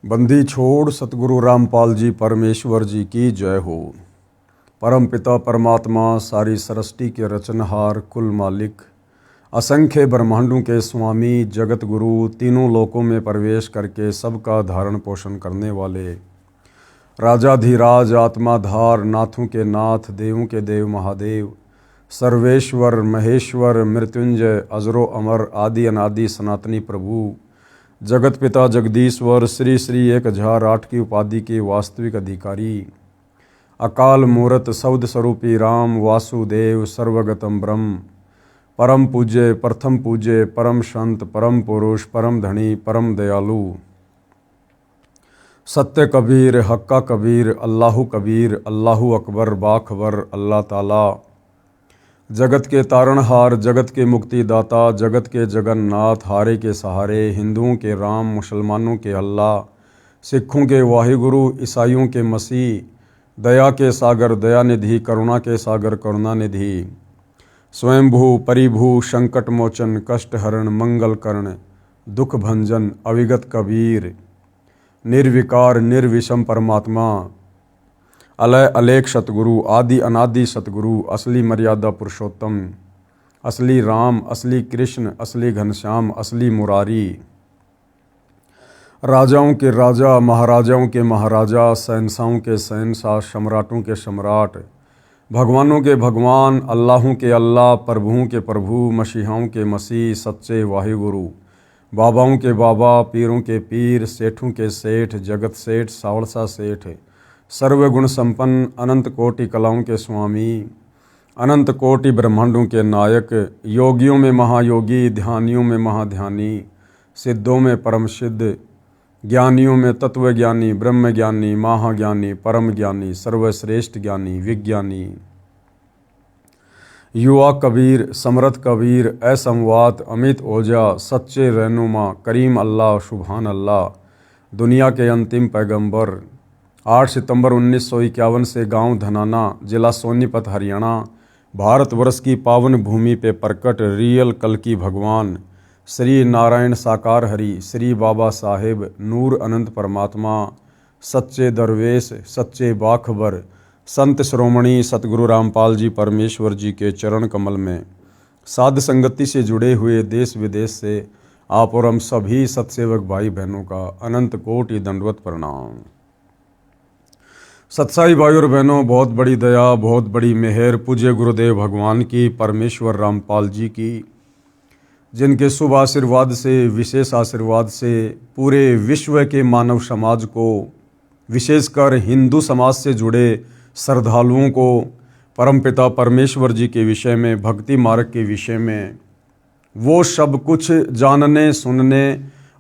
बंदी छोड़ सतगुरु रामपाल जी परमेश्वर जी की जय हो। परम पिता परमात्मा सारी सृष्टि के रचनहार कुल मालिक असंख्य ब्रह्मांडों के स्वामी जगत गुरु तीनों लोकों में प्रवेश करके सबका धारण पोषण करने वाले राजाधिराज आत्माधार नाथों के नाथ देवों के देव महादेव सर्वेश्वर महेश्वर मृत्युंजय अजरो अमर आदि अनादि सनातनी प्रभु जगत पिता जगदीश्वर श्री श्री 1008 की उपाधि के वास्तविक अधिकारी अकाल मूरत सौद स्वरूपी राम वासुदेव सर्वगतम ब्रह्म परम पूज्य प्रथम पूज्य परम संत परम पुरुष परम धनी परम दयालु सत्य कबीर हक्का कबीर अल्लाहु कबीर अल्लाहु अकबर बाखबर अल्लाह ताला जगत के तारणहार जगत के मुक्तिदाता जगत के जगन्नाथ हारे के सहारे हिंदुओं के राम मुसलमानों के अल्लाह सिखों के वाहिगुरु ईसाइयों के मसीह दया के सागर दयानिधि करुणा के सागर करुणानिधि स्वयंभू परिभू संकट मोचन कष्ट हरण मंगल कर्ण दुख भंजन अविगत कबीर निर्विकार निर्विषम परमात्मा अलय अलेख सतगुरु आदि अनादि सतगुरु असली मर्यादा पुरुषोत्तम असली राम असली कृष्ण असली घनश्याम असली मुरारी राजाओं के राजा महाराजाओं के महाराजा शहंशाहों के शहंशाह सम्राटों के सम्राट भगवानों के भगवान अल्लाहों के अल्लाह प्रभुओं के प्रभु मसीहाओं के मसीह सच्चे वाहिगुरु बाबाओं के बाबा पीरों के पीर सेठों के सेठ जगत सेठ सावड़सा सेठ सर्वगुण संपन्न अनंत कोटि कलाओं के स्वामी अनंत कोटि ब्रह्मांडों के नायक योगियों में महायोगी ध्यानियों में महाध्यानी सिद्धों में परम सिद्ध ज्ञानियों में तत्वज्ञानी ब्रह्म ज्ञानी महाज्ञानी परम ज्ञानी सर्वश्रेष्ठ ज्ञानी विज्ञानी युवा कबीर समर्थ कबीर असंवात अमित ओझा सच्चे रहनुमा करीम अल्लाह सुभान अल्लाह दुनिया के अंतिम पैगंबर 8 सितंबर 1951 से गांव धनाना जिला सोनीपत हरियाणा भारतवर्ष की पावन भूमि पे प्रकट रियल कल की भगवान श्री नारायण साकार हरि श्री बाबा साहेब नूर अनंत परमात्मा सच्चे दरवेश सच्चे बाखबर संत श्रोमणी सतगुरु रामपाल जी परमेश्वर जी के चरण कमल में साध संगति से जुड़े हुए देश विदेश से आप और हम सभी सत्सेवक भाई बहनों का अनंत कोटि दंडवत प्रणाम। सत्साई भाई और बहनों, बहुत बड़ी दया बहुत बड़ी मेहर पूज्य गुरुदेव भगवान की परमेश्वर रामपाल जी की जिनके शुभ आशीर्वाद से विशेष आशीर्वाद से पूरे विश्व के मानव समाज को विशेषकर हिंदू समाज से जुड़े श्रद्धालुओं को परमपिता परमेश्वर जी के विषय में भक्ति मार्ग के विषय में वो सब कुछ जानने सुनने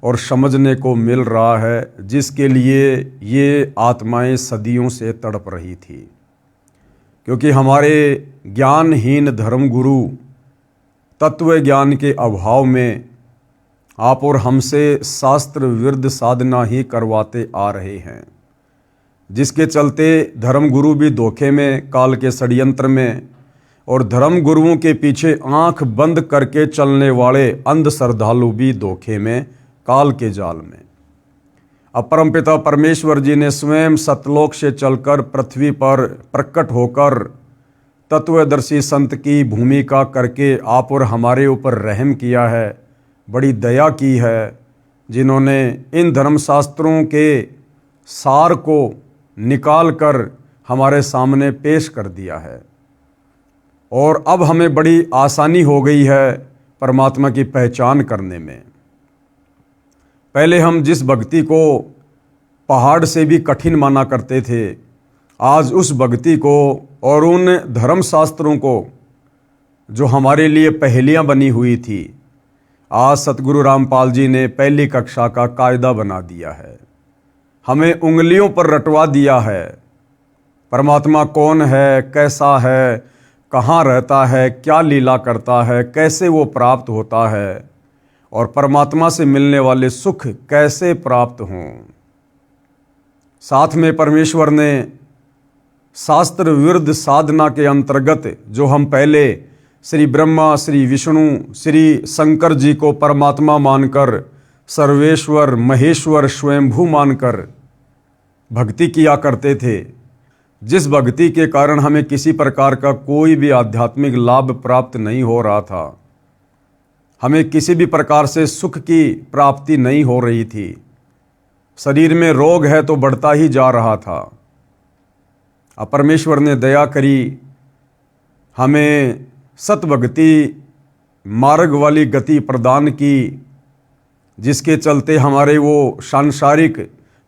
और समझने को मिल रहा है जिसके लिए ये आत्माएं सदियों से तड़प रही थी, क्योंकि हमारे ज्ञानहीन धर्मगुरु तत्व ज्ञान के अभाव में आप और हमसे शास्त्र विरुद्ध साधना ही करवाते आ रहे हैं, जिसके चलते धर्मगुरु भी धोखे में काल के षड्यंत्र में और धर्मगुरुओं के पीछे आंख बंद करके चलने वाले अंध श्रद्धालु भी धोखे में काल के जाल में। अब परमपिता परमेश्वर जी ने स्वयं सतलोक से चलकर पृथ्वी पर प्रकट होकर तत्वदर्शी संत की भूमिका करके आप और हमारे ऊपर रहम किया है, बड़ी दया की है, जिन्होंने इन धर्मशास्त्रों के सार को निकाल कर हमारे सामने पेश कर दिया है और अब हमें बड़ी आसानी हो गई है परमात्मा की पहचान करने में। पहले हम जिस भक्ति को पहाड़ से भी कठिन माना करते थे, आज उस भक्ति को और उन धर्मशास्त्रों को जो हमारे लिए पहेलियां बनी हुई थी, आज सतगुरु रामपाल जी ने पहली कक्षा का कायदा बना दिया है, हमें उंगलियों पर रटवा दिया है। परमात्मा कौन है, कैसा है, कहाँ रहता है, क्या लीला करता है, कैसे वो प्राप्त होता है और परमात्मा से मिलने वाले सुख कैसे प्राप्त हों। साथ में परमेश्वर ने शास्त्र विरुद्ध साधना के अंतर्गत जो हम पहले श्री ब्रह्मा श्री विष्णु श्री शंकर जी को परमात्मा मानकर सर्वेश्वर महेश्वर स्वयंभू मानकर भक्ति किया करते थे, जिस भक्ति के कारण हमें किसी प्रकार का कोई भी आध्यात्मिक लाभ प्राप्त नहीं हो रहा था, हमें किसी भी प्रकार से सुख की प्राप्ति नहीं हो रही थी, शरीर में रोग है तो बढ़ता ही जा रहा था। अब परमेश्वर ने दया करी, हमें सतभक्ति मार्ग वाली गति प्रदान की, जिसके चलते हमारे वो सांसारिक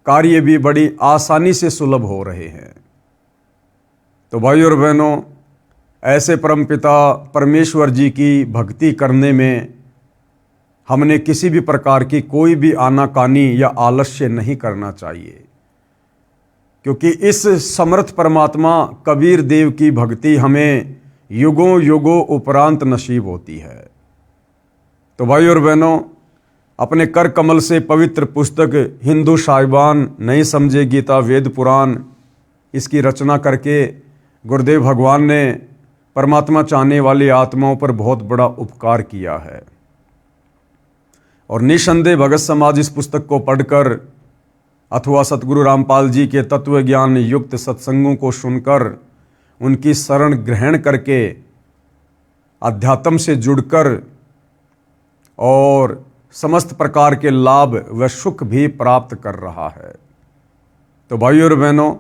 कार्य भी बड़ी आसानी से सुलभ हो रहे हैं। तो भाइयों और बहनों, ऐसे परमपिता परमेश्वर जी की भक्ति करने में हमने किसी भी प्रकार की कोई भी आनाकानी या आलस्य नहीं करना चाहिए, क्योंकि इस समर्थ परमात्मा कबीर देव की भक्ति हमें युगों युगों उपरांत नसीब होती है। तो भाइयों और बहनों, अपने कर कमल से पवित्र पुस्तक हिंदू साहिबान नहीं समझे गीता वेद पुराण, इसकी रचना करके गुरुदेव भगवान ने परमात्मा चाहने वाली आत्माओं पर बहुत बड़ा उपकार किया है। और निसंदेह भगत समाज इस पुस्तक को पढ़कर अथवा सतगुरु रामपाल जी के तत्व ज्ञान युक्त सत्संगों को सुनकर उनकी शरण ग्रहण करके अध्यात्म से जुड़कर और समस्त प्रकार के लाभ व सुख भी प्राप्त कर रहा है। तो भाइयों और बहनों,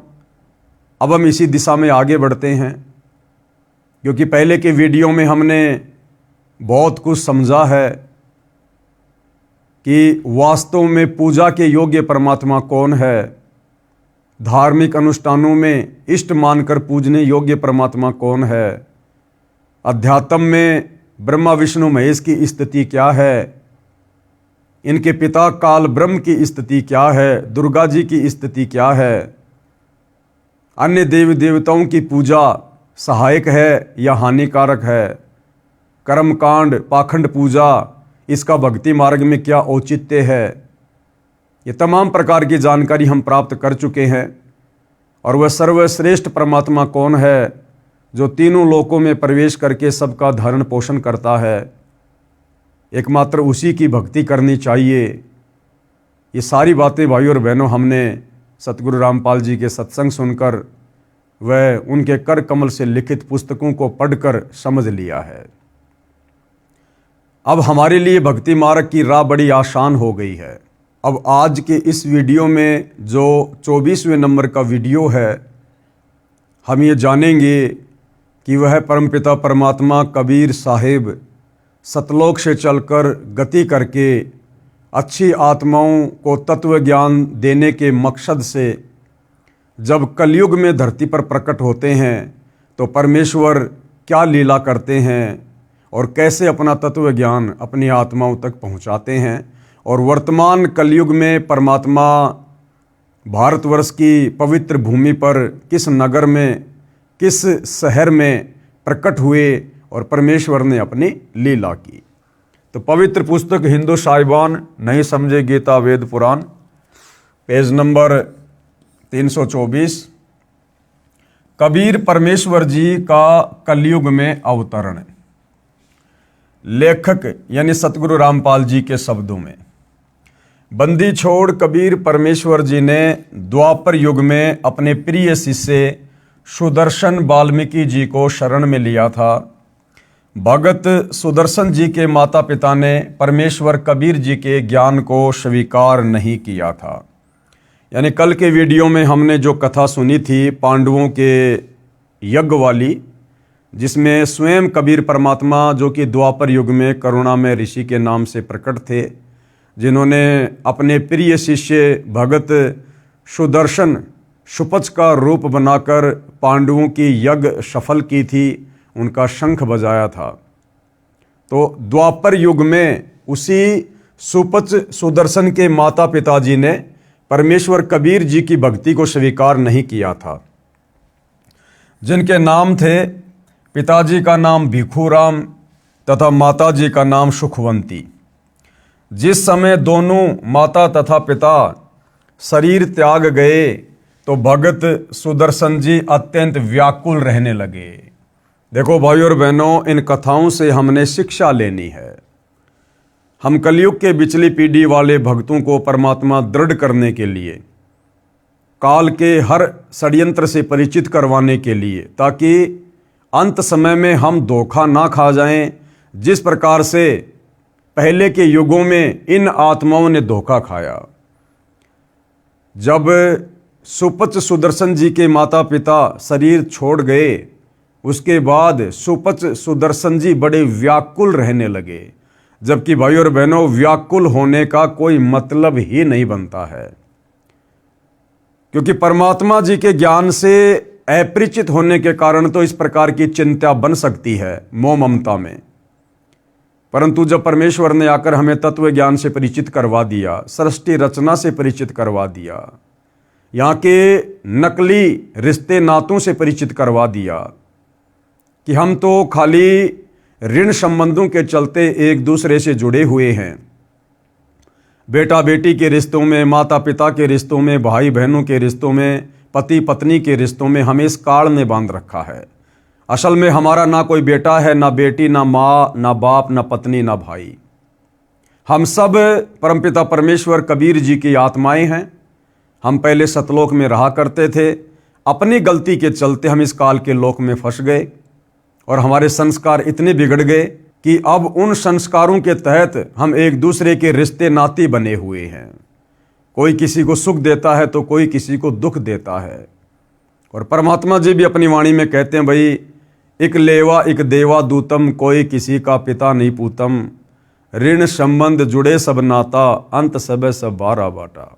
अब हम इसी दिशा में आगे बढ़ते हैं, क्योंकि पहले के वीडियो में हमने बहुत कुछ समझा है कि वास्तव में पूजा के योग्य परमात्मा कौन है, धार्मिक अनुष्ठानों में इष्ट मानकर पूजने योग्य परमात्मा कौन है, अध्यात्म में ब्रह्मा विष्णु महेश की स्थिति क्या है, इनके पिता काल ब्रह्म की स्थिति क्या है, दुर्गा जी की स्थिति क्या है, अन्य देवी देवताओं की पूजा सहायक है या हानिकारक है, कर्मकांड पाखंड पूजा इसका भक्ति मार्ग में क्या औचित्य है, ये तमाम प्रकार की जानकारी हम प्राप्त कर चुके हैं। और वह सर्वश्रेष्ठ परमात्मा कौन है जो तीनों लोकों में प्रवेश करके सबका धारण पोषण करता है, एकमात्र उसी की भक्ति करनी चाहिए। ये सारी बातें भाइयों और बहनों हमने सतगुरु रामपाल जी के सत्संग सुनकर व उनके कर कमल से लिखित पुस्तकों को पढ़कर समझ लिया है। अब हमारे लिए भक्ति मार्ग की राह बड़ी आसान हो गई है। अब आज के इस वीडियो में जो 24वें नंबर का वीडियो है, हम ये जानेंगे कि वह परमपिता परमात्मा कबीर साहिब सतलोक से चलकर गति करके अच्छी आत्माओं को तत्व ज्ञान देने के मकसद से जब कलयुग में धरती पर प्रकट होते हैं तो परमेश्वर क्या लीला करते हैं और कैसे अपना तत्व ज्ञान अपनी आत्माओं तक पहुंचाते हैं, और वर्तमान कलयुग में परमात्मा भारतवर्ष की पवित्र भूमि पर किस नगर में किस शहर में प्रकट हुए और परमेश्वर ने अपनी लीला की। तो पवित्र पुस्तक हिंदू साहिबान नहीं समझे गीता वेद पुराण, पेज नंबर 324, कबीर परमेश्वर जी का कलयुग में अवतरण। लेखक यानी सतगुरु रामपाल जी के शब्दों में, बंदी छोड़ कबीर परमेश्वर जी ने द्वापर युग में अपने प्रिय शिष्य सुदर्शन वाल्मीकि जी को शरण में लिया था। भगत सुदर्शन जी के माता पिता ने परमेश्वर कबीर जी के ज्ञान को स्वीकार नहीं किया था। यानी कल के वीडियो में हमने जो कथा सुनी थी पांडवों के यज्ञ वाली, जिसमें स्वयं कबीर परमात्मा जो कि द्वापर युग में करुणामय ऋषि के नाम से प्रकट थे, जिन्होंने अपने प्रिय शिष्य भगत सुदर्शन सुपच का रूप बनाकर पांडवों की यज्ञ सफल की थी, उनका शंख बजाया था। तो द्वापर युग में उसी सुपच सुदर्शन के माता पिताजी ने परमेश्वर कबीर जी की भक्ति को स्वीकार नहीं किया था, जिनके नाम थे, पिताजी का नाम भिखुराम तथा माताजी का नाम सुखवंती। जिस समय दोनों माता तथा पिता शरीर त्याग गए तो भगत सुदर्शन जी अत्यंत व्याकुल रहने लगे। देखो भाइयों और बहनों, इन कथाओं से हमने शिक्षा लेनी है। हम कलयुग के बिचली पीढ़ी वाले भक्तों को परमात्मा दृढ़ करने के लिए, काल के हर षड्यंत्र से परिचित करवाने के लिए, ताकि अंत समय में हम धोखा ना खा जाएं, जिस प्रकार से पहले के युगों में इन आत्माओं ने धोखा खाया। जब सुपच सुदर्शन जी के माता पिता शरीर छोड़ गए, उसके बाद सुपच सुदर्शन जी बड़े व्याकुल रहने लगे, जबकि भाई और बहनों व्याकुल होने का कोई मतलब ही नहीं बनता है, क्योंकि परमात्मा जी के ज्ञान से अपरिचित होने के कारण तो इस प्रकार की चिंता बन सकती है मोह ममता में। परंतु जब परमेश्वर ने आकर हमें तत्व ज्ञान से परिचित करवा दिया, सृष्टि रचना से परिचित करवा दिया, यहाँ के नकली रिश्ते नातों से परिचित करवा दिया कि हम तो खाली ऋण संबंधों के चलते एक दूसरे से जुड़े हुए हैं, बेटा बेटी के रिश्तों में, माता पिता के रिश्तों में, भाई बहनों के रिश्तों में, पति पत्नी के रिश्तों में हमें इस काल ने बांध रखा है। असल में हमारा ना कोई बेटा है, ना बेटी, ना माँ, ना बाप, ना पत्नी, ना भाई। हम सब परमपिता परमेश्वर कबीर जी की आत्माएं हैं। हम पहले सतलोक में रहा करते थे, अपनी गलती के चलते हम इस काल के लोक में फंस गए और हमारे संस्कार इतने बिगड़ गए कि अब उन संस्कारों के तहत हम एक दूसरे के रिश्ते नाते बने हुए हैं। कोई किसी को सुख देता है तो कोई किसी को दुख देता है। और परमात्मा जी भी अपनी वाणी में कहते हैं, भाई एक लेवा एक देवा दूतम, कोई किसी का पिता नहीं पूतम, ऋण संबंध जुड़े सब नाता, अंत सब बारा बाटा।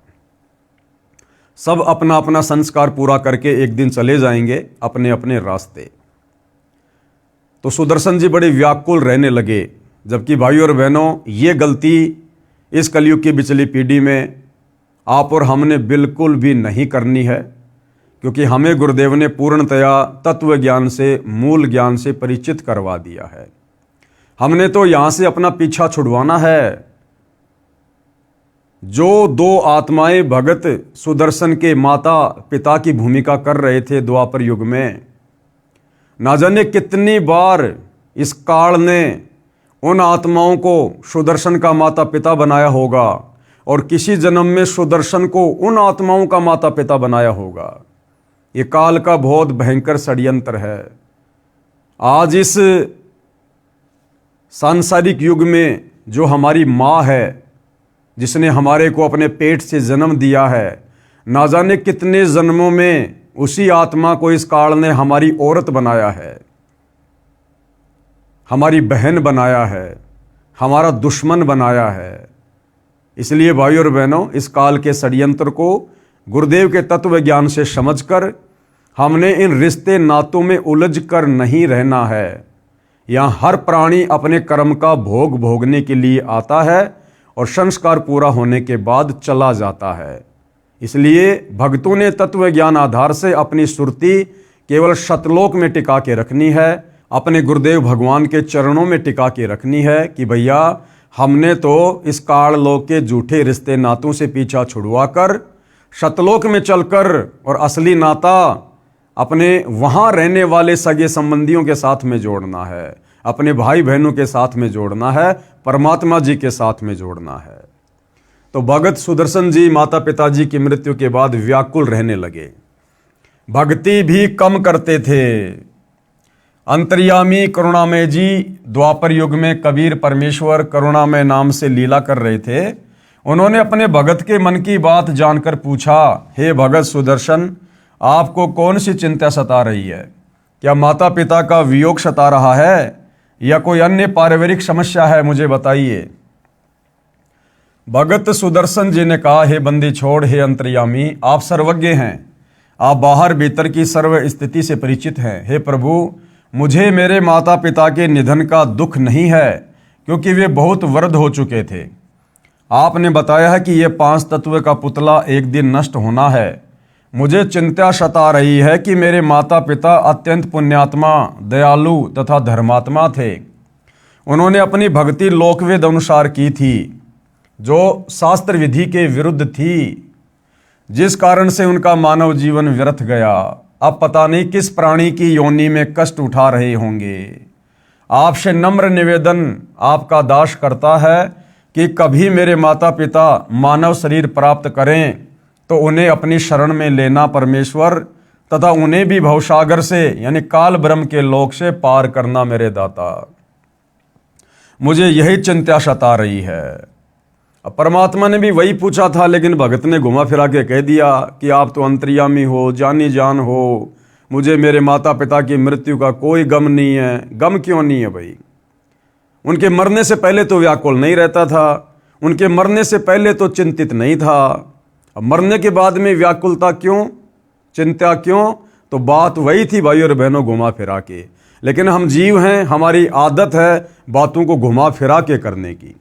सब अपना अपना संस्कार पूरा करके एक दिन चले जाएंगे अपने अपने रास्ते। तो सुदर्शन जी बड़े व्याकुल रहने लगे, जबकि भाई और बहनों ये गलती इस कलयुग की बिचली पीढ़ी में आप और हमने बिल्कुल भी नहीं करनी है, क्योंकि हमें गुरुदेव ने पूर्णतया तत्व ज्ञान से, मूल ज्ञान से परिचित करवा दिया है। हमने तो यहाँ से अपना पीछा छुड़वाना है। जो दो आत्माएं भगत सुदर्शन के माता पिता की भूमिका कर रहे थे द्वापर युग में, ना जाने कितनी बार इस काल ने उन आत्माओं को सुदर्शन का माता पिता बनाया होगा और किसी जन्म में सुदर्शन को उन आत्माओं का माता पिता बनाया होगा। ये काल का बहुत भयंकर षड्यंत्र है। आज इस सांसारिक युग में जो हमारी माँ है, जिसने हमारे को अपने पेट से जन्म दिया है, ना जाने कितने जन्मों में उसी आत्मा को इस काल ने हमारी औरत बनाया है, हमारी बहन बनाया है, हमारा दुश्मन बनाया है। इसलिए भाई और बहनों, इस काल के षड्यंत्र को गुरुदेव के तत्व ज्ञान से समझकर हमने इन रिश्ते नातों में उलझ कर नहीं रहना है। यहाँ हर प्राणी अपने कर्म का भोग भोगने के लिए आता है और संस्कार पूरा होने के बाद चला जाता है। इसलिए भक्तों ने तत्व ज्ञान आधार से अपनी सुरती केवल सतलोक में टिका के रखनी है, अपने गुरुदेव भगवान के चरणों में टिका के रखनी है कि भैया हमने तो इस काल लोक के झूठे रिश्ते नातों से पीछा छुड़वाकर सतलोक में चलकर और असली नाता अपने वहाँ रहने वाले सगे संबंधियों के साथ में जोड़ना है, अपने भाई बहनों के साथ में जोड़ना है, परमात्मा जी के साथ में जोड़ना है। तो भगत सुदर्शन जी माता पिताजी की मृत्यु के बाद व्याकुल रहने लगे, भक्ति भी कम करते थे। अंतर्यामी करुणामय जी द्वापर युग में कबीर परमेश्वर करुणामय नाम से लीला कर रहे थे। उन्होंने अपने भगत के मन की बात जानकर पूछा, हे भगत सुदर्शन, आपको कौन सी चिंता सता रही है? क्या माता पिता का वियोग सता रहा है या कोई अन्य पारिवारिक समस्या है? मुझे बताइए। भगत सुदर्शन जी ने कहा, हे बंदी छोड़, हे अंतर्यामी, आप सर्वज्ञ हैं, आप बाहर भीतर की सर्व स्थिति से परिचित हैं। हे प्रभु, मुझे मेरे माता पिता के निधन का दुख नहीं है, क्योंकि वे बहुत वृद्ध हो चुके थे। आपने बताया है कि ये 5 तत्व का पुतला एक दिन नष्ट होना है। मुझे चिंता सता रही है कि मेरे माता पिता अत्यंत पुण्यात्मा, दयालु तथा धर्मात्मा थे। उन्होंने अपनी भक्ति लोकवेद अनुसार की थी, जो शास्त्र विधि के विरुद्ध थी, जिस कारण से उनका मानव जीवन व्यर्थ गया। अब पता नहीं किस प्राणी की योनि में कष्ट उठा रहे होंगे। आपसे नम्र निवेदन आपका दास करता है, कि कभी मेरे माता पिता मानव शरीर प्राप्त करें तो उन्हें अपनी शरण में लेना परमेश्वर, तथा उन्हें भी भवसागर से यानी काल ब्रह्म के लोक से पार करना मेरे दाता। मुझे यही चिंता सता रही है। अब परमात्मा ने भी वही पूछा था, लेकिन भगत ने घुमा फिरा के कह दिया कि आप तो अंतर्यामी हो, जानी जान हो, मुझे मेरे माता पिता की मृत्यु का कोई गम नहीं है। गम क्यों नहीं है भाई? उनके मरने से पहले तो व्याकुल नहीं रहता था, उनके मरने से पहले तो चिंतित नहीं था। अब मरने के बाद में व्याकुलता क्यों, चिंता क्यों? तो बात वही थी भाई और बहनों, घुमा फिरा के। लेकिन हम जीव हैं, हमारी आदत है बातों को घुमा फिरा के करने की।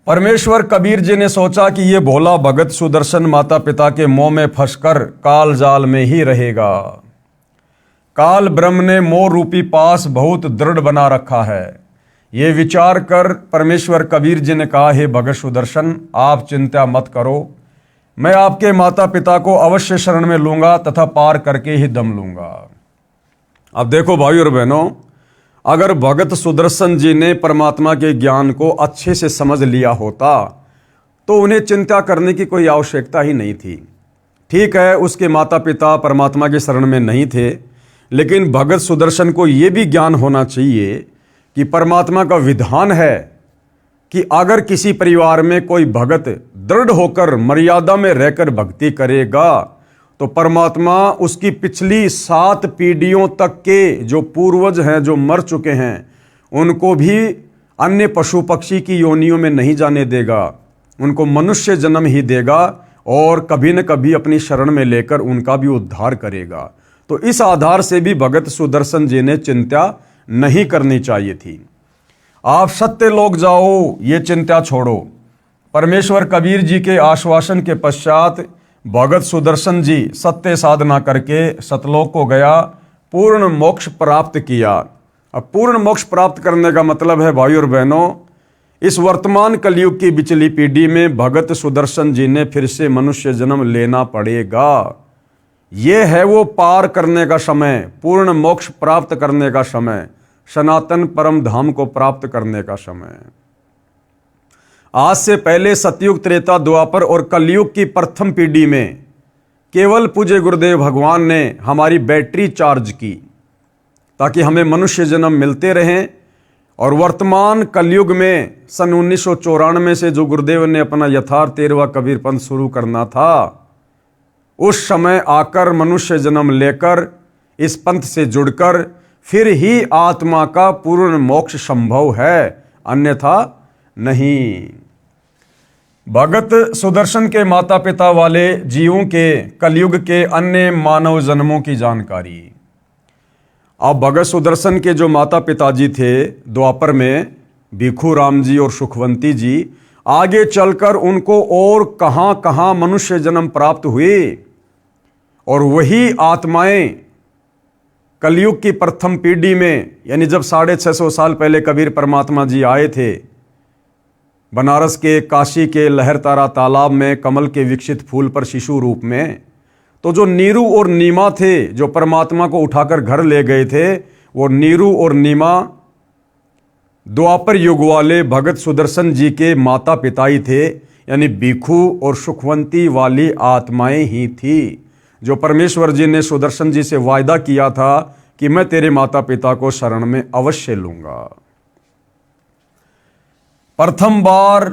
परमेश्वर कबीर जी ने सोचा कि ये भोला भगत सुदर्शन माता पिता के मोह में फंसकर काल जाल में ही रहेगा। काल ब्रह्म ने मोह रूपी पास बहुत दृढ़ बना रखा है। ये विचार कर परमेश्वर कबीर जी ने कहा, हे भगत सुदर्शन, आप चिंता मत करो, मैं आपके माता पिता को अवश्य शरण में लूंगा तथा पार करके ही दम लूंगा। अब देखो भाई और बहनों, अगर भगत सुदर्शन जी ने परमात्मा के ज्ञान को अच्छे से समझ लिया होता तो उन्हें चिंता करने की कोई आवश्यकता ही नहीं थी। ठीक है, उसके माता पिता परमात्मा के शरण में नहीं थे, लेकिन भगत सुदर्शन को यह भी ज्ञान होना चाहिए कि परमात्मा का विधान है कि अगर किसी परिवार में कोई भगत दृढ़ होकर मर्यादा में रहकर भक्ति करेगा तो परमात्मा उसकी पिछली 7 पीढ़ियों तक के जो पूर्वज हैं, जो मर चुके हैं, उनको भी अन्य पशु पक्षी की योनियों में नहीं जाने देगा, उनको मनुष्य जन्म ही देगा और कभी न कभी अपनी शरण में लेकर उनका भी उद्धार करेगा। तो इस आधार से भी भगत सुदर्शन जी ने चिंता नहीं करनी चाहिए थी। आप सत्य लोग जाओ, ये चिंता छोड़ो। परमेश्वर कबीर जी के आश्वासन के पश्चात भगत सुदर्शन जी सत्य साधना करके सतलोक को गया, पूर्ण मोक्ष प्राप्त किया। अब पूर्ण मोक्ष प्राप्त करने का मतलब है भाई और बहनों, इस वर्तमान कलयुग की बिचली पीढ़ी में भगत सुदर्शन जी ने फिर से मनुष्य जन्म लेना पड़ेगा। ये है वो पार करने का समय, पूर्ण मोक्ष प्राप्त करने का समय, सनातन परम धाम को प्राप्त करने का समय। आज से पहले सतयुग, त्रेता, द्वापर और कलयुग की प्रथम पीढ़ी में केवल पूज्य गुरुदेव भगवान ने हमारी बैटरी चार्ज की ताकि हमें मनुष्य जन्म मिलते रहें। और वर्तमान कलयुग में सन 1994 से जो गुरुदेव ने अपना यथार्थ 13वां कबीर पंथ शुरू करना था, उस समय आकर मनुष्य जन्म लेकर इस पंथ से जुड़कर फिर ही आत्मा का पूर्ण मोक्ष संभव है, अन्यथा नहीं। भगत सुदर्शन के माता पिता वाले जीवों के कलयुग के अन्य मानव जन्मों की जानकारी। अब भगत सुदर्शन के जो माता पिताजी थे द्वापर में, भिखू राम जी और सुखवंती जी, आगे चलकर उनको और कहां कहां मनुष्य जन्म प्राप्त हुए और वही आत्माएं कलयुग की प्रथम पीढ़ी में, यानी जब 650 साल पहले कबीर परमात्मा जी आए थे बनारस के, काशी के लहरतारा तालाब में कमल के विकसित फूल पर शिशु रूप में, तो जो नीरू और नीमा थे जो परमात्मा को उठाकर घर ले गए थे, वो नीरू और नीमा द्वापर युग वाले भगत सुदर्शन जी के माता पिता ही थे, यानी भिखू और सुखवंती वाली आत्माएं ही थी जो परमेश्वर जी ने सुदर्शन जी से वायदा किया था कि मैं तेरे माता पिता को शरण में अवश्य लूंगा। प्रथम बार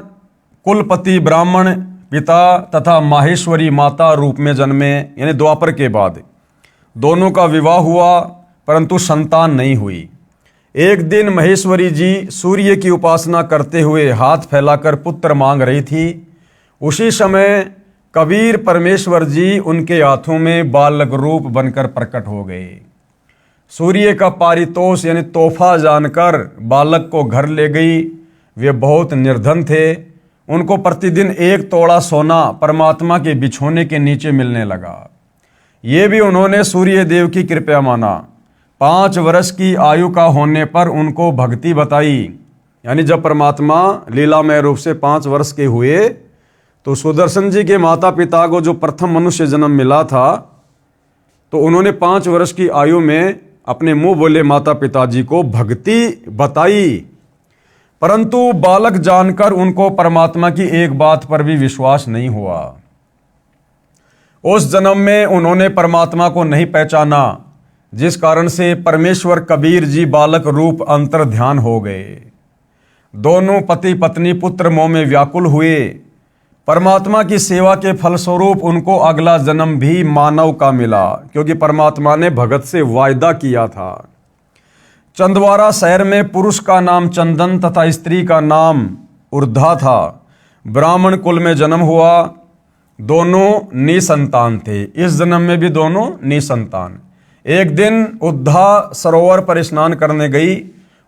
कुलपति ब्राह्मण पिता तथा माहेश्वरी माता रूप में जन्मे, यानी द्वापर के बाद दोनों का विवाह हुआ परंतु संतान नहीं हुई। एक दिन महेश्वरी जी सूर्य की उपासना करते हुए हाथ फैलाकर पुत्र मांग रही थी। उसी समय कबीर परमेश्वर जी उनके हाथों में बालक रूप बनकर प्रकट हो गए। सूर्य का पारितोष यानी तोहफा जानकर बालक को घर ले गई। वे बहुत निर्धन थे, उनको प्रतिदिन 1 तोड़ा सोना परमात्मा के बिछोने के नीचे मिलने लगा। ये भी उन्होंने सूर्य देव की कृपा माना। 5 वर्ष की आयु का होने पर उनको भक्ति बताई, यानी जब परमात्मा लीलामय रूप से 5 वर्ष के हुए तो सुदर्शन जी के माता पिता को जो प्रथम मनुष्य जन्म मिला था, तो उन्होंने 5 वर्ष की आयु में अपने मुंह बोले माता पिताजी को भक्ति बताई। परंतु बालक जानकर उनको परमात्मा की एक बात पर भी विश्वास नहीं हुआ। उस जन्म में उन्होंने परमात्मा को नहीं पहचाना, जिस कारण से परमेश्वर कबीर जी बालक रूप अंतर ध्यान हो गए। दोनों पति पत्नी पुत्र मोह में व्याकुल हुए। परमात्मा की सेवा के फलस्वरूप उनको अगला जन्म भी मानव का मिला, क्योंकि परमात्मा ने भगत से वायदा किया था। चंदवारा शहर में पुरुष का नाम चंदन तथा स्त्री का नाम उर्धा था। ब्राह्मण कुल में जन्म हुआ। दोनों निसंतान थे। इस जन्म में भी दोनों निसंतान। एक दिन उर्धा सरोवर पर स्नान करने गई।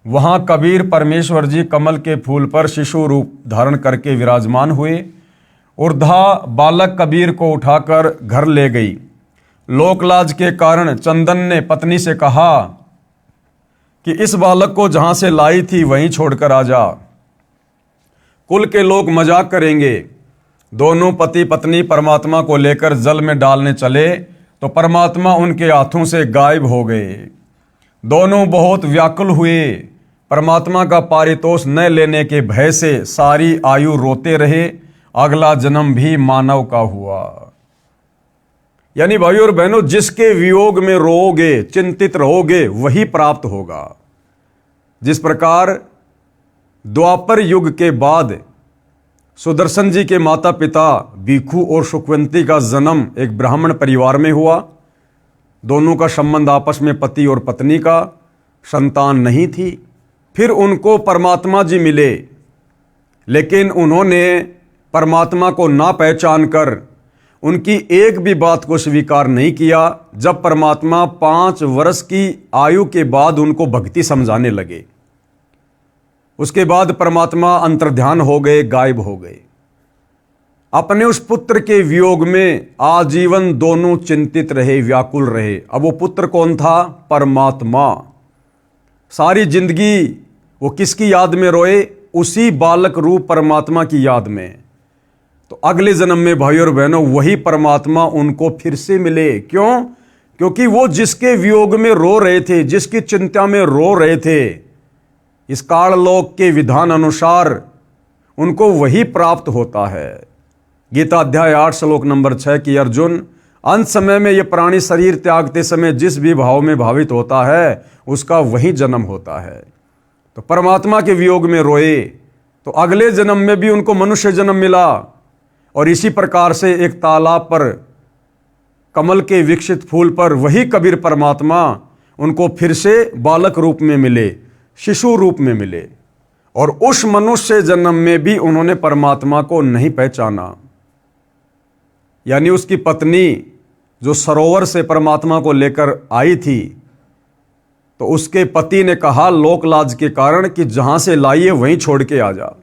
वहां कबीर परमेश्वर जी कमल के फूल पर शिशु रूप धारण करके विराजमान हुए। उर्धा बालक कबीर को उठाकर घर ले गई। लोकलाज के कारण चंदन ने पत्नी से कहा कि इस बालक को जहां से लाई थी वहीं छोड़कर आ जा, कुल के लोग मजाक करेंगे। दोनों पति पत्नी परमात्मा को लेकर जल में डालने चले तो परमात्मा उनके हाथों से गायब हो गए। दोनों बहुत व्याकुल हुए। परमात्मा का पारितोष न लेने के भय से सारी आयु रोते रहे। अगला जन्म भी मानव का हुआ। यानी भाइयों और बहनों, जिसके वियोग में रोओगे, चिंतित रहोगे, वही प्राप्त होगा। जिस प्रकार द्वापर युग के बाद सुदर्शन जी के माता पिता भिक्षु और सुखवंती का जन्म एक ब्राह्मण परिवार में हुआ। दोनों का संबंध आपस में पति और पत्नी का, संतान नहीं थी। फिर उनको परमात्मा जी मिले, लेकिन उन्होंने परमात्मा को ना पहचान कर उनकी एक भी बात को स्वीकार नहीं किया। जब परमात्मा 5 वर्ष की आयु के बाद उनको भक्ति समझाने लगे, उसके बाद परमात्मा अंतर्ध्यान हो गए, गायब हो गए। अपने उस पुत्र के वियोग में आजीवन दोनों चिंतित रहे, व्याकुल रहे। अब वो पुत्र कौन था? परमात्मा। सारी जिंदगी वो किसकी याद में रोए? उसी बालक रूप परमात्मा की याद में। तो अगले जन्म में भाइयों और बहनों वही परमात्मा उनको फिर से मिले। क्यों? क्योंकि वो जिसके वियोग में रो रहे थे, जिसकी चिंता में रो रहे थे, इस काललोक के विधान अनुसार उनको वही प्राप्त होता है। गीता अध्याय 8 श्लोक नंबर 6 की अर्जुन, अंत समय में यह प्राणी शरीर त्यागते समय जिस भी भाव में भावित होता है उसका वही जन्म होता है। तो परमात्मा के वियोग में रोए तो अगले जन्म में भी उनको मनुष्य जन्म मिला। और इसी प्रकार से एक तालाब पर कमल के विकसित फूल पर वही कबीर परमात्मा उनको फिर से बालक रूप में मिले, शिशु रूप में मिले। और उस मनुष्य जन्म में भी उन्होंने परमात्मा को नहीं पहचाना। यानी उसकी पत्नी जो सरोवर से परमात्मा को लेकर आई थी, तो उसके पति ने कहा लोकलाज के कारण कि जहां से लाइए वहीं छोड़ के आ जा।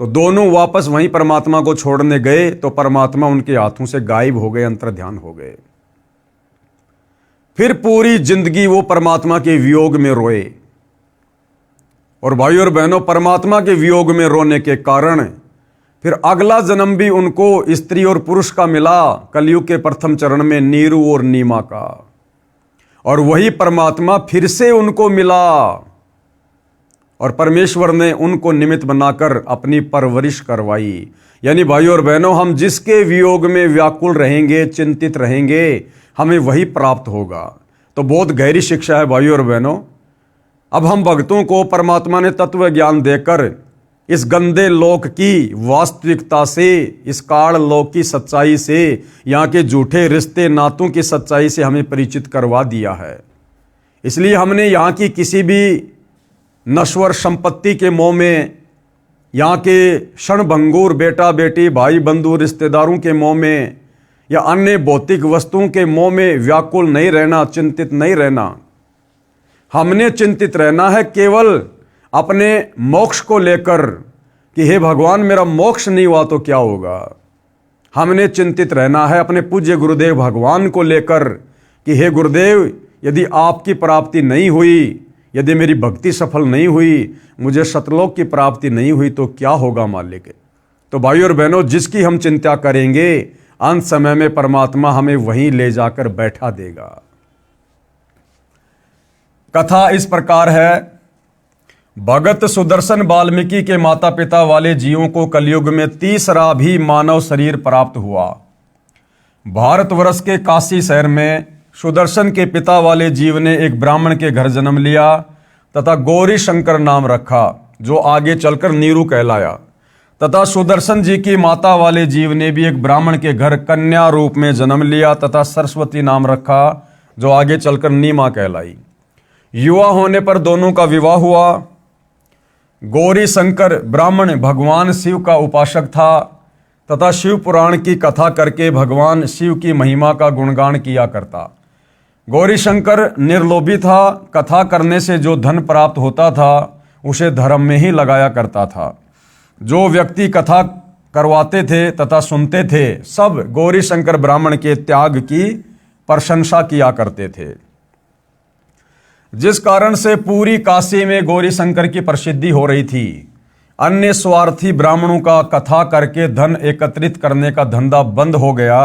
तो दोनों वापस वहीं परमात्मा को छोड़ने गए तो परमात्मा उनके हाथों से गायब हो गए, अंतर्ध्यान हो गए। फिर पूरी जिंदगी वो परमात्मा के वियोग में रोए। और भाइयों और बहनों, परमात्मा के वियोग में रोने के कारण फिर अगला जन्म भी उनको स्त्री और पुरुष का मिला। कलयुग के प्रथम चरण में नीरू और नीमा का। और वही परमात्मा फिर से उनको मिला और परमेश्वर ने उनको निमित्त बनाकर अपनी परवरिश करवाई। यानी भाइयों और बहनों, हम जिसके वियोग में व्याकुल रहेंगे, चिंतित रहेंगे, हमें वही प्राप्त होगा। तो बहुत गहरी शिक्षा है भाइयों और बहनों। अब हम भक्तों को परमात्मा ने तत्व ज्ञान देकर इस गंदे लोक की वास्तविकता से, इस काल लोक की सच्चाई से, यहाँ के झूठे रिश्ते नातों की सच्चाई से हमें परिचित करवा दिया है। इसलिए हमने यहाँ की किसी भी नश्वर संपत्ति के मोह में, यहाँ के क्षणभंगुर बेटा बेटी भाई बंधु रिश्तेदारों के मोह में या अन्य भौतिक वस्तुओं के मोह में व्याकुल नहीं रहना, चिंतित नहीं रहना। हमने चिंतित रहना है केवल अपने मोक्ष को लेकर कि हे भगवान, मेरा मोक्ष नहीं हुआ तो क्या होगा। हमने चिंतित रहना है अपने पूज्य गुरुदेव भगवान को लेकर कि हे गुरुदेव, यदि आपकी प्राप्ति नहीं हुई, यदि मेरी भक्ति सफल नहीं हुई, मुझे सतलोक की प्राप्ति नहीं हुई तो क्या होगा मालिक। तो भाइयों और बहनों, जिसकी हम चिंता करेंगे अंत समय में परमात्मा हमें वहीं ले जाकर बैठा देगा। कथा इस प्रकार है। भगत सुदर्शन वाल्मीकि के माता पिता वाले जीवों को कलयुग में तीसरा भी मानव शरीर प्राप्त हुआ। भारतवर्ष के काशी शहर में सुदर्शन के पिता वाले जीव ने एक ब्राह्मण के घर जन्म लिया तथा गौरी शंकर नाम रखा, जो आगे चलकर नीरू कहलाया। तथा सुदर्शन जी की माता वाले जीव ने भी एक ब्राह्मण के घर कन्या रूप में जन्म लिया तथा सरस्वती नाम रखा, जो आगे चलकर नीमा कहलाई। युवा होने पर दोनों का विवाह हुआ। गौरी शंकर ब्राह्मण भगवान शिव का उपासक था तथा शिव पुराण की कथा करके भगवान शिव की महिमा का गुणगान किया करता। गौरी शंकर निर्लोभी था। कथा करने से जो धन प्राप्त होता था उसे धर्म में ही लगाया करता था। जो व्यक्ति कथा करवाते थे तथा सुनते थे, सब गौरी शंकर ब्राह्मण के त्याग की प्रशंसा किया करते थे, जिस कारण से पूरी काशी में गौरी शंकर की प्रसिद्धि हो रही थी। अन्य स्वार्थी ब्राह्मणों का कथा करके धन एकत्रित करने का धंधा बंद हो गया।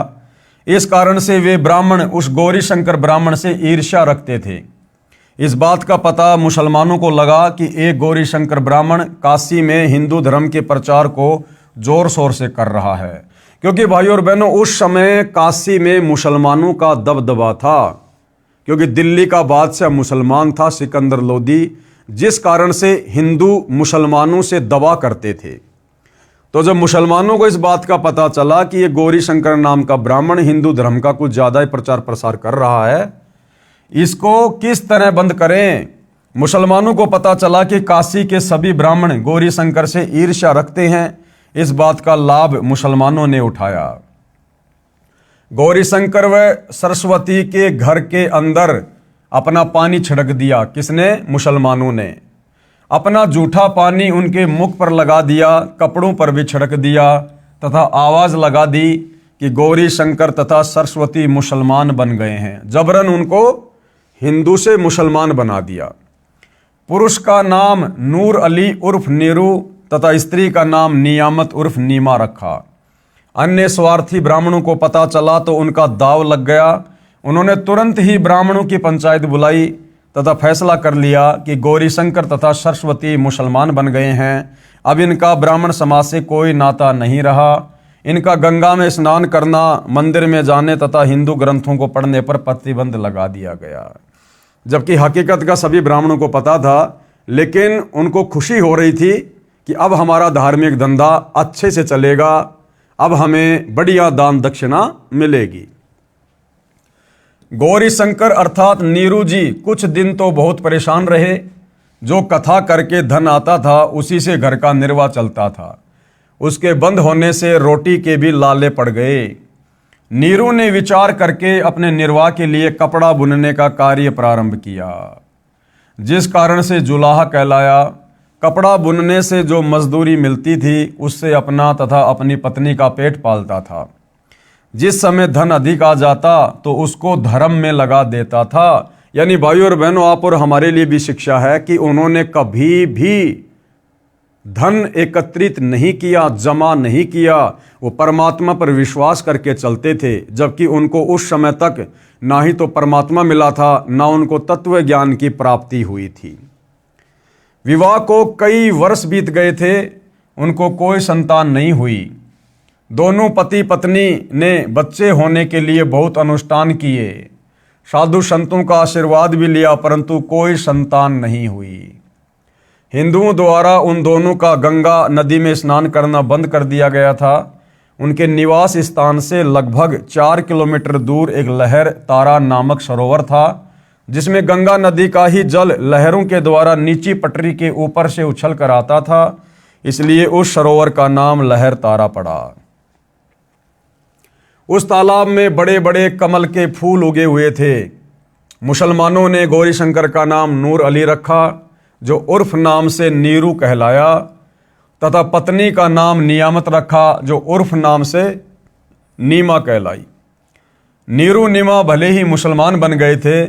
इस कारण से वे ब्राह्मण उस गौरी शंकर ब्राह्मण से ईर्ष्या रखते थे। इस बात का पता मुसलमानों को लगा कि एक गौरी शंकर ब्राह्मण काशी में हिंदू धर्म के प्रचार को जोर शोर से कर रहा है, क्योंकि भाइयों और बहनों उस समय काशी में मुसलमानों का दबदबा था, क्योंकि दिल्ली का बादशाह मुसलमान था सिकंदर लोदी, जिस कारण से हिंदू मुसलमानों से दबा करते थे। तो जब मुसलमानों को इस बात का पता चला कि ये गौरी शंकर नाम का ब्राह्मण हिंदू धर्म का कुछ ज़्यादा ही प्रचार प्रसार कर रहा है, इसको किस तरह बंद करें। मुसलमानों को पता चला कि काशी के सभी ब्राह्मण गौरी शंकर से ईर्ष्या रखते हैं। इस बात का लाभ मुसलमानों ने उठाया। गौरी शंकर व सरस्वती के घर के अंदर अपना पानी छिड़क दिया। किसने? मुसलमानों ने। अपना जूठा पानी उनके मुख पर लगा दिया, कपड़ों पर भी छिड़क दिया तथा आवाज़ लगा दी कि गौरी शंकर तथा सरस्वती मुसलमान बन गए हैं। जबरन उनको हिंदू से मुसलमान बना दिया। पुरुष का नाम नूर अली उर्फ नीरू तथा स्त्री का नाम नियामत उर्फ नीमा रखा। अन्य स्वार्थी ब्राह्मणों को पता चला तो उनका दाव लग गया। उन्होंने तुरंत ही ब्राह्मणों की पंचायत बुलाई तथा फैसला कर लिया कि गौरी शंकर तथा सरस्वती मुसलमान बन गए हैं। अब इनका ब्राह्मण समाज से कोई नाता नहीं रहा। इनका गंगा में स्नान करना, मंदिर में जाने तथा हिंदू ग्रंथों को पढ़ने पर प्रतिबंध लगा दिया गया। जबकि हकीकत का सभी ब्राह्मणों को पता था, लेकिन उनको खुशी हो रही थी कि अब हमारा धार्मिक धंधा अच्छे से चलेगा, अब हमें बढ़िया दान दक्षिणा मिलेगी। गौरी शंकर अर्थात नीरू जी कुछ दिन तो बहुत परेशान रहे। जो कथा करके धन आता था उसी से घर का निर्वाह चलता था। उसके बंद होने से रोटी के भी लाले पड़ गए। नीरू ने विचार करके अपने निर्वाह के लिए कपड़ा बुनने का कार्य प्रारंभ किया, जिस कारण से जुलाहा कहलाया। कपड़ा बुनने से जो मजदूरी मिलती थी उससे अपना तथा अपनी पत्नी का पेट पालता था। जिस समय धन अधिक आ जाता तो उसको धर्म में लगा देता था। यानी भाइयों और बहनों, आप और हमारे लिए भी शिक्षा है कि उन्होंने कभी भी धन एकत्रित नहीं किया, जमा नहीं किया। वो परमात्मा पर विश्वास करके चलते थे, जबकि उनको उस समय तक ना ही तो परमात्मा मिला था, ना उनको तत्व ज्ञान की प्राप्ति हुई थी। विवाह को कई वर्ष बीत गए थे, उनको कोई संतान नहीं हुई। दोनों पति पत्नी ने बच्चे होने के लिए बहुत अनुष्ठान किए, साधु संतों का आशीर्वाद भी लिया, परंतु कोई संतान नहीं हुई। हिंदुओं द्वारा उन दोनों का गंगा नदी में स्नान करना बंद कर दिया गया था। उनके निवास स्थान से लगभग 4 किलोमीटर दूर एक लहर तारा नामक सरोवर था, जिसमें गंगा नदी का ही जल लहरों के द्वारा नीची पटरी के ऊपर से उछल कर आता था, इसलिए उस सरोवर का नाम लहर तारा पड़ा। उस तालाब में बड़े बड़े कमल के फूल उगे हुए थे। मुसलमानों ने गौरी शंकर का नाम नूर अली रखा, जो उर्फ नाम से नीरू कहलाया, तथा पत्नी का नाम नियामत रखा, जो उर्फ नाम से नीमा कहलाई। नीरू नीमा भले ही मुसलमान बन गए थे,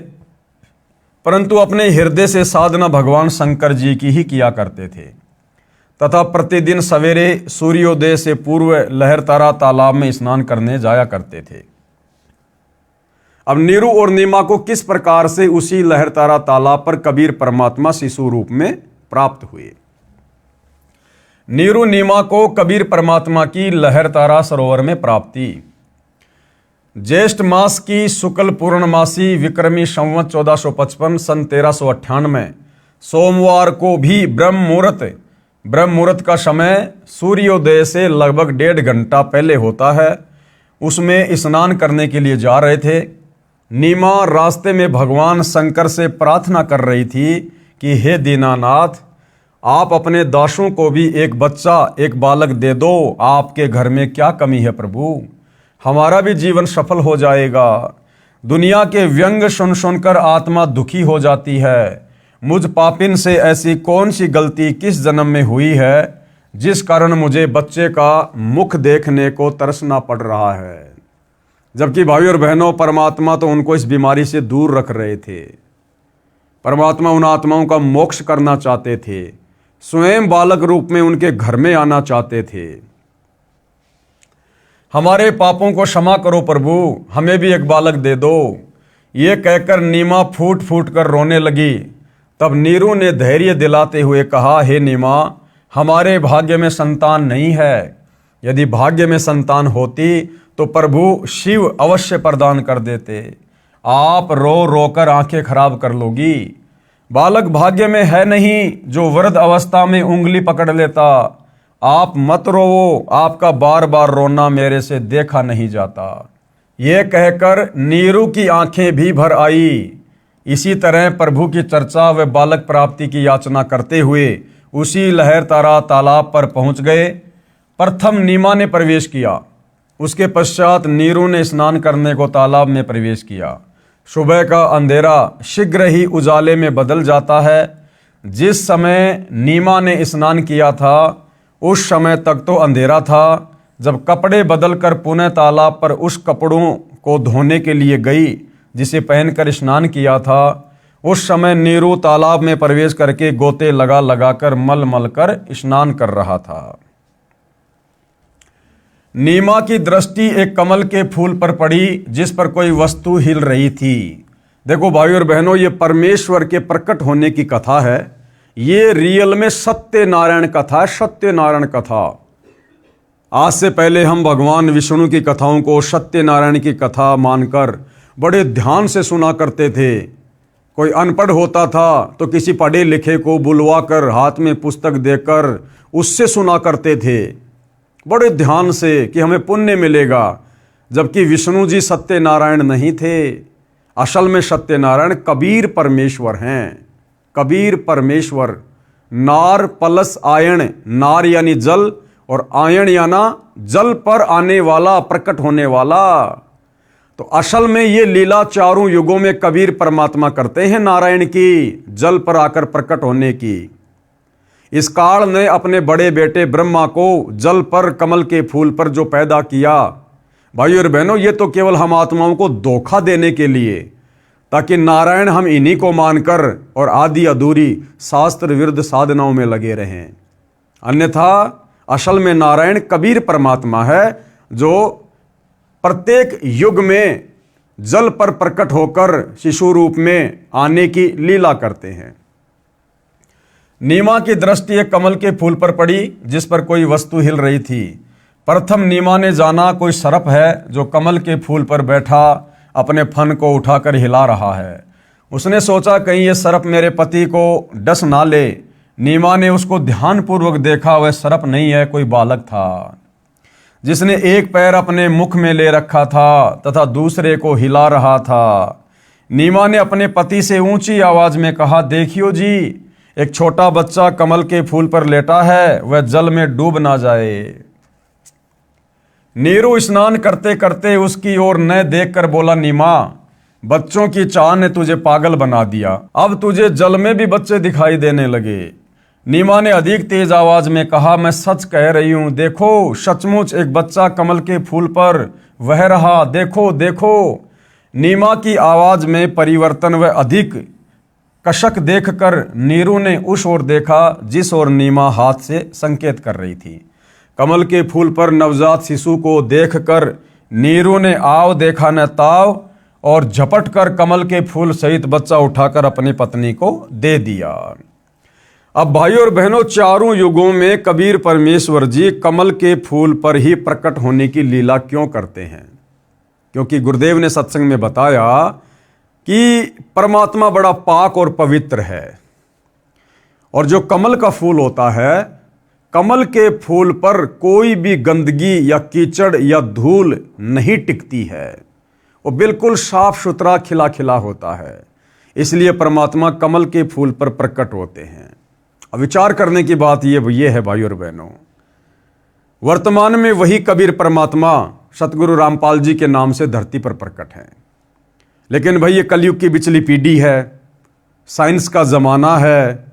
परंतु अपने हृदय से साधना भगवान शंकर जी की ही किया करते थे तथा प्रतिदिन सवेरे सूर्योदय से पूर्व लहरतारा तालाब में स्नान करने जाया करते थे। अब नीरू और नीमा को किस प्रकार से उसी लहरतारा तालाब पर कबीर परमात्मा शिशु रूप में प्राप्त हुए। नीरू नीमा को कबीर परमात्मा की लहरतारा सरोवर में प्राप्ति। ज्येष्ठ मास की शुक्ल पूर्णमासी विक्रमी संवत 1455 सन 1398 सोमवार को भी ब्रह्म मुहूर्त का समय सूर्योदय से लगभग 1.5 घंटा पहले होता है। उसमें स्नान करने के लिए जा रहे थे। नीमा रास्ते में भगवान शंकर से प्रार्थना कर रही थी कि हे दीनानाथ, आप अपने दासों को भी एक बच्चा, एक बालक दे दो। आपके घर में क्या कमी है प्रभु, हमारा भी जीवन सफल हो जाएगा। दुनिया के व्यंग सुन सुनकर आत्मा दुखी हो जाती है। मुझ पापिन से ऐसी कौन सी गलती किस जन्म में हुई है जिस कारण मुझे बच्चे का मुख देखने को तरसना पड़ रहा है। जबकि भाई और बहनों, परमात्मा तो उनको इस बीमारी से दूर रख रहे थे। परमात्मा उन आत्माओं का मोक्ष करना चाहते थे, स्वयं बालक रूप में उनके घर में आना चाहते थे। हमारे पापों को क्षमा करो प्रभु, हमें भी एक बालक दे दो। ये कहकर नीमा फूट फूट कर रोने लगी। तब नीरू ने धैर्य दिलाते हुए कहा, हे नीमा, हमारे भाग्य में संतान नहीं है। यदि भाग्य में संतान होती तो प्रभु शिव अवश्य प्रदान कर देते। आप रो रो कर आंखें खराब कर लोगी। बालक भाग्य में है नहीं जो वृद्ध अवस्था में उंगली पकड़ लेता। आप मत रोवो, आपका बार बार रोना मेरे से देखा नहीं जाता। ये कहकर नीरू की आंखें भी भर आई। इसी तरह प्रभु की चर्चा व बालक प्राप्ति की याचना करते हुए उसी लहरतारा तालाब पर पहुंच गए। प्रथम नीमा ने प्रवेश किया, उसके पश्चात नीरू ने स्नान करने को तालाब में प्रवेश किया। सुबह का अंधेरा शीघ्र ही उजाले में बदल जाता है। जिस समय नीमा ने स्नान किया था उस समय तक तो अंधेरा था। जब कपड़े बदलकर पुनः तालाब पर उस कपड़ों को धोने के लिए गई जिसे पहनकर स्नान किया था, उस समय नीरू तालाब में प्रवेश करके गोते लगा लगाकर मल मल कर स्नान कर रहा था। नीमा की दृष्टि एक कमल के फूल पर पड़ी जिस पर कोई वस्तु हिल रही थी। देखो भाई और बहनों, ये परमेश्वर के प्रकट होने की कथा है। ये रियल में सत्यनारायण कथा है, सत्यनारायण कथा। आज से पहले हम भगवान विष्णु की कथाओं को सत्यनारायण की कथा मानकर बड़े ध्यान से सुना करते थे। कोई अनपढ़ होता था तो किसी पढ़े लिखे को बुलवाकर हाथ में पुस्तक देकर उससे सुना करते थे बड़े ध्यान से कि हमें पुण्य मिलेगा। जबकि विष्णु जी सत्यनारायण नहीं थे। असल में सत्यनारायण कबीर परमेश्वर हैं। कबीर परमेश्वर। नार प्लस आयन, नार यानी जल और आयन याना जल पर आने वाला, प्रकट होने वाला। तो असल में ये लीला चारों युगों में कबीर परमात्मा करते हैं नारायण की, जल पर आकर प्रकट होने की। इस काल ने अपने बड़े बेटे ब्रह्मा को जल पर, कमल के फूल पर जो पैदा किया, भाई और बहनों, ये तो केवल हम आत्माओं को धोखा देने के लिए, ताकि नारायण हम इन्हीं को मानकर और आदि अधूरी शास्त्र विरुद्ध साधनाओं में लगे रहें। अन्यथा असल में नारायण कबीर परमात्मा है जो प्रत्येक युग में जल पर प्रकट होकर शिशु रूप में आने की लीला करते हैं। नीमा की दृष्टि एक कमल के फूल पर पड़ी जिस पर कोई वस्तु हिल रही थी। प्रथम नीमा ने जाना कोई सर्प है जो कमल के फूल पर बैठा अपने फन को उठाकर हिला रहा है। उसने सोचा कहीं ये सर्प मेरे पति को डस ना ले। नीमा ने उसको ध्यानपूर्वक देखा, वह सर्प नहीं है, कोई बालक था जिसने एक पैर अपने मुख में ले रखा था तथा दूसरे को हिला रहा था। नीमा ने अपने पति से ऊंची आवाज में कहा, देखियो जी, एक छोटा बच्चा कमल के फूल पर लेटा है, वह जल में डूब ना जाए। नीरू स्नान करते करते उसकी ओर न देखकर बोला, नीमा, बच्चों की चाह ने तुझे पागल बना दिया, अब तुझे जल में भी बच्चे दिखाई देने लगे। नीमा ने अधिक तेज आवाज में कहा, मैं सच कह रही हूं, देखो सचमुच एक बच्चा कमल के फूल पर वह रहा, देखो देखो। नीमा की आवाज में परिवर्तन व अधिक कशक देखकर नीरू ने उस ओर देखा जिस ओर नीमा हाथ से संकेत कर रही थी। कमल के फूल पर नवजात शिशु को देखकर नीरू ने आव देखा न ताव और झपट कर कमल के फूल सहित बच्चा उठाकर अपनी पत्नी को दे दिया। अब भाई और बहनों, चारों युगों में कबीर परमेश्वर जी कमल के फूल पर ही प्रकट होने की लीला क्यों करते हैं? क्योंकि गुरुदेव ने सत्संग में बताया कि परमात्मा बड़ा पाक और पवित्र है, और जो कमल का फूल होता है, कमल के फूल पर कोई भी गंदगी या कीचड़ या धूल नहीं टिकती है। वो बिल्कुल साफ सुथरा खिला खिला होता है। इसलिए परमात्मा कमल के फूल पर प्रकट होते हैं। अब विचार करने की बात ये है भाई और बहनों, वर्तमान में वही कबीर परमात्मा सतगुरु रामपाल जी के नाम से धरती पर प्रकट हैं। लेकिन भाई ये कलयुग की बिचली पीढ़ी है, साइंस का ज़माना है,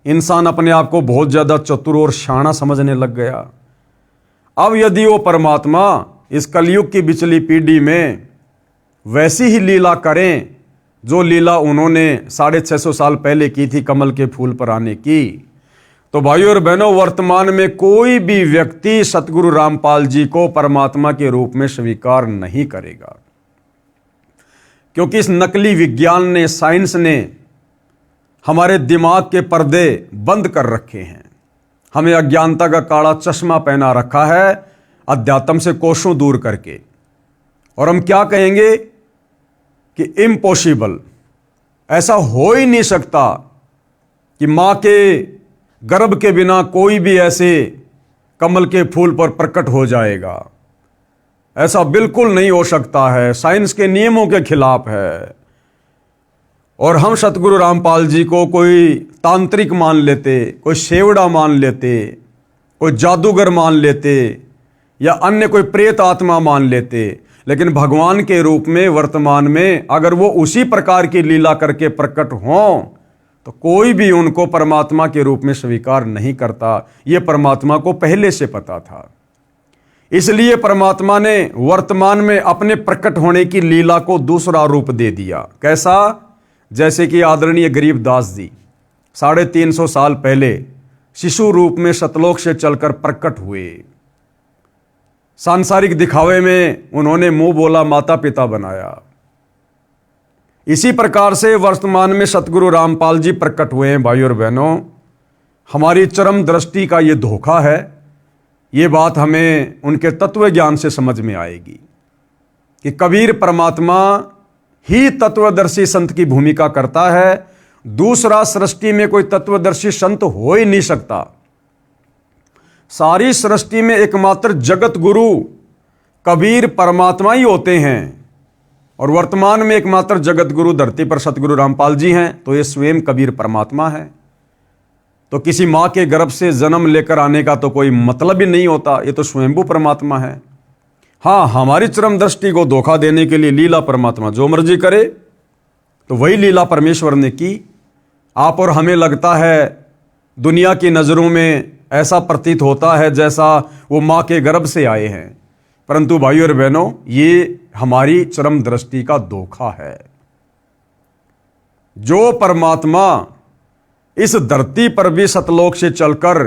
इंसान अपने आप को बहुत ज़्यादा चतुर और शाना समझने लग गया। अब यदि वो परमात्मा इस कलयुग की बिचली पीढ़ी में वैसी ही लीला करें जो लीला उन्होंने 650 साल पहले की थी कमल के फूल पर आने की, तो भाइयों और बहनों, वर्तमान में कोई भी व्यक्ति सतगुरु रामपाल जी को परमात्मा के रूप में स्वीकार नहीं करेगा। क्योंकि इस नकली विज्ञान ने, साइंस ने हमारे दिमाग के पर्दे बंद कर रखे हैं। हमें अज्ञानता का काला चश्मा पहना रखा है, अध्यात्म से कोसों दूर करके। और हम क्या कहेंगे कि इम्पॉसिबल, ऐसा हो ही नहीं सकता कि मां के गर्भ के बिना कोई भी ऐसे कमल के फूल पर प्रकट हो जाएगा। ऐसा बिल्कुल नहीं हो सकता है, साइंस के नियमों के खिलाफ है। और हम सतगुरु रामपाल जी को कोई तांत्रिक मान लेते, कोई शेवड़ा मान लेते, कोई जादूगर मान लेते, या अन्य कोई प्रेत आत्मा मान लेते। लेकिन भगवान के रूप में वर्तमान में अगर वो उसी प्रकार की लीला करके प्रकट हों तो कोई भी उनको परमात्मा के रूप में स्वीकार नहीं करता। ये परमात्मा को पहले से पता था। इसलिए परमात्मा ने वर्तमान में अपने प्रकट होने की लीला को दूसरा रूप दे दिया। कैसा? जैसे कि आदरणीय गरीबदास जी 350 साल पहले शिशु रूप में सतलोक से चलकर प्रकट हुए। सांसारिक दिखावे में उन्होंने मुंह बोला माता पिता बनाया। इसी प्रकार से वर्तमान में सतगुरु रामपाल जी प्रकट हुए हैं। भाइयों और बहनों, हमारी चरम दृष्टि का ये धोखा है। ये बात हमें उनके तत्व ज्ञान से समझ में आएगी कि कबीर परमात्मा ही तत्वदर्शी संत की भूमिका करता है। दूसरा सृष्टि में कोई तत्वदर्शी संत हो ही नहीं सकता। सारी सृष्टि में एकमात्र जगत गुरु कबीर परमात्मा ही होते हैं। और वर्तमान में एकमात्र जगत गुरु धरती पर सतगुरु रामपाल जी हैं, तो ये स्वयं कबीर परमात्मा है। तो किसी मां के गर्भ से जन्म लेकर आने का तो कोई मतलब ही नहीं होता, ये तो स्वयंभू परमात्मा है। हाँ, हमारी चरम दृष्टि को धोखा देने के लिए लीला परमात्मा जो मर्जी करे, तो वही लीला परमेश्वर ने की। आप और हमें लगता है, दुनिया की नज़रों में ऐसा प्रतीत होता है जैसा वो माँ के गर्भ से आए हैं, परंतु भाइयों और बहनों, ये हमारी चरम दृष्टि का धोखा है। जो परमात्मा इस धरती पर भी सतलोक से चलकर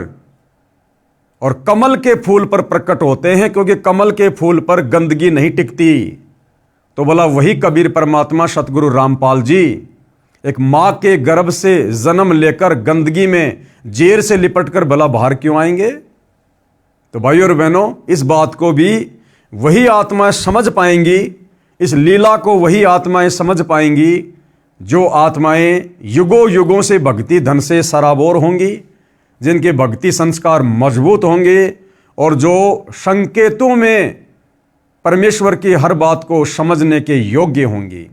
और कमल के फूल पर प्रकट होते हैं, क्योंकि कमल के फूल पर गंदगी नहीं टिकती, तो बोला वही कबीर परमात्मा सतगुरु रामपाल जी एक मां के गर्भ से जन्म लेकर गंदगी में जेर से लिपटकर भला बाहर क्यों आएंगे? तो भाइयों और बहनों, इस बात को भी वही आत्माएं समझ पाएंगी, इस लीला को वही आत्माएं समझ पाएंगी जो आत्माएं युगों युगों से भक्ति धन से सराबोर होंगी, जिनके भक्ति संस्कार मजबूत होंगे और जो संकेतों में परमेश्वर की हर बात को समझने के योग्य होंगी।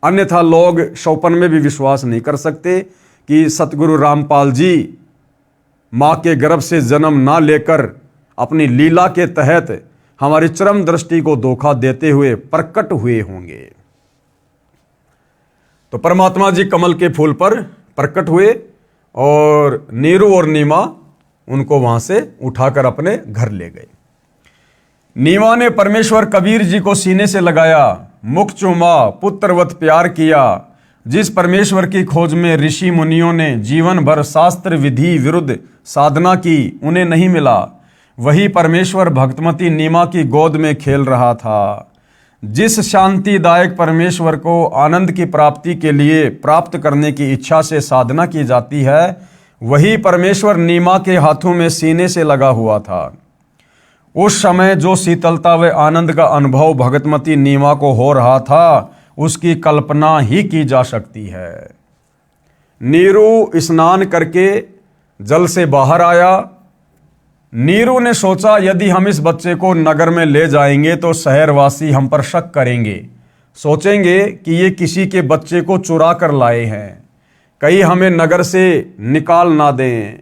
अन्यथा लोग शौपन में भी विश्वास नहीं कर सकते कि सतगुरु रामपाल जी माँ के गर्भ से जन्म ना लेकर अपनी लीला के तहत हमारी चरम दृष्टि को धोखा देते हुए प्रकट हुए होंगे। तो परमात्मा जी कमल के फूल पर प्रकट हुए और नीरू और नीमा उनको वहां से उठाकर अपने घर ले गए। नीमा ने परमेश्वर कबीर जी को सीने से लगाया, मुख चूमा, पुत्रवत प्यार किया। जिस परमेश्वर की खोज में ऋषि मुनियों ने जीवन भर शास्त्र विधि विरुद्ध साधना की, उन्हें नहीं मिला। वही परमेश्वर भक्तमती नीमा की गोद में खेल रहा था। जिस शांतिदायक परमेश्वर को आनंद की प्राप्ति के लिए प्राप्त करने की इच्छा से साधना की जाती है, वही परमेश्वर नीमा के हाथों में सीने से लगा हुआ था। उस समय जो शीतलता व आनंद का अनुभव भगतमती नीमा को हो रहा था उसकी कल्पना ही की जा सकती है। नीरू स्नान करके जल से बाहर आया। नीरू ने सोचा यदि हम इस बच्चे को नगर में ले जाएंगे तो शहरवासी हम पर शक करेंगे, सोचेंगे कि ये किसी के बच्चे को चुरा कर लाए हैं, कहीं हमें नगर से निकाल ना दें।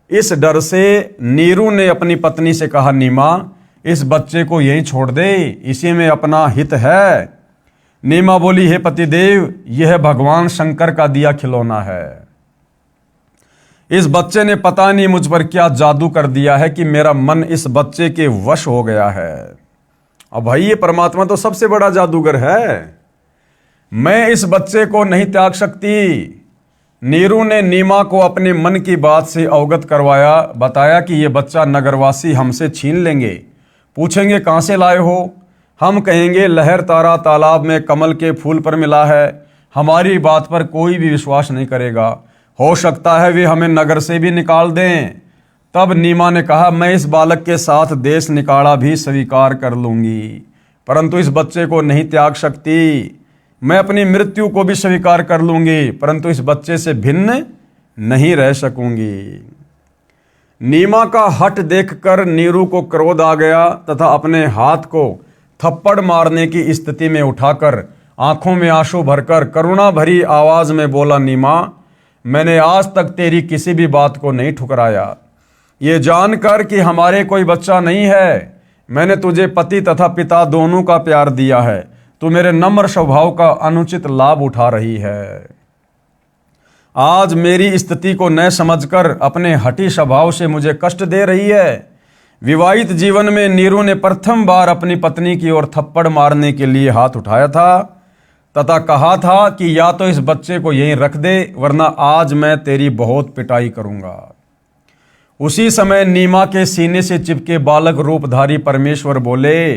इस डर से नीरू ने अपनी पत्नी से कहा, नीमा इस बच्चे को यहीं छोड़ दे, इसी में अपना हित है। नीमा बोली, हे पतिदेव, यह भगवान शंकर का दिया खिलौना है। इस बच्चे ने पता नहीं मुझ पर क्या जादू कर दिया है कि मेरा मन इस बच्चे के वश हो गया है। अब भाई ये परमात्मा तो सबसे बड़ा जादूगर है, मैं इस बच्चे को नहीं त्याग सकती। नीरू ने नीमा को अपने मन की बात से अवगत करवाया, बताया कि ये बच्चा नगरवासी हमसे छीन लेंगे, पूछेंगे कहाँ से लाए हो, हम कहेंगे लहर तारा तालाब में कमल के फूल पर मिला है। हमारी बात पर कोई भी विश्वास नहीं करेगा, हो सकता है वे हमें नगर से भी निकाल दें। तब नीमा ने कहा, मैं इस बालक के साथ देश निकाला भी स्वीकार कर लूंगी, परंतु इस बच्चे को नहीं त्याग सकती। मैं अपनी मृत्यु को भी स्वीकार कर लूंगी, परंतु इस बच्चे से भिन्न नहीं रह सकूंगी। नीमा का हठ देखकर नीरू को क्रोध आ गया तथा अपने हाथ को थप्पड़ मारने की स्थिति में उठाकर आंखों में आंसू भरकर करुणा भरी आवाज में बोला, नीमा मैंने आज तक तेरी किसी भी बात को नहीं ठुकराया। ये जानकर कि हमारे कोई बच्चा नहीं है, मैंने तुझे पति तथा पिता दोनों का प्यार दिया है, तू मेरे नम्र स्वभाव का अनुचित लाभ उठा रही है। आज मेरी स्थिति को न समझकर अपने हठी स्वभाव से मुझे कष्ट दे रही है। विवाहित जीवन में नीरू ने प्रथम बार अपनी पत्नी की ओर थप्पड़ मारने के लिए हाथ उठाया था तथा कहा था कि या तो इस बच्चे को यहीं रख दे, वरना आज मैं तेरी बहुत पिटाई करूंगा। उसी समय नीमा के सीने से चिपके बालक रूपधारी परमेश्वर बोले,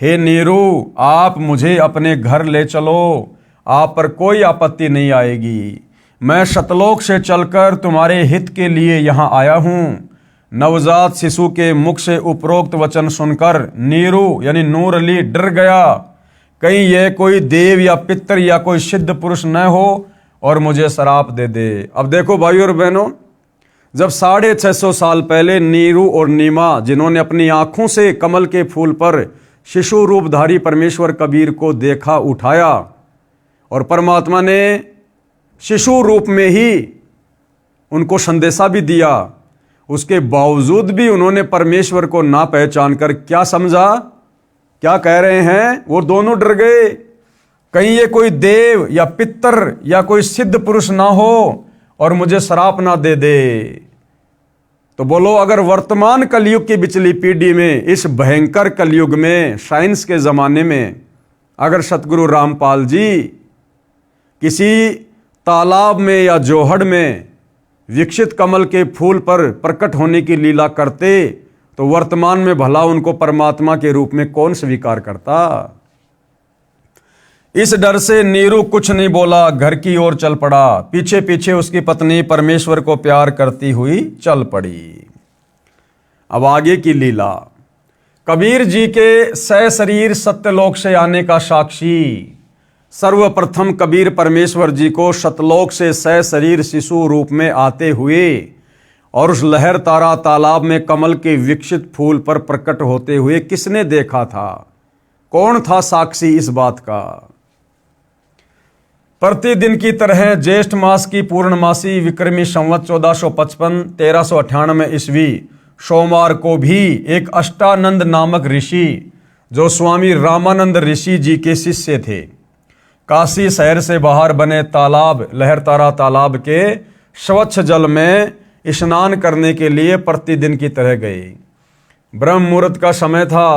हे नीरू, आप मुझे अपने घर ले चलो, आप पर कोई आपत्ति नहीं आएगी। मैं सतलोक से चलकर तुम्हारे हित के लिए यहाँ आया हूँ। नवजात शिशु के मुख से उपरोक्त वचन सुनकर नीरू यानी नूर अली डर गया, कहीं यह कोई देव या पितर या कोई सिद्ध पुरुष न हो और मुझे श्राप दे दे। अब देखो भाइयों और बहनों, जब 650 साल पहले नीरू और नीमा, जिन्होंने अपनी आंखों से कमल के फूल पर शिशु रूपधारी परमेश्वर कबीर को देखा, उठाया, और परमात्मा ने शिशु रूप में ही उनको संदेशा भी दिया, उसके बावजूद भी उन्होंने परमेश्वर को ना पहचान कर क्या समझा, क्या कह रहे हैं, वो दोनों डर गए, कहीं ये कोई देव या पितर या कोई सिद्ध पुरुष ना हो और मुझे श्राप ना दे दे। तो बोलो, अगर वर्तमान कलयुग की बिचली पीढ़ी में, इस भयंकर कलयुग में, साइंस के ज़माने में, अगर सतगुरु रामपाल जी किसी तालाब में या जोहड़ में विकसित कमल के फूल पर प्रकट होने की लीला करते, तो वर्तमान में भला उनको परमात्मा के रूप में कौन स्वीकार करता। इस डर से नीरू कुछ नहीं बोला, घर की ओर चल पड़ा। पीछे पीछे उसकी पत्नी परमेश्वर को प्यार करती हुई चल पड़ी। अब आगे की लीला। कबीर जी के सशरीर सत्यलोक से आने का साक्षी। सर्वप्रथम कबीर परमेश्वर जी को सतलोक से सशरीर शिशु रूप में आते हुए और उस लहर तारा तालाब में कमल के विकसित फूल पर प्रकट होते हुए किसने देखा था? कौन था साक्षी इस बात का? प्रतिदिन की तरह ज्येष्ठ मास की पूर्णमासी विक्रमी संवत 1455 1398 ईस्वी सोमवार को भी एक अष्टानंद नामक ऋषि, जो स्वामी रामानंद ऋषि जी के शिष्य थे, काशी शहर से बाहर बने तालाब लहर तारा तालाब के स्वच्छ जल में स्नान करने के लिए प्रतिदिन की तरह गए। ब्रह्म मुहूर्त का समय था।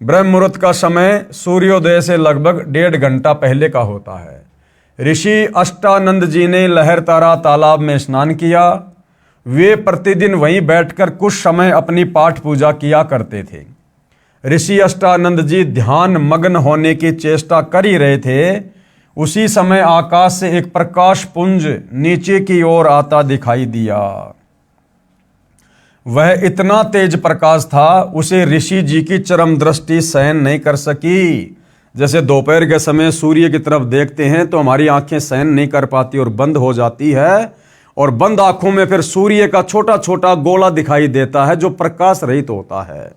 ब्रह्म मुहूर्त का समय सूर्योदय से लगभग 1.5 घंटा पहले का होता है। ऋषि अष्टानंद जी ने लहर तारा तालाब में स्नान किया। वे प्रतिदिन वहीं बैठकर कुछ समय अपनी पाठ पूजा किया करते थे। ऋषि अष्टानंद जी ध्यान मग्न होने की चेष्टा कर ही रहे थे, उसी समय आकाश से एक प्रकाश पुंज नीचे की ओर आता दिखाई दिया। वह इतना तेज प्रकाश था, उसे ऋषि जी की चरम दृष्टि सहन नहीं कर सकी। जैसे दोपहर के समय सूर्य की तरफ देखते हैं तो हमारी आंखें सहन नहीं कर पाती और बंद हो जाती है, और बंद आंखों में फिर सूर्य का छोटा छोटा गोला दिखाई देता है जो प्रकाश रहित होता है।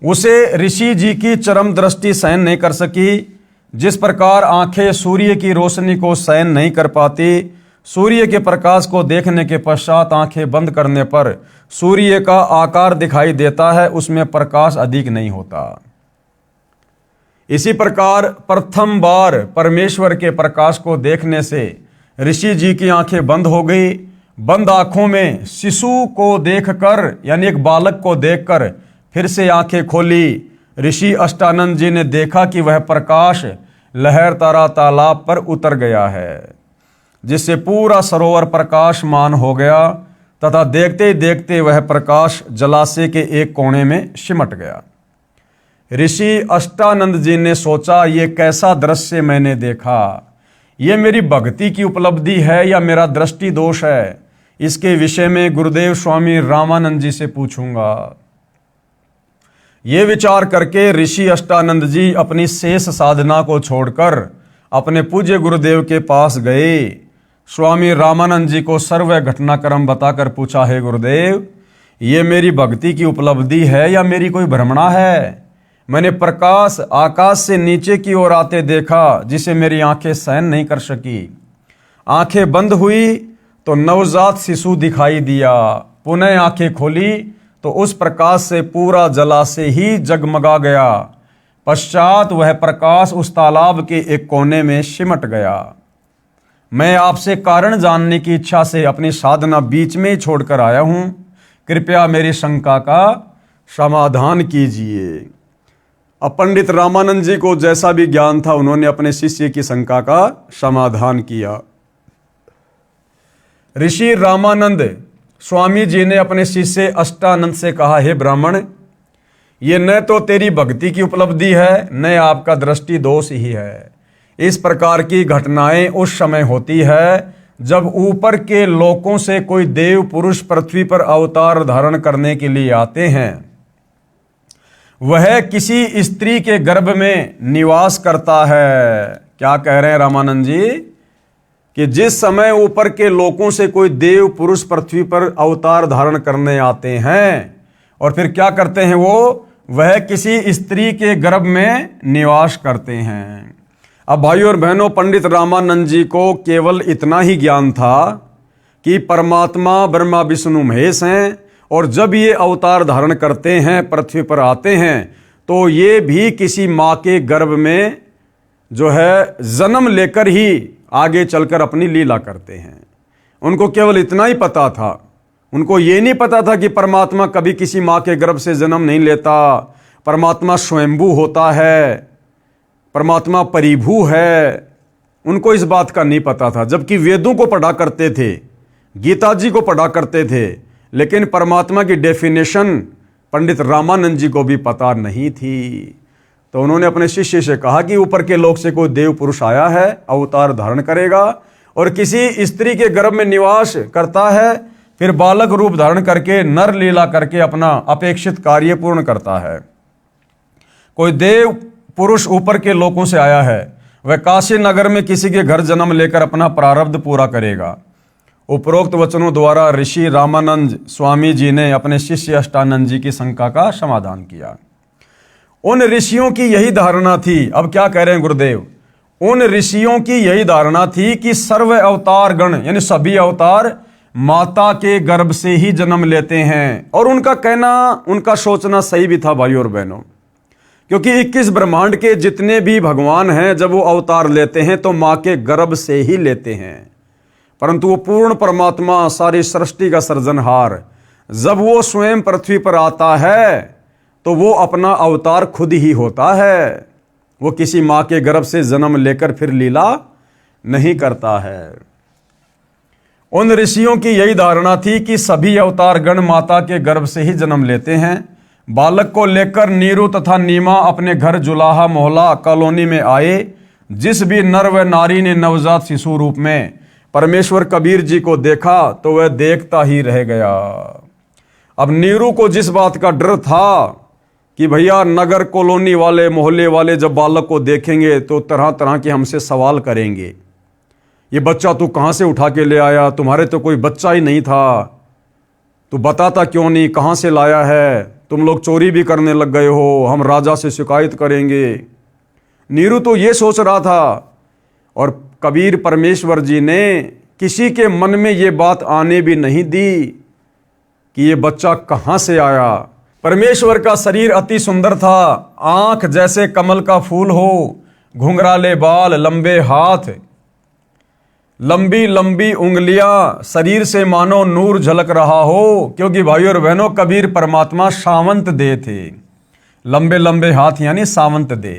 उसे ऋषि जी की चरम दृष्टि सहन नहीं कर सकी। जिस प्रकार आंखें सूर्य की रोशनी को सहन नहीं कर पाती, सूर्य के प्रकाश को देखने के पश्चात आंखें बंद करने पर सूर्य का आकार दिखाई देता है, उसमें प्रकाश अधिक नहीं होता। इसी प्रकार प्रथम बार परमेश्वर के प्रकाश को देखने से ऋषि जी की आंखें बंद हो गई। बंद आंखों में शिशु को देखकर, यानी एक बालक को देखकर फिर से आंखें खोली। ऋषि अष्टानंद जी ने देखा कि वह प्रकाश लहरतारा तालाब पर उतर गया है, जिससे पूरा सरोवर प्रकाशमान हो गया तथा देखते ही देखते वह प्रकाश जलाशय के एक कोने में सिमट गया। ऋषि अष्टानंद जी ने सोचा, ये कैसा दृश्य मैंने देखा, ये मेरी भक्ति की उपलब्धि है या मेरा दृष्टि दोष है। इसके विषय में गुरुदेव स्वामी रामानंद जी से पूछूंगा। ये विचार करके ऋषि अष्टानंद जी अपनी शेष साधना को छोड़कर अपने पूज्य गुरुदेव के पास गए। स्वामी रामानंद जी को सर्व घटनाक्रम बताकर पूछा, है गुरुदेव, ये मेरी भक्ति की उपलब्धि है या मेरी कोई भ्रमणा है? मैंने प्रकाश आकाश से नीचे की ओर आते देखा, जिसे मेरी आंखें सहन नहीं कर सकी। आंखें बंद हुई तो नवजात शिशु दिखाई दिया। पुनः आंखें खोली तो उस प्रकाश से पूरा जलाशय ही जगमगा गया। पश्चात वह प्रकाश उस तालाब के एक कोने में सिमट गया। मैं आपसे कारण जानने की इच्छा से अपनी साधना बीच में ही छोड़कर आया हूं। कृपया मेरी शंका का समाधान कीजिए। अब पंडित रामानंद जी को जैसा भी ज्ञान था, उन्होंने अपने शिष्य की शंका का समाधान किया। ऋषि रामानंद स्वामी जी ने अपने शिष्य अष्टानंद से कहा, हे ब्राह्मण, ये न तो तेरी भक्ति की उपलब्धि है, न आपका दृष्टि दोष ही है। इस प्रकार की घटनाएं उस समय होती है जब ऊपर के लोकों से कोई देव पुरुष पृथ्वी पर अवतार धारण करने के लिए आते हैं। वह किसी स्त्री के गर्भ में निवास करता है। क्या कह रहे हैं रामानंद जी? कि जिस समय ऊपर के लोकों से कोई देव पुरुष पृथ्वी पर अवतार धारण करने आते हैं और फिर क्या करते हैं, वह किसी स्त्री के गर्भ में निवास करते हैं। अब भाइयों और बहनों, पंडित रामानंद जी को केवल इतना ही ज्ञान था कि परमात्मा ब्रह्मा विष्णु महेश हैं, और जब ये अवतार धारण करते हैं, पृथ्वी पर आते हैं, तो ये भी किसी माँ के गर्भ में जो है जन्म लेकर ही आगे चलकर अपनी लीला करते हैं। उनको केवल इतना ही पता था। उनको ये नहीं पता था कि परमात्मा कभी किसी माँ के गर्भ से जन्म नहीं लेता, परमात्मा स्वयंभू होता है, परमात्मा परिभू है। उनको इस बात का नहीं पता था, जबकि वेदों को पढ़ा करते थे, गीता जी को पढ़ा करते थे, लेकिन परमात्मा की डेफिनेशन पंडित रामानंद जी को भी पता नहीं थी। तो उन्होंने अपने शिष्य से कहा कि ऊपर के लोक से कोई देव पुरुष आया है, अवतार धारण करेगा और किसी स्त्री के गर्भ में निवास करता है, फिर बालक रूप धारण करके नर लीला करके अपना अपेक्षित कार्य पूर्ण करता है। कोई देव पुरुष ऊपर के लोकों से आया है, वह काशी नगर में किसी के घर जन्म लेकर अपना प्रारब्ध पूरा करेगा। उपरोक्त वचनों द्वारा ऋषि रामानंद स्वामी जी ने अपने शिष्य अष्टानंद जी की शंका का समाधान किया। उन ऋषियों की यही धारणा थी। अब क्या कह रहे हैं गुरुदेव? उन ऋषियों की यही धारणा थी कि सर्व अवतार गण, यानी सभी अवतार माता के गर्भ से ही जन्म लेते हैं। और उनका कहना, उनका सोचना सही भी था भाइयों और बहनों, क्योंकि 21 ब्रह्मांड के जितने भी भगवान हैं, जब वो अवतार लेते हैं तो माँ के गर्भ से ही लेते हैं। परंतु वो पूर्ण परमात्मा, सारी सृष्टि का सृजनहार, जब वो स्वयं पृथ्वी पर आता है तो वो अपना अवतार खुद ही होता है। वो किसी माँ के गर्भ से जन्म लेकर फिर लीला नहीं करता है। उन ऋषियों की यही धारणा थी कि सभी अवतार गण माता के गर्भ से ही जन्म लेते हैं। बालक को लेकर नीरू तथा नीमा अपने घर जुलाहा मोहल्ला कॉलोनी में आए, जिस भी नर व नारी ने नवजात शिशु रूप में परमेश्वर कबीर जी को देखा तो वह देखता ही रह गया। अब नीरू को जिस बात का डर था कि भैया नगर कॉलोनी वाले मोहल्ले वाले जब बालक को देखेंगे तो तरह तरह के हमसे सवाल करेंगे, ये बच्चा तू कहाँ से उठा के ले आया, तुम्हारे तो कोई बच्चा ही नहीं था, तू बताता क्यों नहीं, कहाँ से लाया है, तुम लोग चोरी भी करने लग गए हो, हम राजा से शिकायत करेंगे। नीरू तो ये सोच रहा था और कबीर परमेश्वर जी ने किसी के मन में ये बात आने भी नहीं दी कि ये बच्चा कहाँ से आया। परमेश्वर का शरीर अति सुंदर था, आंख जैसे कमल का फूल हो, घुंघराले बाल, लंबे हाथ, लंबी लंबी उंगलियां, शरीर से मानो नूर झलक रहा हो, क्योंकि भाइयों और बहनों कबीर परमात्मा सावंत दे थे। लंबे लंबे हाथ यानी सावंत दे।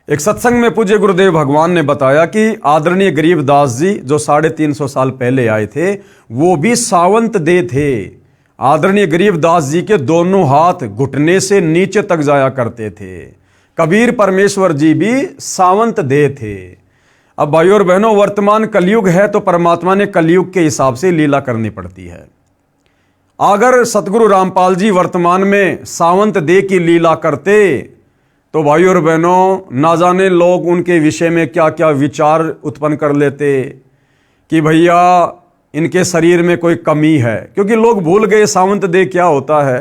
एक सत्संग में पूज्य गुरुदेव भगवान ने बताया कि आदरणीय गरीबदास जी जो 350 साल पहले आए थे वो भी सावंत दे थे। आदरणीय गरीबदास जी के दोनों हाथ घुटने से नीचे तक जाया करते थे। कबीर परमेश्वर जी भी सावंत दे थे। अब भाइयों और बहनों वर्तमान कलयुग है तो परमात्मा ने कलयुग के हिसाब से लीला करनी पड़ती है। अगर सतगुरु रामपाल जी वर्तमान में सावंत दे की लीला करते तो भाइयों और बहनों ना जाने लोग उनके विषय में क्या क्या विचार उत्पन्न कर लेते कि भैया इनके शरीर में कोई कमी है, क्योंकि लोग भूल गए सावंत दे क्या होता है।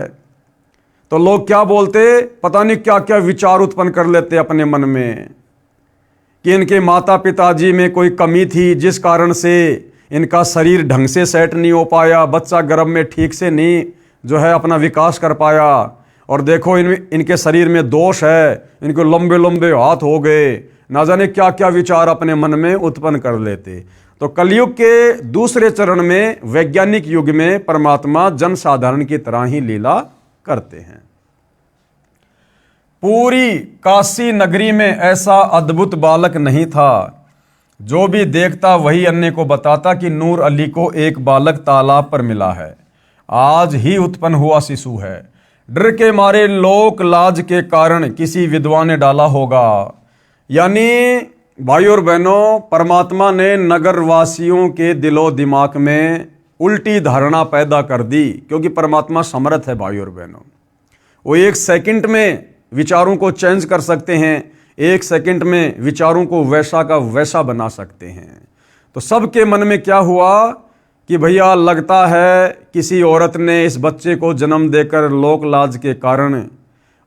तो लोग क्या बोलते, पता नहीं क्या क्या विचार उत्पन्न कर लेते अपने मन में कि इनके माता पिताजी में कोई कमी थी जिस कारण से इनका शरीर ढंग से सेट नहीं हो पाया, बच्चा गर्भ में ठीक से नहीं जो है अपना विकास कर पाया, और देखो इनके शरीर में दोष है, इनको लंबे लंबे हाथ हो गए, ना जाने क्या क्या विचार अपने मन में उत्पन्न कर लेते। तो कलयुग के दूसरे चरण में वैज्ञानिक युग में परमात्मा जनसाधारण की तरह ही लीला करते हैं। पूरी काशी नगरी में ऐसा अद्भुत बालक नहीं था, जो भी देखता वही अन्य को बताता कि नूर अली को एक बालक तालाब पर मिला है, आज ही उत्पन्न हुआ शिशु है। डर के मारे लोक लाज के कारण किसी विधवा ने डाला होगा। यानी भाइयों और बहनों परमात्मा ने नगर वासियों के दिलो दिमाग में उल्टी धारणा पैदा कर दी, क्योंकि परमात्मा समर्थ है भाइयों और बहनों। वो एक सेकंड में विचारों को चेंज कर सकते हैं, एक सेकंड में विचारों को वैसा का वैसा बना सकते हैं। तो सबके मन में क्या हुआ कि भैया लगता है किसी औरत ने इस बच्चे को जन्म देकर लोक लाज के कारण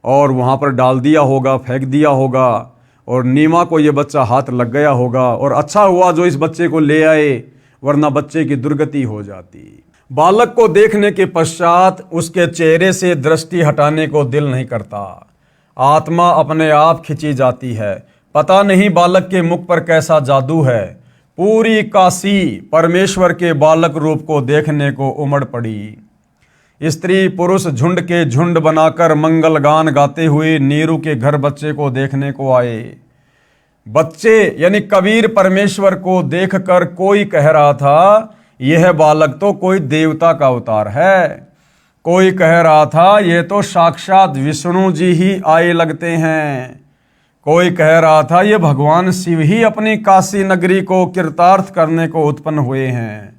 और वहाँ पर डाल दिया होगा, फेंक दिया होगा, और नीमा को ये बच्चा हाथ लग गया होगा, और अच्छा हुआ जो इस बच्चे को ले आए, वरना बच्चे की दुर्गति हो जाती। बालक को देखने के पश्चात उसके चेहरे से दृष्टि हटाने को दिल नहीं करता, आत्मा अपने आप खिंची जाती है। पता नहीं बालक के मुख पर कैसा जादू है, पूरी काशी परमेश्वर के बालक रूप को देखने को उमड़ पड़ी। स्त्री पुरुष झुंड के झुंड बनाकर मंगल गान गाते हुए नीरू के घर बच्चे को देखने को आए। बच्चे यानी कबीर परमेश्वर को देखकर कोई कह रहा था यह बालक तो कोई देवता का अवतार है, कोई कह रहा था ये तो साक्षात विष्णु जी ही आए लगते हैं, कोई कह रहा था ये भगवान शिव ही अपनी काशी नगरी को कृतार्थ करने को उत्पन्न हुए हैं,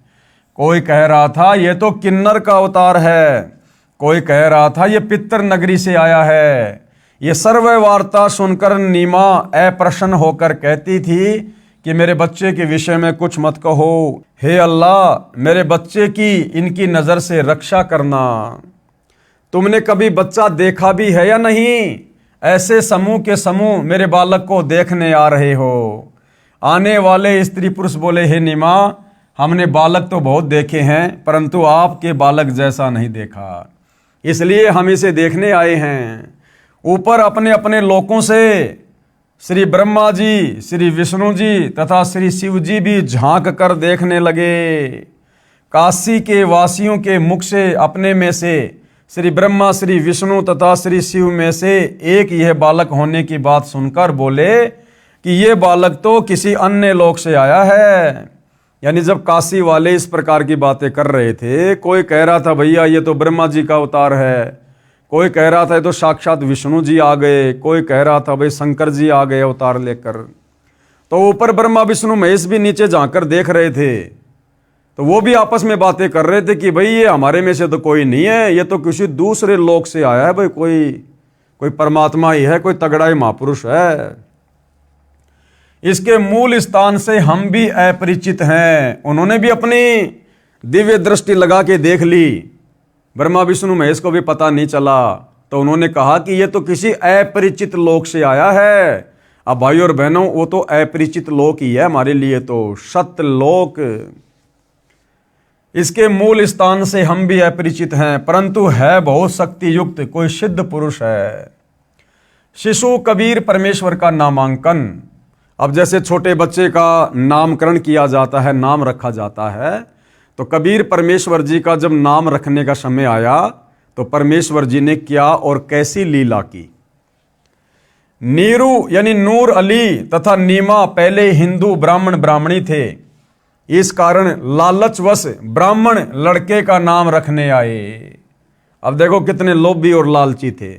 कोई कह रहा था ये तो किन्नर का अवतार है, कोई कह रहा था ये पितर नगरी से आया है। ये सर्व वार्ता सुनकर नीमा अप्रसन्न होकर कहती थी कि मेरे बच्चे के विषय में कुछ मत कहो, हे अल्लाह मेरे बच्चे की इनकी नज़र से रक्षा करना। तुमने कभी बच्चा देखा भी है या नहीं? ऐसे समूह के समूह मेरे बालक को देखने आ रहे हो। आने वाले स्त्री पुरुष बोले, हे नीमा हमने बालक तो बहुत देखे हैं परंतु आपके बालक जैसा नहीं देखा, इसलिए हम इसे देखने आए हैं। ऊपर अपने अपने लोकों से श्री ब्रह्मा जी, श्री विष्णु जी तथा श्री शिव जी भी झांक कर देखने लगे। काशी के वासियों के मुख से अपने में से श्री ब्रह्मा, श्री विष्णु तथा श्री शिव में से एक यह बालक होने की बात सुनकर बोले कि यह बालक तो किसी अन्य लोक से आया है। यानी जब काशी वाले इस प्रकार की बातें कर रहे थे, कोई कह रहा था भैया ये तो ब्रह्मा जी का अवतार है, कोई कह रहा था ये तो साक्षात विष्णु जी आ गए, कोई कह रहा था भाई शंकर जी आ गए अवतार लेकर। तो ऊपर ब्रह्मा विष्णु महेश भी नीचे झांक कर देख रहे थे। तो वो भी आपस में बातें कर रहे थे कि भाई ये हमारे में से तो कोई नहीं है, ये तो किसी दूसरे लोक से आया है, भाई कोई परमात्मा ही है, कोई तगड़ा ही महापुरुष है। इसके मूल स्थान से हम भी अपरिचित हैं। उन्होंने भी अपनी दिव्य दृष्टि लगा के देख ली, ब्रह्मा विष्णु महेश को भी पता नहीं चला। तो उन्होंने कहा कि ये तो किसी अपरिचित लोक से आया है। अब भाई और बहनों, वो तो अपरिचित लोक ही है हमारे लिए, तो सत्यलोक। इसके मूल स्थान से हम भी अपरिचित हैं, परंतु है बहुत शक्ति युक्त, कोई सिद्ध पुरुष है। शिशु कबीर परमेश्वर का नामांकन। अब जैसे छोटे बच्चे का नामकरण किया जाता है, नाम रखा जाता है, तो कबीर परमेश्वर जी का जब नाम रखने का समय आया तो परमेश्वर जी ने क्या और कैसी लीला की। नीरू यानी नूर अली तथा नीमा पहले हिंदू ब्राह्मण ब्राह्मणी थे। इस कारण लालचवश ब्राह्मण लड़के का नाम रखने आए। अब देखो कितने लोभी और लालची थे।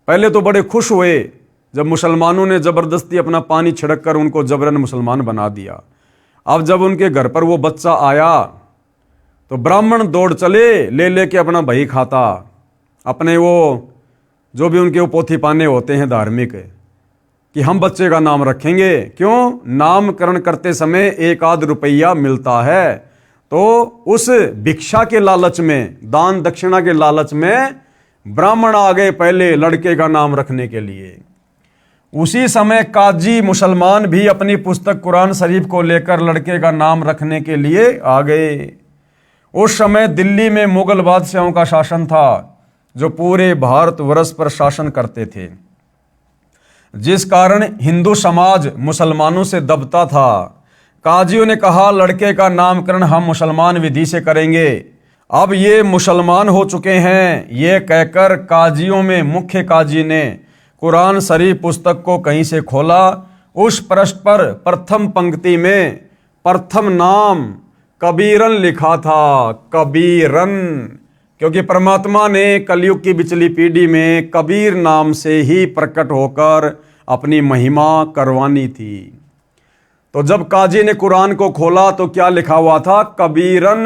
पहले तो बड़े खुश हुए जब मुसलमानों ने जबरदस्ती अपना पानी छिड़क कर उनको जबरन मुसलमान बना दिया। अब जब उनके घर पर वो बच्चा आया तो ब्राह्मण दौड़ चले, ले लेके अपना बही खाता, अपने वो जो भी उनके वो पोथी पाने होते हैं धार्मिक, कि हम बच्चे का नाम रखेंगे। क्यों? नामकरण करते समय 1 रुपया मिलता है। तो उस भिक्षा के लालच में, दान दक्षिणा के लालच में ब्राह्मण आ गए पहले लड़के का नाम रखने के लिए। उसी समय काजी मुसलमान भी अपनी पुस्तक कुरान शरीफ को लेकर लड़के का नाम रखने के लिए आ गए। उस समय दिल्ली में मुगल बादशाहों का शासन था जो पूरे भारतवर्ष पर शासन करते थे, जिस कारण हिंदू समाज मुसलमानों से दबता था। काजियों ने कहा लड़के का नामकरण हम मुसलमान विधि से करेंगे। अब ये मुसलमान हो चुके हैं, ये कहकर काजियों में मुख्य काजी ने कुरान शरीफ पुस्तक को कहीं से खोला। उस पृष्ठ पर प्रथम पंक्ति में प्रथम नाम कबीरन लिखा था। कबीरन, क्योंकि परमात्मा ने कलयुग की बिचली पीढ़ी में कबीर नाम से ही प्रकट होकर अपनी महिमा करवानी थी। तो जब काजी ने कुरान को खोला तो क्या लिखा हुआ था? कबीरन।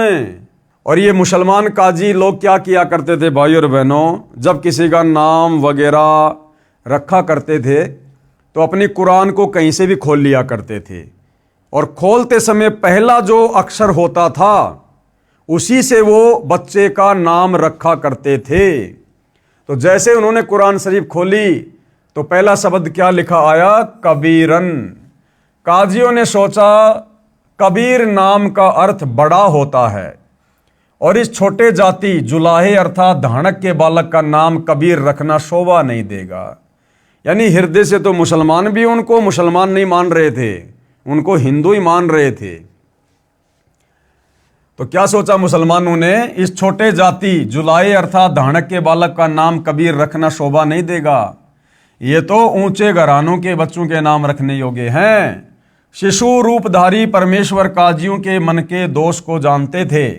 और ये मुसलमान काजी लोग क्या किया करते थे भाई और बहनों, जब किसी का नाम वगैरह रखा करते थे तो अपनी कुरान को कहीं से भी खोल लिया करते थे, और खोलते समय पहला जो अक्षर होता था उसी से वो बच्चे का नाम रखा करते थे। तो जैसे उन्होंने कुरान शरीफ खोली तो पहला शब्द क्या लिखा आया? कबीरन। काजियों ने सोचा कबीर नाम का अर्थ बड़ा होता है और इस छोटे जाति जुलाहे अर्थात धानक के बालक का नाम कबीर रखना शोभा नहीं देगा। यानी हृदय से तो मुसलमान भी उनको मुसलमान नहीं मान रहे थे, उनको हिंदू ही मान रहे थे। तो क्या सोचा मुसलमानों ने? इस छोटे जाति जुलाहे अर्थात धानक के बालक का नाम कबीर रखना शोभा नहीं देगा, ये तो ऊंचे घरानों के बच्चों के नाम रखने योग्य हैं। शिशु रूपधारी परमेश्वर काजियों के मन के दोष को जानते थे।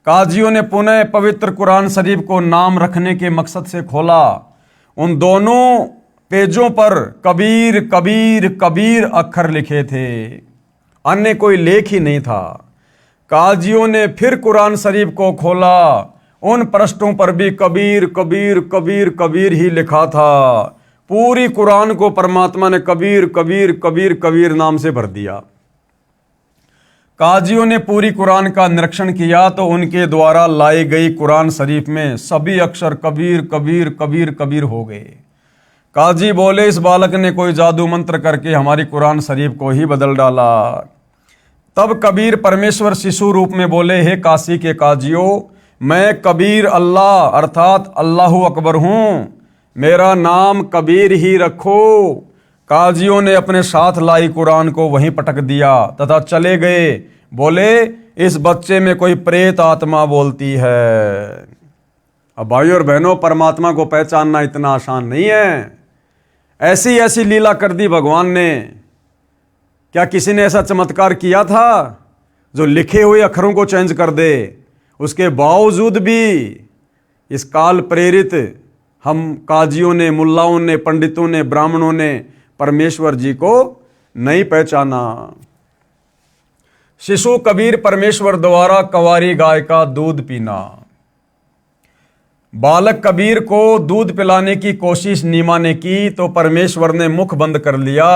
काजियों ने पुनः पवित्र कुरान शरीफ को नाम रखने के मकसद से खोला। उन दोनों पेजों पर कबीर कबीर कबीर अक्षर लिखे थे, अन्य कोई लेख ही नहीं था। काजियों ने फिर कुरान शरीफ को खोला, उन पृष्ठों पर भी कबीर कबीर कबीर कबीर ही लिखा था। पूरी कुरान को परमात्मा ने कबीर कबीर कबीर कबीर नाम से भर दिया। काजियों ने पूरी कुरान का निरीक्षण किया तो उनके द्वारा लाई गई कुरान शरीफ में सभी अक्षर कबीर कबीर कबीर कबीर हो गए। काजी बोले इस बालक ने कोई जादू मंत्र करके हमारी कुरान शरीफ को ही बदल डाला। तब कबीर परमेश्वर शिशु रूप में बोले, हे काशी के काजियों, मैं कबीर अल्लाह अर्थात अल्लाहु अकबर हूँ, मेरा नाम कबीर ही रखो। काजियों ने अपने साथ लाई कुरान को वहीं पटक दिया तथा चले गए। बोले इस बच्चे में कोई प्रेत आत्मा बोलती है। अब भाइयों और बहनों, परमात्मा को पहचानना इतना आसान नहीं है। ऐसी ऐसी लीला कर दी भगवान ने। क्या किसी ने ऐसा चमत्कार किया था जो लिखे हुए अक्षरों को चेंज कर दे? उसके बावजूद भी इस काल प्रेरित हम काजियों ने, मुल्लाओं ने, पंडितों ने, ब्राह्मणों ने परमेश्वर जी को नहीं पहचाना। शिशु कबीर परमेश्वर द्वारा कंवारी गाय का दूध पीना। बालक कबीर को दूध पिलाने की कोशिश नीमा ने की तो परमेश्वर ने मुख बंद कर लिया।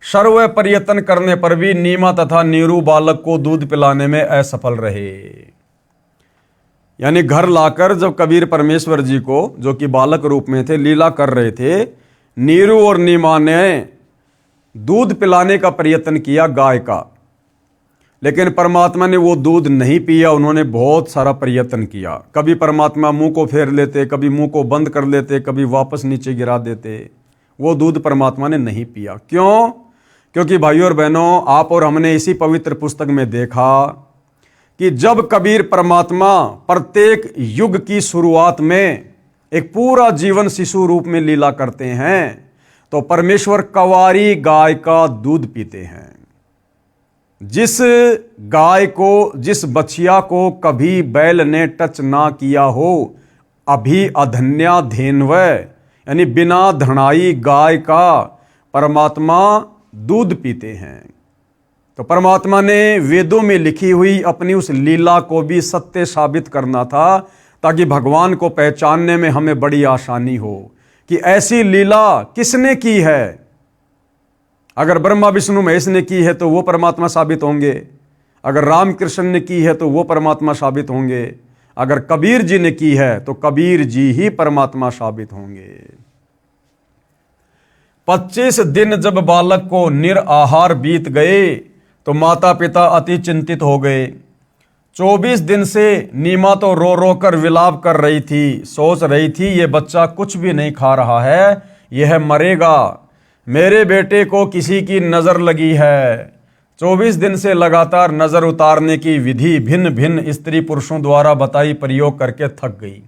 सर्व प्रयत्न करने पर भी नीमा तथा नीरू बालक को दूध पिलाने में असफल रहे। यानी घर लाकर जब कबीर परमेश्वर जी को, जो कि बालक रूप में थे, लीला कर रहे थे, नीरू और नीमा ने दूध पिलाने का प्रयत्न किया गाय का, लेकिन परमात्मा ने वो दूध नहीं पिया। उन्होंने बहुत सारा प्रयत्न किया। कभी परमात्मा मुंह को फेर लेते, कभी मुंह को बंद कर लेते, कभी वापस नीचे गिरा देते। वो दूध परमात्मा ने नहीं पिया। क्यों? क्योंकि भाइयों और बहनों, आप और हमने इसी पवित्र पुस्तक में देखा कि जब कबीर परमात्मा प्रत्येक युग की शुरुआत में एक पूरा जीवन शिशु रूप में लीला करते हैं तो परमेश्वर कंवारी गाय का दूध पीते हैं। जिस गाय को, जिस बछिया को कभी बैल ने टच ना किया हो, अभी अधन्या धेनव, यानी बिना धनाई गाय का परमात्मा दूध पीते हैं। तो परमात्मा ने वेदों में लिखी हुई अपनी उस लीला को भी सत्य साबित करना था, ताकि भगवान को पहचानने में हमें बड़ी आसानी हो कि ऐसी लीला किसने की है। अगर ब्रह्मा विष्णु महेश ने की है तो वो परमात्मा साबित होंगे, अगर रामकृष्ण ने की है तो वो परमात्मा साबित होंगे, अगर कबीर जी ने की है तो कबीर जी ही परमात्मा साबित होंगे। 25 दिन जब बालक को निराहार बीत गए तो माता पिता अति चिंतित हो गए। 24 दिन से नीमा तो रो रो कर विलाप कर रही थी, सोच रही थी ये बच्चा कुछ भी नहीं खा रहा है, यह मरेगा, मेरे बेटे को किसी की नजर लगी है। 24 दिन से लगातार नजर उतारने की विधि भिन्न भिन्न स्त्री पुरुषों द्वारा बताई प्रयोग करके थक गई।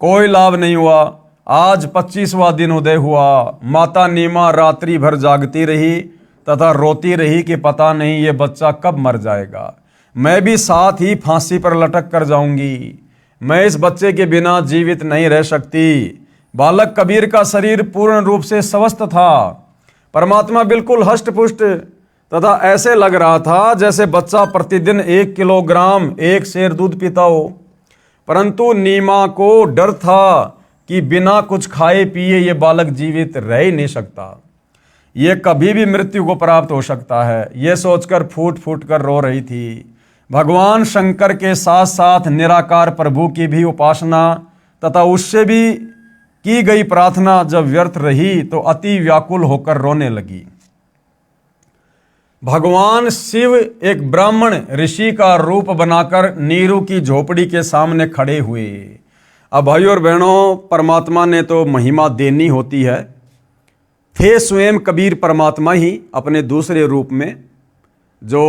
कोई लाभ नहीं हुआ। आज 25वां दिन उदय हुआ। माता नीमा रात्रि भर जागती रही तथा रोती रही कि पता नहीं ये बच्चा कब मर जाएगा, मैं भी साथ ही फांसी पर लटक कर जाऊंगी, मैं इस बच्चे के बिना जीवित नहीं रह सकती। बालक कबीर का शरीर पूर्ण रूप से स्वस्थ था। परमात्मा बिल्कुल हष्ट पुष्ट तथा ऐसे लग रहा था जैसे बच्चा प्रतिदिन 1 किलोग्राम 1 सेर दूध पीता हो। परंतु नीमा को डर था कि बिना कुछ खाए पिए ये बालक जीवित रह ही नहीं सकता, ये कभी भी मृत्यु को प्राप्त हो सकता है। ये सोचकर फूट फूट कर रो रही थी। भगवान शंकर के साथ साथ निराकार प्रभु की भी उपासना तथा उससे भी की गई प्रार्थना जब व्यर्थ रही तो अति व्याकुल होकर रोने लगी। भगवान शिव एक ब्राह्मण ऋषि का रूप बनाकर नीरू की झोपड़ी के सामने खड़े हुए। अब भाइयों और बहनों, परमात्मा ने तो महिमा देनी होती है। थे स्वयं कबीर परमात्मा ही अपने दूसरे रूप में, जो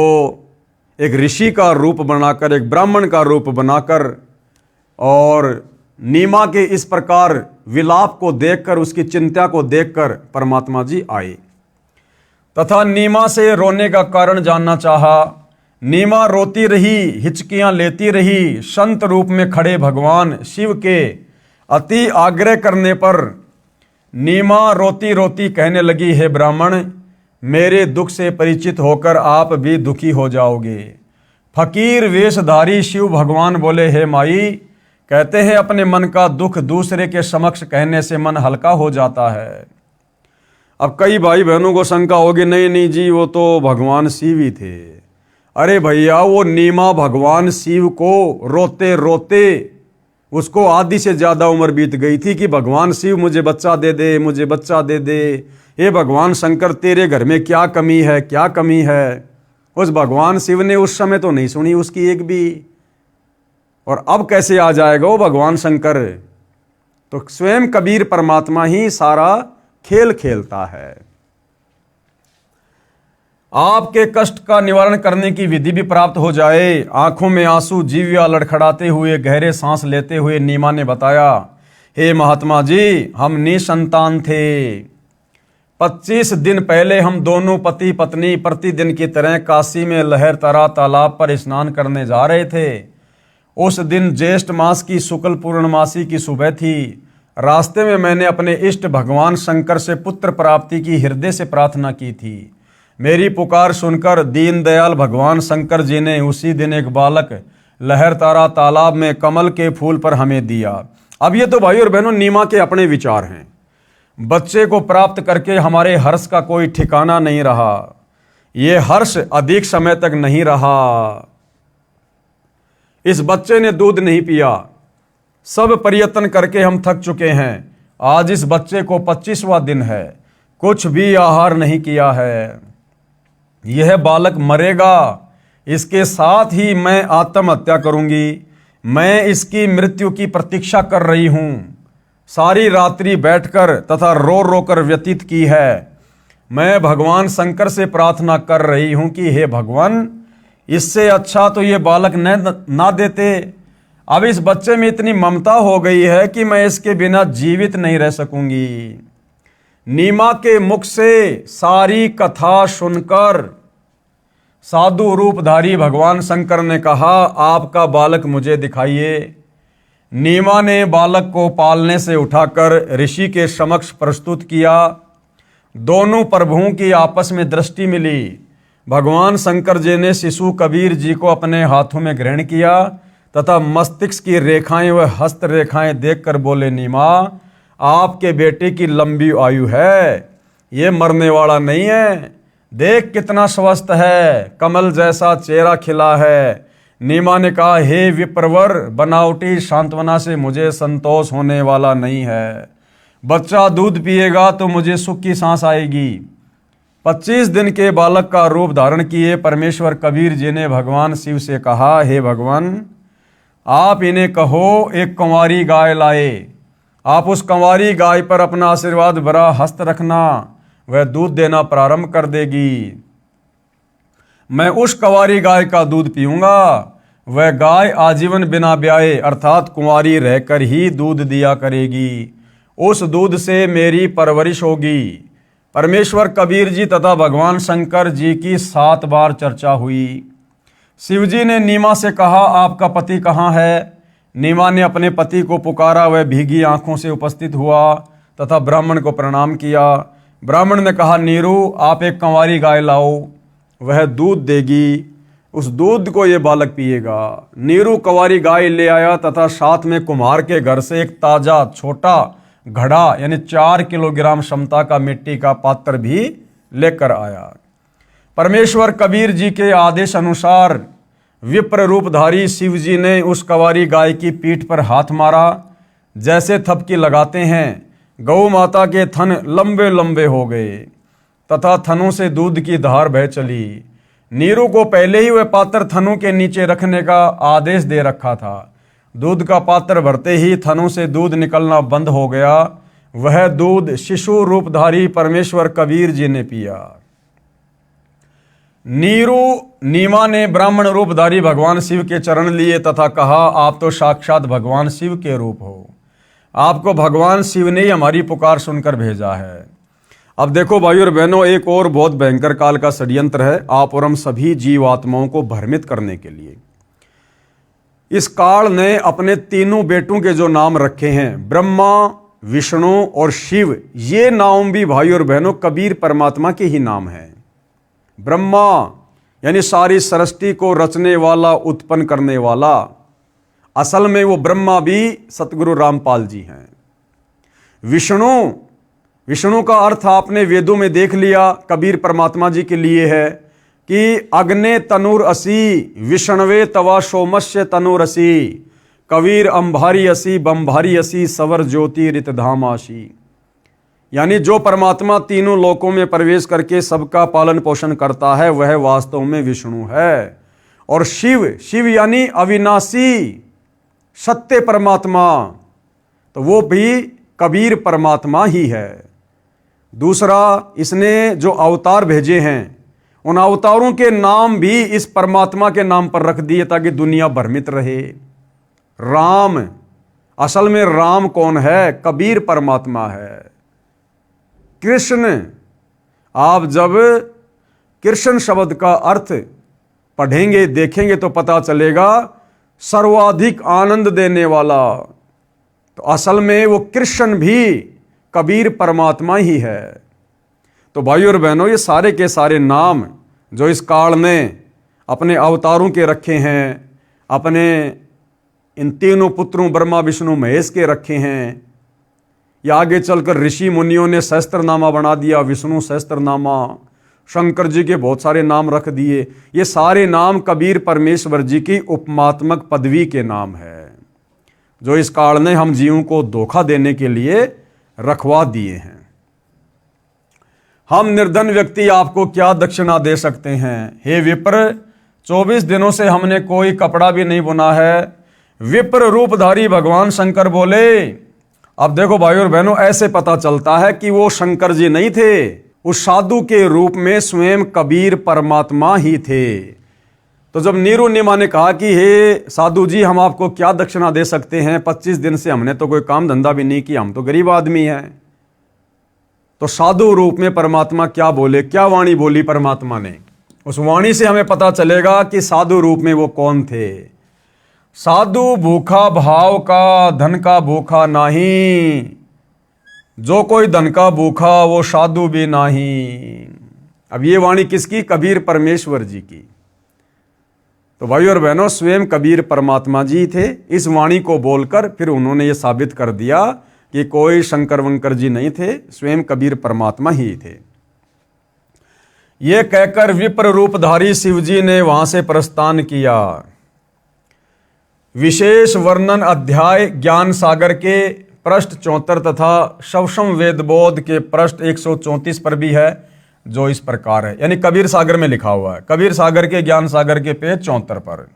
एक ऋषि का रूप बनाकर, एक ब्राह्मण का रूप बनाकर, और नीमा के इस प्रकार विलाप को देखकर, उसकी चिंता को देखकर परमात्मा जी आए तथा नीमा से रोने का कारण जानना चाहा। नीमा रोती रही, हिचकियां लेती रही। संत रूप में खड़े भगवान शिव के अति आग्रह करने पर नीमा रोती रोती कहने लगी, हे ब्राह्मण, मेरे दुख से परिचित होकर आप भी दुखी हो जाओगे। फकीर वेशधारी शिव भगवान बोले, हे माई, कहते हैं अपने मन का दुख दूसरे के समक्ष कहने से मन हल्का हो जाता है। अब कई भाई बहनों को शंका होगी, नहीं नहीं जी, वो तो भगवान शिव ही थे। अरे भैया, वो नीमा भगवान शिव को रोते रोते उसको आधी से ज्यादा उम्र बीत गई थी कि भगवान शिव मुझे बच्चा दे दे, मुझे बच्चा दे दे। हे भगवान शंकर, तेरे घर में क्या कमी है, क्या कमी है। उस भगवान शिव ने उस समय तो नहीं सुनी उसकी एक भी, और अब कैसे आ जाएगा वो भगवान शंकर। तो स्वयं कबीर परमात्मा ही सारा खेल खेलता है। आपके कष्ट का निवारण करने की विधि भी प्राप्त हो जाए। आंखों में आंसू, जीव्या लड़खड़ाते हुए गहरे सांस लेते हुए नीमा ने बताया, हे महात्मा जी, हम निसंतान थे। 25 दिन पहले हम दोनों पति पत्नी प्रतिदिन की तरह काशी में लहरतरा तालाब पर स्नान करने जा रहे थे। उस दिन ज्येष्ठ मास की शुक्ल पूर्णमासी की सुबह थी। रास्ते में मैंने अपने इष्ट भगवान शंकर से पुत्र प्राप्ति की हृदय से प्रार्थना की थी। मेरी पुकार सुनकर दीनदयाल भगवान शंकर जी ने उसी दिन एक बालक लहर तारा तालाब में कमल के फूल पर हमें दिया। अब ये तो भाई और बहनों नीमा के अपने विचार हैं। बच्चे को प्राप्त करके हमारे हर्ष का कोई ठिकाना नहीं रहा। ये हर्ष अधिक समय तक नहीं रहा। इस बच्चे ने दूध नहीं पिया। सब प्रयत्न करके हम थक चुके हैं। आज इस बच्चे को 25वां दिन है, कुछ भी आहार नहीं किया है। यह बालक मरेगा, इसके साथ ही मैं आत्महत्या करूंगी। मैं इसकी मृत्यु की प्रतीक्षा कर रही हूं। सारी रात्रि बैठकर तथा रो रो कर व्यतीत की है। मैं भगवान शंकर से प्रार्थना कर रही हूं कि हे भगवान, इससे अच्छा तो ये बालक ना देते। अब इस बच्चे में इतनी ममता हो गई है कि मैं इसके बिना जीवित नहीं रह सकूंगी। नीमा के मुख से सारी कथा सुनकर साधु रूपधारी भगवान शंकर ने कहा, आपका बालक मुझे दिखाइए। नीमा ने बालक को पालने से उठाकर ऋषि के समक्ष प्रस्तुत किया। दोनों प्रभुओं की आपस में दृष्टि मिली। भगवान शंकर जी ने शिशु कबीर जी को अपने हाथों में ग्रहण किया तथा मस्तिष्क की रेखाएं व हस्त रेखाएं देखकर बोले, नीमा, आपके बेटे की लंबी आयु है, ये मरने वाला नहीं है। देख कितना स्वस्थ है, कमल जैसा चेहरा खिला है। नीमा ने कहा, हे विप्रवर, बनावटी सांत्वना से मुझे संतोष होने वाला नहीं है। बच्चा दूध पिएगा तो मुझे सुख की सांस आएगी। 25 दिन के बालक का रूप धारण किए परमेश्वर कबीर जी ने भगवान शिव से कहा, हे भगवान, आप इन्हें कहो एक कंवारी गाय लाए। आप उस कंवारी गाय पर अपना आशीर्वाद भरा हस्त रखना, वह दूध देना प्रारंभ कर देगी। मैं उस कंवारी गाय का दूध पीऊंगा। वह गाय आजीवन बिना ब्याहे अर्थात कुंवारी रहकर ही दूध दिया करेगी। उस दूध से मेरी परवरिश होगी। परमेश्वर कबीर जी तथा भगवान शंकर जी की 7 बार चर्चा हुई। शिवजी ने नीमा से कहा, आपका पति कहाँ है? नीमा ने अपने पति को पुकारा। वह भीगी आंखों से उपस्थित हुआ तथा ब्राह्मण को प्रणाम किया। ब्राह्मण ने कहा, नीरू, आप एक कंवारी गाय लाओ, वह दूध देगी। उस दूध को ये बालक पिएगा। नीरू कंवारी गाय ले आया तथा साथ में कुम्हार के घर से एक ताजा छोटा घड़ा यानी 4 किलोग्राम क्षमता का मिट्टी का पात्र भी लेकर आया। परमेश्वर कबीर जी के आदेश अनुसार विप्र रूपधारी शिव जी ने उस कंवारी गाय की पीठ पर हाथ मारा। जैसे थपकी लगाते हैं, गौ माता के थन लंबे लंबे हो गए तथा थनों से दूध की धार बह चली। नीरू को पहले ही वह पात्र थनों के नीचे रखने का आदेश दे रखा था। दूध का पात्र भरते ही थनों से दूध निकलना बंद हो गया। वह दूध शिशु रूपधारी परमेश्वर कबीर जी ने पिया। नीमा ने ब्राह्मण रूपधारी भगवान शिव के चरण लिए तथा कहा, आप तो साक्षात भगवान शिव के रूप हो। आपको भगवान शिव ने ही हमारी पुकार सुनकर भेजा है। अब देखो भाई और बहनों, एक और बहुत भयंकर काल का षड्यंत्र है आप और हम सभी जीवात्माओं को भ्रमित करने के लिए। इस काल ने अपने तीनों बेटों के जो नाम रखे हैं, ब्रह्मा, विष्णु और शिव, ये नाम भी भाई और बहनों कबीर परमात्मा के ही नाम हैं। ब्रह्मा यानी सारी सृष्टि को रचने वाला, उत्पन्न करने वाला, असल में वो ब्रह्मा भी सतगुरु रामपाल जी हैं। विष्णु का अर्थ आपने वेदों में देख लिया, कबीर परमात्मा जी के लिए है कि अग्ने तनुर असी, विष्णवे तवा सोमस्य तनुर असी, कबीर अंभारी असी, बंभारी असी, सवर ज्योति रितधाम आशी। यानी जो परमात्मा तीनों लोकों में प्रवेश करके सबका पालन पोषण करता है, वह वास्तव में विष्णु है। और शिव यानी अविनाशी सत्य परमात्मा, तो वो भी कबीर परमात्मा ही है। दूसरा, इसने जो अवतार भेजे हैं, उन अवतारों के नाम भी इस परमात्मा के नाम पर रख दिए ताकि दुनिया भ्रमित रहे। राम, असल में राम कौन है? कबीर परमात्मा है। कृष्ण, आप जब कृष्ण शब्द का अर्थ पढ़ेंगे, देखेंगे तो पता चलेगा सर्वाधिक आनंद देने वाला। तो असल में वो कृष्ण भी कबीर परमात्मा ही है। तो भाइयों और बहनों, ये सारे के सारे नाम जो इस काल ने अपने अवतारों के रखे हैं, अपने इन तीनों पुत्रों ब्रह्मा विष्णु महेश के रखे हैं, या आगे चलकर ऋषि मुनियों ने सहस्त्रनामा बना दिया, विष्णु सहस्त्रनामा, शंकर जी के बहुत सारे नाम रख दिए। ये सारे नाम कबीर परमेश्वर जी की उपमात्मक पदवी के नाम है, जो इस काल ने हम जीवों को धोखा देने के लिए रखवा दिए हैं। हम निर्धन व्यक्ति आपको क्या दक्षिणा दे सकते हैं? हे विप्र, 24 दिनों से हमने कोई कपड़ा भी नहीं बुना है। विप्र रूपधारी भगवान शंकर बोले। अब देखो भाइयों और बहनों, ऐसे पता चलता है कि वो शंकर जी नहीं थे, उस साधु के रूप में स्वयं कबीर परमात्मा ही थे। तो जब नीरू निमा ने कहा कि हे साधु जी, हम आपको क्या दक्षिणा दे सकते हैं, 25 दिन से हमने तो कोई काम धंधा भी नहीं किया, हम तो गरीब आदमी हैं। तो साधु रूप में परमात्मा क्या बोले, क्या वाणी बोली परमात्मा ने? उस वाणी से हमें पता चलेगा कि साधु रूप में वो कौन थे। साधु भूखा भाव का, धन का भूखा नहीं, जो कोई धन का भूखा वो साधु भी नहीं। अब ये वाणी किसकी? कबीर परमेश्वर जी की। तो भाइयों और बहनों, स्वयं कबीर परमात्मा जी थे। इस वाणी को बोलकर फिर उन्होंने ये साबित कर दिया कि कोई शंकर वंकर जी नहीं थे, स्वयं कबीर परमात्मा ही थे। ये कहकर विप्र रूपधारी शिव जी ने वहां से प्रस्थान किया। विशेष वर्णन अध्याय ज्ञान सागर के पृष्ठ 74 तथा शवशम वेदबोध के पृष्ठ 134 पर भी है, जो इस प्रकार है, यानी कबीर सागर में लिखा हुआ है, कबीर सागर के ज्ञान सागर के पेज 74 पर।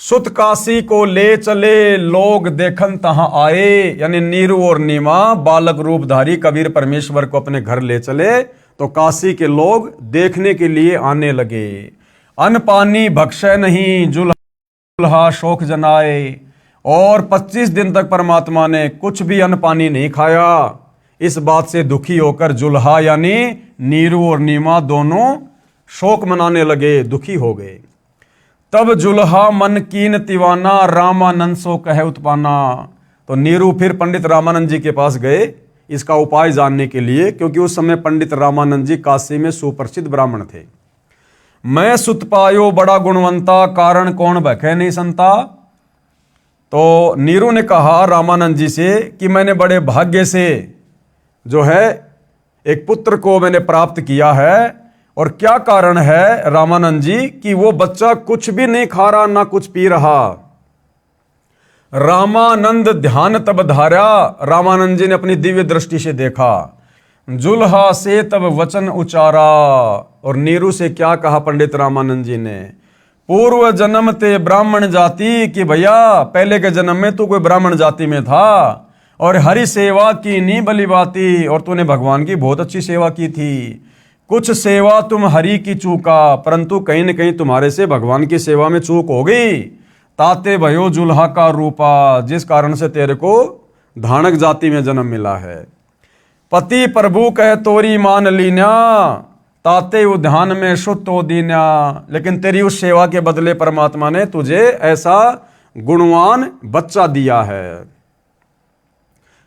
सुत काशी को ले चले लोग देखन तहां आए, यानी नीरू और नीमा बालक रूपधारी कबीर परमेश्वर को अपने घर ले चले तो काशी के लोग देखने के लिए आने लगे। अन्न पानी भक्षय नहीं, जुल्हा शोक जनाए। और 25 दिन तक परमात्मा ने कुछ भी अन्न पानी नहीं खाया। इस बात से दुखी होकर जुल्हा यानी नीरू और नीमा दोनों शोक मनाने लगे, दुखी हो गए। तब जुल्हा मन कीन तिवाना, रामानंद सो कहे उत्पाना। तो नीरू फिर पंडित रामानंद जी के पास गए इसका उपाय जानने के लिए, क्योंकि उस समय पंडित रामानंद जी काशी में सुप्रसिद्ध ब्राह्मण थे। मैं सुत पायो बड़ा गुणवंता, कारण कौन भखे नहीं संता। तो नीरू ने कहा रामानंद जी से कि मैंने बड़े भाग्य से जो है एक पुत्र को मैंने प्राप्त किया है। और क्या कारण है रामानंद जी कि वो बच्चा कुछ भी नहीं खा रहा ना कुछ पी रहा। रामानंद ध्यान तब धारा, रामानंद जी ने अपनी दिव्य दृष्टि से देखा। जुल्हा से तब वचन उचारा। और नीरू से क्या कहा पंडित रामानंद जी ने? पूर्व जन्म ते ब्राह्मण जाति, कि भैया पहले के जन्म में तू कोई ब्राह्मण जाति में था और हरि सेवा की नी बली बाती, और तूने भगवान की बहुत अच्छी सेवा की थी। कुछ सेवा तुम हरि की चूका, परंतु कहीं न कहीं तुम्हारे से भगवान की सेवा में चूक हो गई। ताते भयो जुल्हा का रूपा, जिस कारण से तेरे को धानक जाति में जन्म मिला है। पति प्रभु कह तोरी मान लीन्या, ताते उद्यान में शुद्धो दीन्या। लेकिन तेरी उस सेवा के बदले परमात्मा ने तुझे ऐसा गुणवान बच्चा दिया है।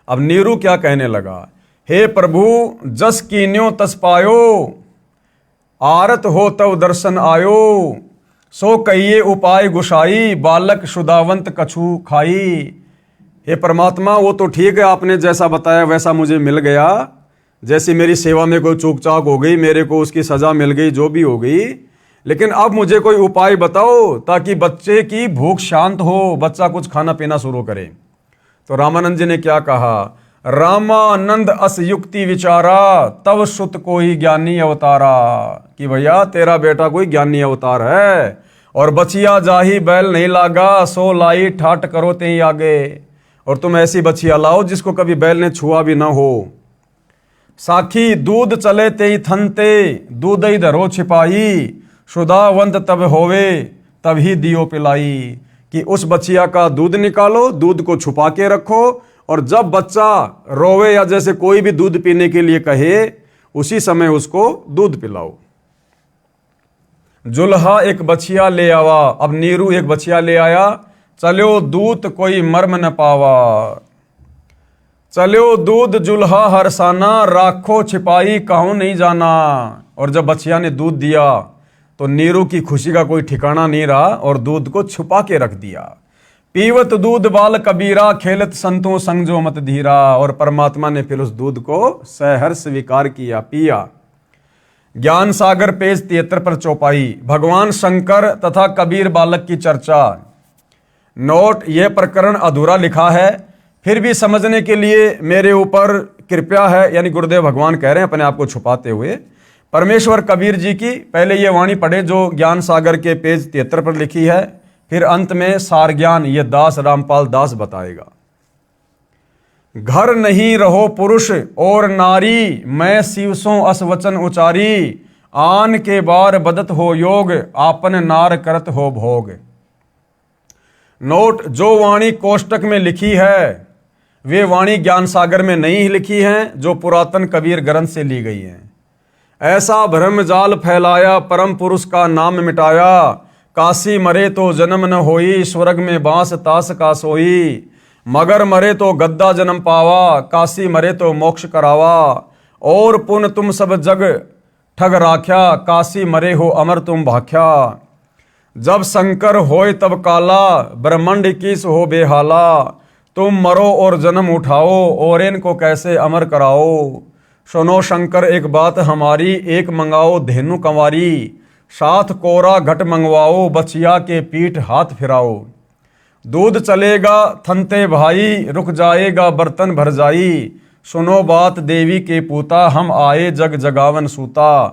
अब नीरू क्या कहने लगा? हे प्रभु, जस कीन्यो तस पायो, आरत हो तव दर्शन आयो। सो कहिए उपाय गुसाई, बालक शुदावंत कछु खाई। हे परमात्मा, वो तो ठीक है, आपने जैसा बताया वैसा मुझे मिल गया। जैसी मेरी सेवा में कोई चूक चाक हो गई, मेरे को उसकी सजा मिल गई, जो भी हो गई। लेकिन अब मुझे कोई उपाय बताओ ताकि बच्चे की भूख शांत हो, बच्चा कुछ खाना पीना शुरू करे। तो रामानंद जी ने क्या कहा? रामानंद अस युक्ति विचारा, तव सुत कोई ज्ञानी अवतारा। कि भैया तेरा बेटा कोई ज्ञानी अवतार है। और बचिया जाही बैल नहीं लागा, सो लाई ठाट करो ते आगे। और तुम ऐसी बचिया लाओ जिसको कभी बैल ने छुआ भी ना हो। साखी दूध चले ते थनते, दूध ही धरो छिपाई। शुदावंत तब होवे, तभी दियो पिलाई। कि उस बचिया का दूध निकालो, दूध को छुपा के रखो, और जब बच्चा रोवे या जैसे कोई भी दूध पीने के लिए कहे, उसी समय उसको दूध पिलाओ। जुल्हा एक बछिया ले आवा। अब नीरू एक बछिया ले आया। चलो दूत कोई मर्म न पावा। चलो दूध जुल्हा हरसाना, राखो छिपाई कहूं नहीं जाना। और जब बछिया ने दूध दिया तो नीरू की खुशी का कोई ठिकाना नहीं रहा और दूध को छुपा के रख दिया। पीवत दूध बाल कबीरा, खेलत संतों संग जो मत धीरा। और परमात्मा ने फिर उस दूध को सहर्ष स्वीकार किया, पिया। ज्ञान सागर पेज 73 पर चौपाई। भगवान शंकर तथा कबीर बालक की चर्चा। नोट, यह प्रकरण अधूरा लिखा है, फिर भी समझने के लिए मेरे ऊपर कृपया है, यानी गुरुदेव भगवान कह रहे हैं अपने आप को छुपाते हुए। परमेश्वर कबीर जी की पहले ये वाणी पढ़े जो ज्ञान सागर के पेज 73 पर लिखी है, फिर अंत में सार ज्ञान ये दास रामपाल दास बताएगा। घर नहीं रहो पुरुष और नारी, मैं शिवसों असवचन उचारी। आन के बार बदत हो योग, आपन नार करत हो भोग। नोट, जो वाणी कोष्टक में लिखी है वे वाणी ज्ञान सागर में नहीं लिखी हैं, जो पुरातन कबीर ग्रंथ से ली गई हैं। ऐसा भ्रम जाल फैलाया, परम पुरुष का नाम मिटाया। काशी मरे तो जन्म न होई, स्वर्ग में बांस तास का सोई। मगर मरे तो गद्दा जन्म पावा, काशी मरे तो मोक्ष करावा। और पुन तुम सब जग ठग राख्या, काशी मरे हो अमर तुम भाख्या। जब शंकर होय तब काला, ब्रह्मांड किस हो बेहाला। तुम मरो और जन्म उठाओ, और इनको कैसे अमर कराओ। सुनो शंकर एक बात हमारी, एक मंगाओ धेनु कंवारी। साथ कोरा घट मंगवाओ, बछिया के पीठ हाथ फिराओ। दूध चलेगा थनते भाई, रुक जाएगा बर्तन भर जाई। सुनो बात देवी के पूता, हम आए जग जगावन सूता।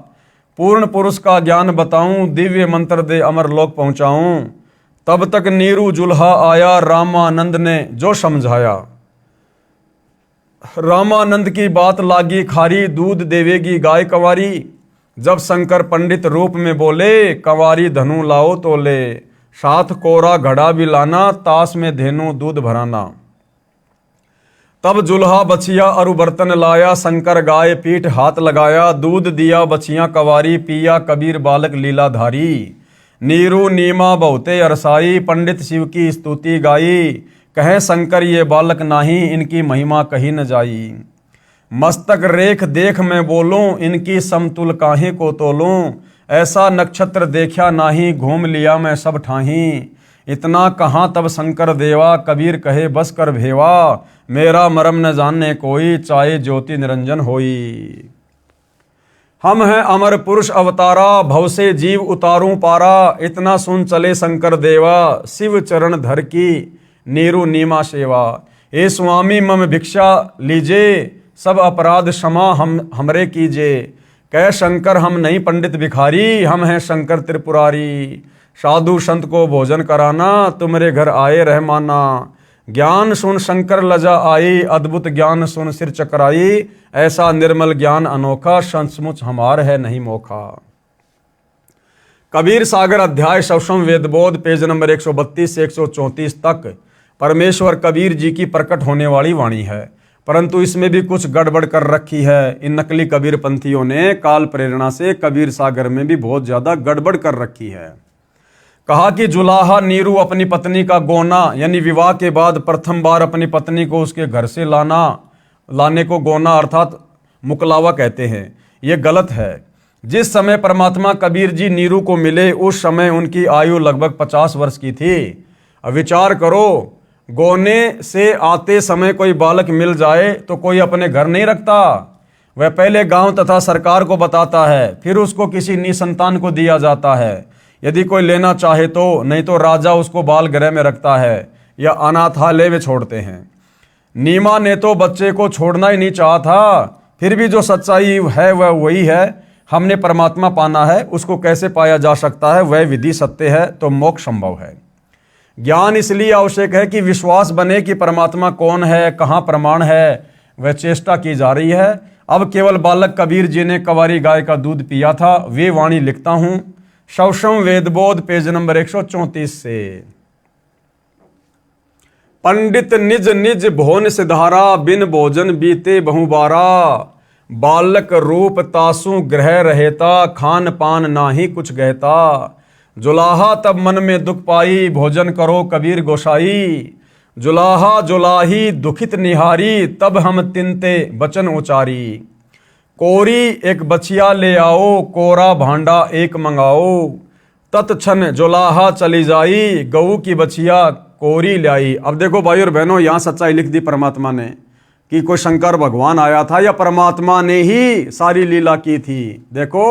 पूर्ण पुरुष का ज्ञान बताऊं, दिव्य मंत्र दे अमर लोक पहुंचाऊं। तब तक नीरू जुल्हा आया, रामानंद ने जो समझाया। रामानंद की बात लागी खारी, दूध देवेगी गाय कंवारी। जब शंकर पंडित रूप में बोले, कंवारी धनु लाओ तोले। साथ कोरा घड़ा भी लाना, तास में धेनु दूध भराना। तब जुल्हा बछिया अरु बर्तन लाया, शंकर गाय पीठ हाथ लगाया। दूध दिया बछिया कंवारी, पिया कबीर बालक लीलाधारी। नीरू नीमा बहुते अरसाई, पंडित शिव की स्तुति गाई। कहे शंकर ये बालक नाही, इनकी महिमा कही न जाई। मस्तक रेख देख मैं बोलूं, इनकी समतुल काहे को तोलूं। ऐसा नक्षत्र देखा नाही, घूम लिया मैं सब ठाही। इतना कहाँ तब शंकर देवा, कबीर कहे बस कर भेवा। मेरा मरम न जानने कोई, चाहे ज्योति निरंजन होई। हम हैं अमर पुरुष अवतारा, भव से जीव उतारूं पारा। इतना सुन चले शंकर देवा, शिव चरण धर की नीरू नीमा सेवा। ए स्वामी मम भिक्षा लीजे, सब अपराध क्षमा हमरे कीजे। कह शंकर हम नहीं पंडित भिखारी, हम हैं शंकर त्रिपुरारी। साधु संत को भोजन कराना, तुम्हारे घर आए रहमाना। ज्ञान सुन शंकर लजा आई, अद्भुत ज्ञान सुन सिर चकराई। ऐसा निर्मल ज्ञान अनोखा, सचमुच हमार है नहीं मोखा। कबीर सागर अध्याय सवसम वेदबोध पेज नंबर 132 से 134 तक परमेश्वर कबीर जी की प्रकट होने वाली वाणी है, परंतु इसमें भी कुछ गड़बड़ कर रखी है। इन नकली कबीर पंथियों ने काल प्रेरणा से कबीर सागर में भी बहुत ज्यादा गड़बड़ कर रखी है। कहा कि जुलाहा नीरू अपनी पत्नी का गोना, यानी विवाह के बाद प्रथम बार अपनी पत्नी को उसके घर से लाने को गोना अर्थात मुकलावा कहते हैं। यह गलत है। जिस समय परमात्मा कबीर जी नीरू को मिले उस समय उनकी आयु लगभग 50 वर्ष की थी। अब विचार करो, गोने से आते समय कोई बालक मिल जाए तो कोई अपने घर नहीं रखता। वह पहले गांव तथा सरकार को बताता है, फिर उसको किसी निसंतान को दिया जाता है यदि कोई लेना चाहे तो, नहीं तो राजा उसको बाल गृह में रखता है या अनाथालय में छोड़ते हैं। नीमा ने तो बच्चे को छोड़ना ही नहीं चाहा था, फिर भी जो सच्चाई है वह वही है। हमने परमात्मा पाना है, उसको कैसे पाया जा सकता है, वह विधि सत्य है तो मोक्ष संभव है। ज्ञान इसलिए आवश्यक है कि विश्वास बने कि परमात्मा कौन है, कहाँ प्रमाण है, वह चेष्टा की जा रही है। अब केवल बालक कबीर जी ने कंवारी गाय का दूध पिया था, वे वाणी लिखता हूं सवसम वेदबोध पेज नंबर 134 से। पंडित निज निज भोन सिधारा, बिन भोजन बीते बहुबारा। बालक रूप तासु ग्रह रहेता, खान पान नाही कुछ गहता। जुलाहा तब मन में दुख पाई, भोजन करो कबीर गोसाई। जुलाहा जुलाही दुखित निहारी, तब हम तिनते बचन उचारी। कोरी एक बछिया ले आओ, कोरा भांडा एक मंगाओ, तत्क्षण जुलाहा चली जाई, गऊ की बछिया कोरी लाई। अब देखो भाई और बहनों, यहां सच्चाई लिख दी परमात्मा ने कि कोई शंकर भगवान आया था या परमात्मा ने ही सारी लीला की थी। देखो,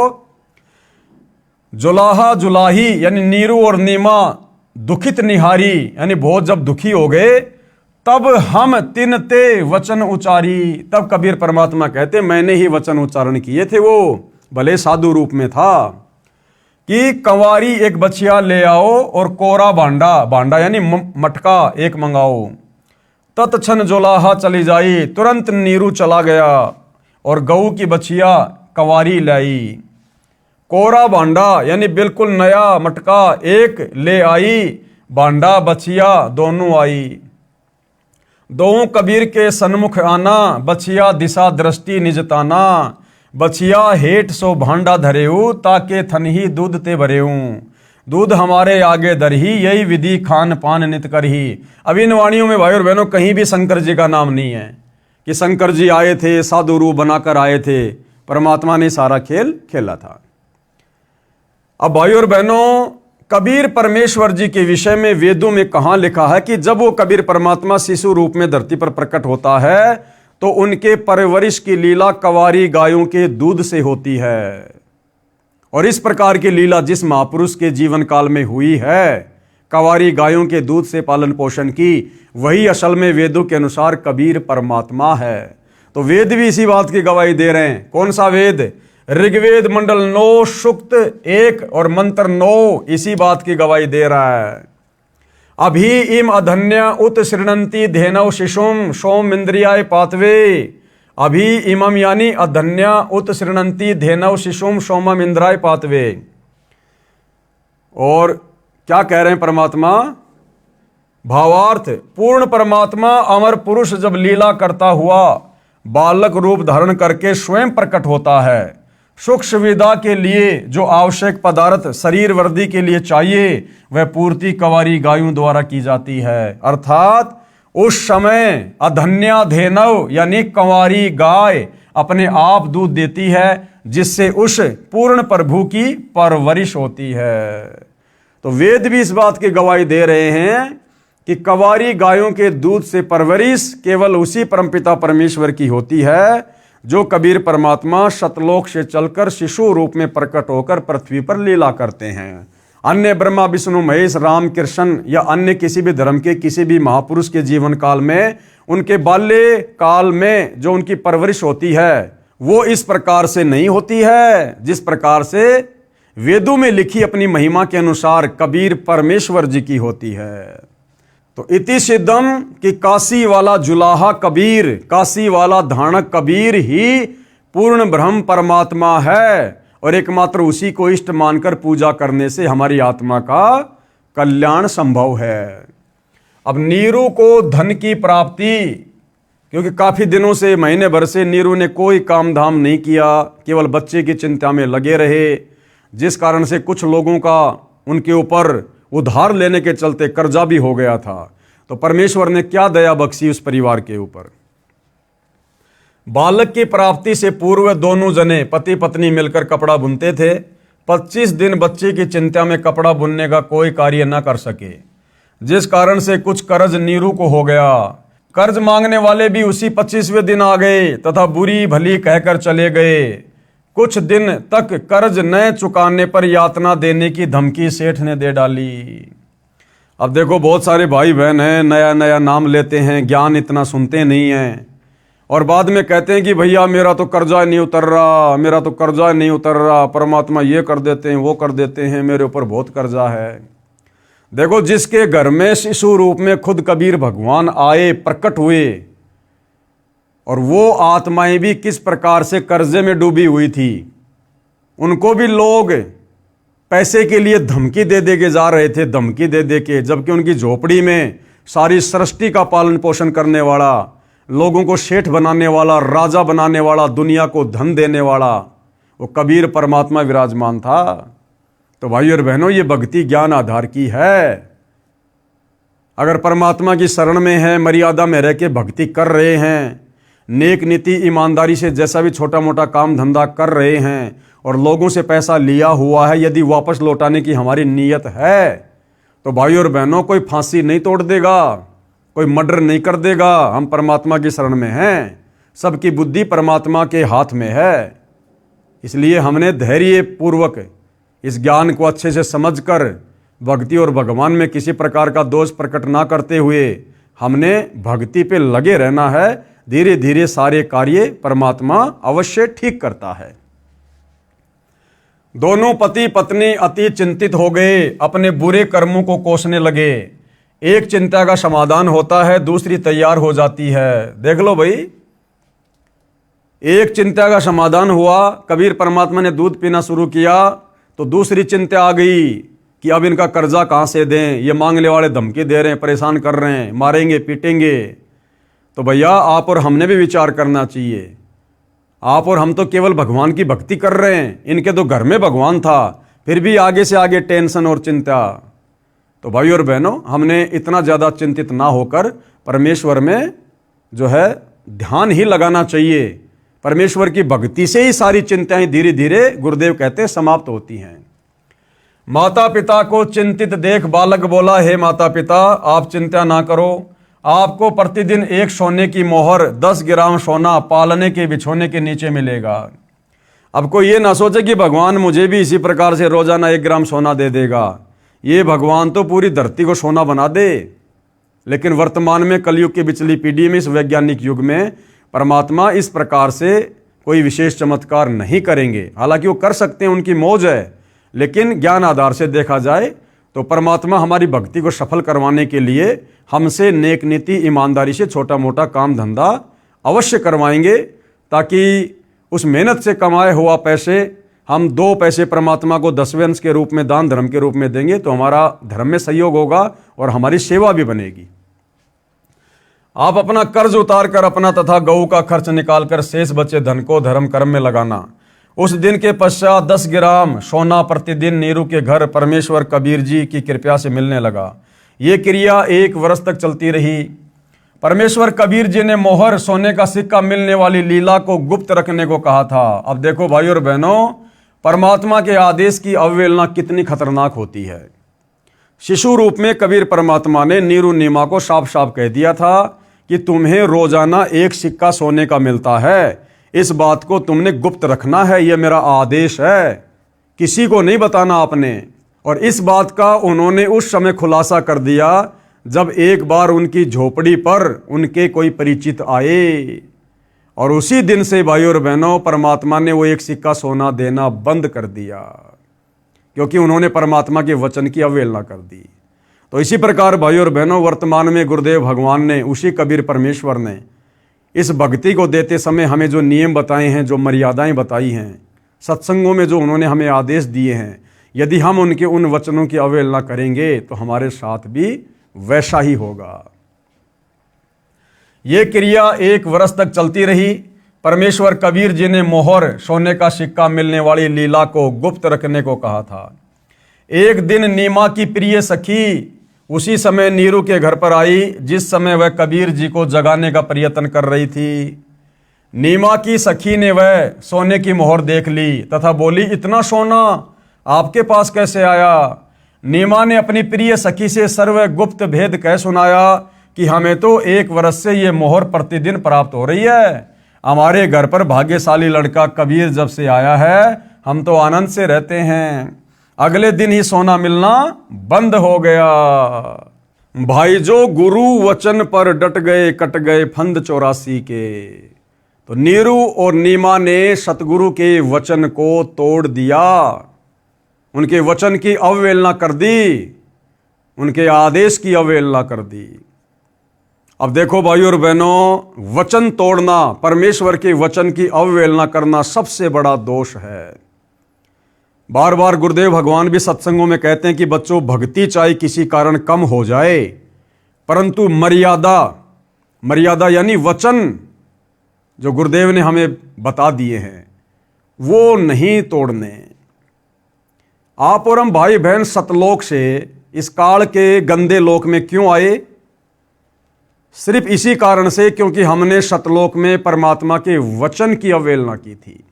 जुलाहा जुलाही यानी नीरू और नीमा दुखित निहारी यानी बहुत जब दुखी हो गए, तब हम तिनते वचन उचारी। तब कबीर परमात्मा कहते मैंने ही वचन उच्चारण किए थे, वो भले साधु रूप में था कि कंवारी एक बछिया ले आओ और कोरा भांडा, भांडा यानी मटका एक मंगाओ, तत्क्षण जुलाहा चली जाई, तुरंत नीरू चला गया और गऊ की बछिया कंवारी लाई। कोरा भांडा यानी बिल्कुल नया मटका एक ले आई, भांडा बछिया दोनों आई। दोनों कबीर के सन्मुख आना, बछिया दिशा दृष्टि निजताना, बछिया हेठ सो भांडा धरेऊ, ताके थनही दूध ते भरेऊ। दूध हमारे आगे दरही, यही विधि खान पान नित करही। अब इन वाणियों में भाई और बहनों कहीं भी शंकर जी का नाम नहीं है कि शंकर जी आए थे, साधु रूप बनाकर आए थे। परमात्मा ने सारा खेल खेला था। अब भाई और बहनों, कबीर परमेश्वर जी के विषय में वेदों में कहां लिखा है कि जब वो कबीर परमात्मा शिशु रूप में धरती पर प्रकट होता है तो उनके परवरिश की लीला कंवारी गायों के दूध से होती है। और इस प्रकार की लीला जिस महापुरुष के जीवन काल में हुई है, कंवारी गायों के दूध से पालन पोषण की, वही असल में वेदों के अनुसार कबीर परमात्मा है। तो वेद भी इसी बात की गवाही दे रहे हैं। कौन सा वेद? ऋग्वेद मंडल 9 सूक्त 1 और मंत्र 9 इसी बात की गवाही दे रहा है। अभी इम अधन्य उत श्रृणंती धेनव शिशुम सोम इंद्रियाय पातवे। अभी इमम यानी अधन्य उत श्रृणंती धेनव शिशुम सोमम इंद्राय पातवे। और क्या कह रहे हैं परमात्मा? भावार्थ, पूर्ण परमात्मा अमर पुरुष जब लीला करता हुआ बालक रूप धारण करके स्वयं प्रकट होता है, सुख सुविधा के लिए जो आवश्यक पदार्थ शरीर वृद्धि के लिए चाहिए वह पूर्ति कंवारी गायों द्वारा की जाती है। अर्थात उस समय अधन्या धेनव यानी कंवारी गाय अपने आप दूध देती है, जिससे उस पूर्ण प्रभु की परवरिश होती है। तो वेद भी इस बात की गवाही दे रहे हैं कि कंवारी गायों के दूध से परवरिश केवल उसी परमपिता परमेश्वर की होती है जो कबीर परमात्मा सतलोक से चलकर शिशु रूप में प्रकट होकर पृथ्वी पर लीला करते हैं। अन्य ब्रह्मा विष्णु महेश राम कृष्ण या अन्य किसी भी धर्म के किसी भी महापुरुष के जीवन काल में उनके बाल्य काल में जो उनकी परवरिश होती है वो इस प्रकार से नहीं होती है जिस प्रकार से वेदों में लिखी अपनी महिमा के अनुसार कबीर परमेश्वर जी की होती है। तो इति सिद्धम कि काशी वाला जुलाहा कबीर, काशी वाला धानक कबीर ही पूर्ण ब्रह्म परमात्मा है और एकमात्र उसी को इष्ट मानकर पूजा करने से हमारी आत्मा का कल्याण संभव है। अब नीरू को धन की प्राप्ति, क्योंकि काफी दिनों से महीने भर से नीरू ने कोई काम धाम नहीं किया, केवल बच्चे की चिंता में लगे रहे, जिस कारण से कुछ लोगों का उनके ऊपर उधार लेने के चलते कर्जा भी हो गया था। तो परमेश्वर ने क्या दया बख्शी उस परिवार के ऊपर। बालक की प्राप्ति से पूर्व दोनों जने पति पत्नी मिलकर कपड़ा बुनते थे। 25 दिन बच्चे की चिंता में कपड़ा बुनने का कोई कार्य न कर सके, जिस कारण से कुछ कर्ज नीरू को हो गया। कर्ज मांगने वाले भी उसी 25वें दिन आ गए तथा बुरी भली कहकर चले गए। कुछ दिन तक कर्ज न चुकाने पर यातना देने की धमकी सेठ ने दे डाली। अब देखो, बहुत सारे भाई बहन हैं, नया नया नाम लेते हैं, ज्ञान इतना सुनते नहीं हैं और बाद में कहते हैं कि भैया मेरा तो कर्जा नहीं उतर रहा, मेरा तो कर्जा नहीं उतर रहा, परमात्मा ये कर देते हैं वो कर देते हैं, मेरे ऊपर बहुत कर्जा है। देखो, जिसके घर में शिशु रूप में खुद कबीर भगवान आए, प्रकट हुए, और वो आत्माएं भी किस प्रकार से कर्जे में डूबी हुई थी, उनको भी लोग पैसे के लिए धमकी दे दे के जा रहे थे, धमकी दे दे के, जबकि उनकी झोपड़ी में सारी सृष्टि का पालन पोषण करने वाला, लोगों को सेठ बनाने वाला, राजा बनाने वाला, दुनिया को धन देने वाला वो कबीर परमात्मा विराजमान था। तो भाई और बहनों, ये भक्ति ज्ञान आधार की है। अगर परमात्मा की शरण में है, मर्यादा में रह के भक्ति कर रहे हैं, नेक नीति ईमानदारी से जैसा भी छोटा मोटा काम धंधा कर रहे हैं और लोगों से पैसा लिया हुआ है, यदि वापस लौटाने की हमारी नीयत है तो भाई और बहनों, कोई फांसी नहीं तोड़ देगा, कोई मर्डर नहीं कर देगा। हम परमात्मा की शरण में हैं, सबकी बुद्धि परमात्मा के हाथ में है। इसलिए हमने धैर्य पूर्वक इस ज्ञान को अच्छे से समझकर भक्ति और भगवान में किसी प्रकार का दोष प्रकट ना करते हुए हमने भक्ति पे लगे रहना है। धीरे धीरे सारे कार्य परमात्मा अवश्य ठीक करता है। दोनों पति पत्नी अति चिंतित हो गए, अपने बुरे कर्मों को कोसने लगे। एक चिंता का समाधान होता है, दूसरी तैयार हो जाती है। देख लो भाई, एक चिंता का समाधान हुआ, कबीर परमात्मा ने दूध पीना शुरू किया तो दूसरी चिंता आ गई कि अब इनका कर्जा कहां से दें, ये मांगने वाले धमकी दे रहे हैं, परेशान कर रहे हैं, मारेंगे पीटेंगे। तो भैया आप और हमने भी विचार करना चाहिए। आप और हम तो केवल भगवान की भक्ति कर रहे हैं, इनके तो घर में भगवान था, फिर भी आगे से आगे टेंशन और चिंता। तो भाई और बहनों, हमने इतना ज़्यादा चिंतित ना होकर परमेश्वर में जो है ध्यान ही लगाना चाहिए। परमेश्वर की भक्ति से ही सारी चिंताएं धीरे धीरे, गुरुदेव कहते हैं, समाप्त होती हैं। माता पिता को चिंतित देख बालक बोला, हे माता पिता आप चिंता ना करो, आपको प्रतिदिन एक सोने की मोहर 10 ग्राम सोना पालने के बिछोने के नीचे मिलेगा। अब कोई ये ना सोचे कि भगवान मुझे भी इसी प्रकार से रोजाना 1 ग्राम सोना दे देगा। ये भगवान तो पूरी धरती को सोना बना दे। लेकिन वर्तमान में कलयुग की बिचली पीढ़ी में, इस वैज्ञानिक युग में, परमात्मा इस प्रकार से कोई विशेष चमत्कार नहीं करेंगे। हालांकि वो कर सकते हैं, उनकी मौज है, लेकिन ज्ञान आधार से देखा जाए तो परमात्मा हमारी भक्ति को सफल करवाने के लिए हमसे नेक नीति ईमानदारी से छोटा मोटा काम धंधा अवश्य करवाएंगे, ताकि उस मेहनत से कमाए हुआ पैसे हम 2 पैसे परमात्मा को 10वें अंश के रूप में, दान धर्म के रूप में देंगे तो हमारा धर्म में सहयोग होगा और हमारी सेवा भी बनेगी। आप अपना कर्ज उतार कर अपना तथा गऊ का खर्च निकालकर शेष बचे धन को धर्म कर्म में लगाना। उस दिन के पश्चात 10 ग्राम सोना प्रतिदिन नीरू के घर परमेश्वर कबीर जी की कृपा से मिलने लगा। ये क्रिया 1 वर्ष तक चलती रही। परमेश्वर कबीर जी ने मोहर सोने का सिक्का मिलने वाली लीला को गुप्त रखने को कहा था। अब देखो भाई और बहनों, परमात्मा के आदेश की अवहेलना कितनी खतरनाक होती है। शिशु रूप में कबीर परमात्मा ने नीरू नीमा को साफ साफ कह दिया था कि तुम्हें रोजाना 1 सिक्का सोने का मिलता है, इस बात को तुमने गुप्त रखना है, यह मेरा आदेश है, किसी को नहीं बताना आपने। और इस बात का उन्होंने उस समय खुलासा कर दिया जब एक बार उनकी झोपड़ी पर उनके कोई परिचित आए, और उसी दिन से भाई और बहनों परमात्मा ने वो 1 सिक्का सोना देना बंद कर दिया, क्योंकि उन्होंने परमात्मा के वचन की अवहेलना कर दी। तो इसी प्रकार भाई और बहनों, वर्तमान में गुरुदेव भगवान ने, उसी कबीर परमेश्वर ने इस भक्ति को देते समय हमें जो नियम बताए हैं, जो मर्यादाएं बताई हैं, सत्संगों में जो उन्होंने हमें आदेश दिए हैं, यदि हम उनके उन वचनों की अवहेलना करेंगे तो हमारे साथ भी वैसा ही होगा। ये क्रिया 1 वर्ष तक चलती रही। परमेश्वर कबीर जी ने मोहर सोने का सिक्का मिलने वाली लीला को गुप्त रखने को कहा था। एक दिन नीमा की प्रिय सखी उसी समय नीरू के घर पर आई, जिस समय वह कबीर जी को जगाने का प्रयत्न कर रही थी। नीमा की सखी ने वह सोने की मोहर देख ली तथा बोली, इतना सोना आपके पास कैसे आया? नीमा ने अपनी प्रिय सखी से सर्व गुप्त भेद कह सुनाया कि हमें तो 1 वर्ष से ये मोहर प्रतिदिन प्राप्त हो रही है। हमारे घर पर भाग्यशाली लड़का कबीर जब से आया है, हम तो आनंद से रहते हैं। अगले दिन ही सोना मिलना बंद हो गया। भाई जो गुरु वचन पर डट गए, कट गए फंद 84 के। तो नीरू और नीमा ने सतगुरु के वचन को तोड़ दिया, उनके वचन की अवहेलना कर दी, उनके आदेश की अवहेलना कर दी। अब देखो भाई और बहनों, वचन तोड़ना, परमेश्वर के वचन की अवहेलना करना सबसे बड़ा दोष है। बार बार गुरुदेव भगवान भी सत्संगों में कहते हैं कि बच्चों, भक्ति चाहे किसी कारण कम हो जाए, परंतु मर्यादा यानी वचन जो गुरुदेव ने हमें बता दिए हैं वो नहीं तोड़ने। आप और हम भाई बहन सतलोक से इस काल के गंदे लोक में क्यों आए? सिर्फ इसी कारण से क्योंकि हमने सतलोक में परमात्मा के वचन की अवहेलना की थी।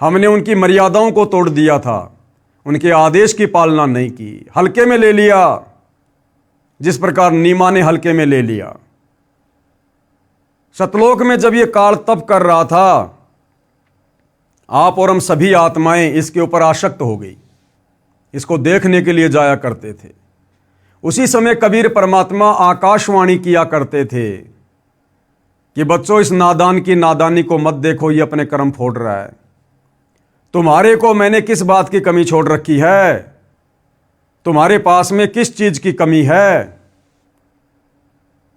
हमने उनकी मर्यादाओं को तोड़ दिया था, उनके आदेश की पालना नहीं की, हल्के में ले लिया, जिस प्रकार नीमा ने हल्के में ले लिया। सतलोक में जब यह काल तप कर रहा था, आप और हम सभी आत्माएं इसके ऊपर आसक्त हो गई, इसको देखने के लिए जाया करते थे। उसी समय कबीर परमात्मा आकाशवाणी किया करते थे कि बच्चों, इस नादान की नादानी को मत देखो, ये अपने कर्म फोड़ रहा है। तुम्हारे को मैंने किस बात की कमी छोड़ रखी है? तुम्हारे पास में किस चीज की कमी है?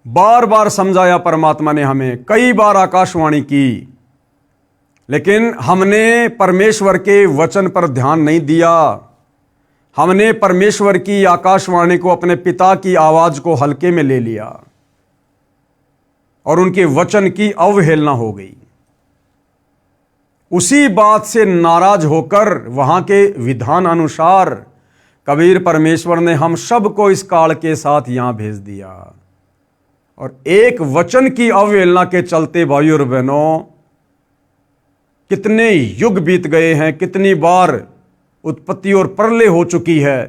बार बार समझाया परमात्मा ने हमें, कई बार आकाशवाणी की, लेकिन हमने परमेश्वर के वचन पर ध्यान नहीं दिया। हमने परमेश्वर की आकाशवाणी को, अपने पिता की आवाज को हल्के में ले लिया और उनके वचन की अवहेलना हो गई। उसी बात से नाराज होकर वहां के विधान अनुसार कबीर परमेश्वर ने हम सबको इस काल के साथ यहां भेज दिया। और एक वचन की अवहेलना के चलते भाइयों और बहनों, कितने युग बीत गए हैं, कितनी बार उत्पत्ति और प्रलय हो चुकी है।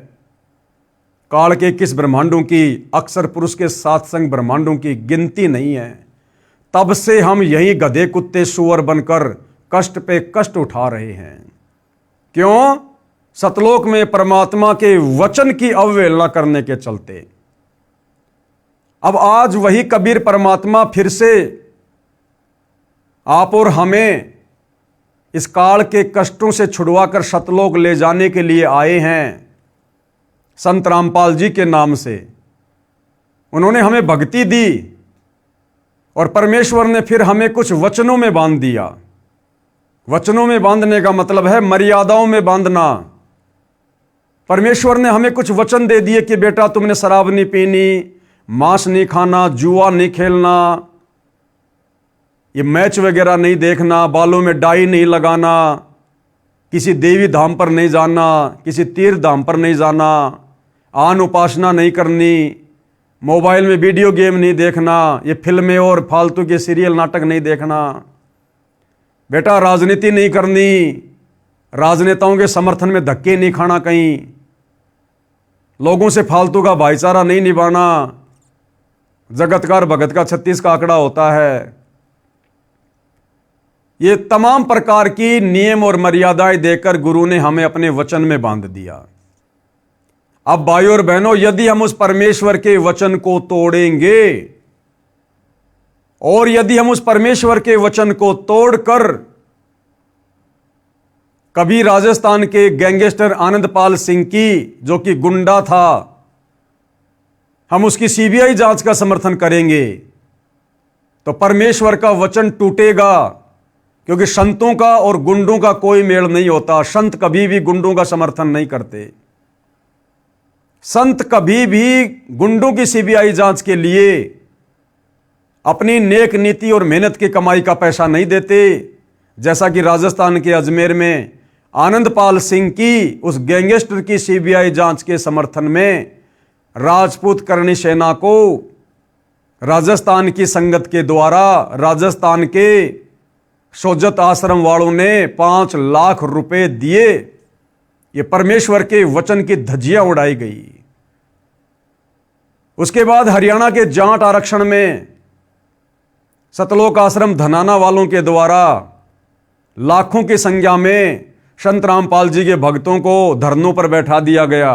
काल के किस ब्रह्मांडों की, अक्सर पुरुष के साथ संग ब्रह्मांडों की गिनती नहीं है। तब से हम यही गधे कुत्ते सुअर बनकर कष्ट पे कष्ट उठा रहे हैं। क्यों? सतलोक में परमात्मा के वचन की अवहेलना करने के चलते। अब आज वही कबीर परमात्मा फिर से आप और हमें इस काल के कष्टों से छुड़वाकर सतलोक ले जाने के लिए आए हैं। संत रामपाल जी के नाम से उन्होंने हमें भक्ति दी और परमेश्वर ने फिर हमें कुछ वचनों में बांध दिया। वचनों में बांधने का मतलब है मर्यादाओं में बांधना। परमेश्वर ने हमें कुछ वचन दे दिए कि बेटा, तुमने शराब नहीं पीनी, मांस नहीं खाना, जुआ नहीं खेलना, ये मैच वगैरह नहीं देखना, बालों में डाई नहीं लगाना, किसी देवी धाम पर नहीं जाना, किसी तीर्थ धाम पर नहीं जाना, आन उपासना नहीं करनी, मोबाइल में वीडियो गेम नहीं देखना, ये फिल्में और फालतू के सीरियल नाटक नहीं देखना, बेटा राजनीति नहीं करनी, राजनेताओं के समर्थन में धक्के नहीं खाना, कहीं लोगों से फालतू का भाईचारा नहीं निभाना। जगतकार भगत का 36 का आंकड़ा होता है। ये तमाम प्रकार की नियम और मर्यादाएं देकर गुरु ने हमें अपने वचन में बांध दिया। अब भाइयों और बहनों, यदि हम उस परमेश्वर के वचन को तोड़ेंगे और यदि हम उस परमेश्वर के वचन को तोड़कर कभी राजस्थान के गैंगस्टर आनंदपाल सिंह की, जो कि गुंडा था, हम उसकी सीबीआई जांच का समर्थन करेंगे तो परमेश्वर का वचन टूटेगा। क्योंकि संतों का और गुंडों का कोई मेल नहीं होता। संत कभी भी गुंडों का समर्थन नहीं करते। संत कभी भी गुंडों की सीबीआई जांच के लिए अपनी नेक नीति और मेहनत की कमाई का पैसा नहीं देते। जैसा कि राजस्थान के अजमेर में आनंदपाल सिंह की उस गैंगस्टर की सीबीआई जांच के समर्थन में राजपूत करणी सेना को राजस्थान की संगत के द्वारा राजस्थान के सोजत आश्रम वालों ने 5 लाख रुपए दिए। ये परमेश्वर के वचन की धज्जियां उड़ाई गई। उसके बाद हरियाणा के जाट आरक्षण में सतलोक आश्रम धनाना वालों के द्वारा लाखों की संख्या में संत रामपाल जी के भक्तों को धरनों पर बैठा दिया गया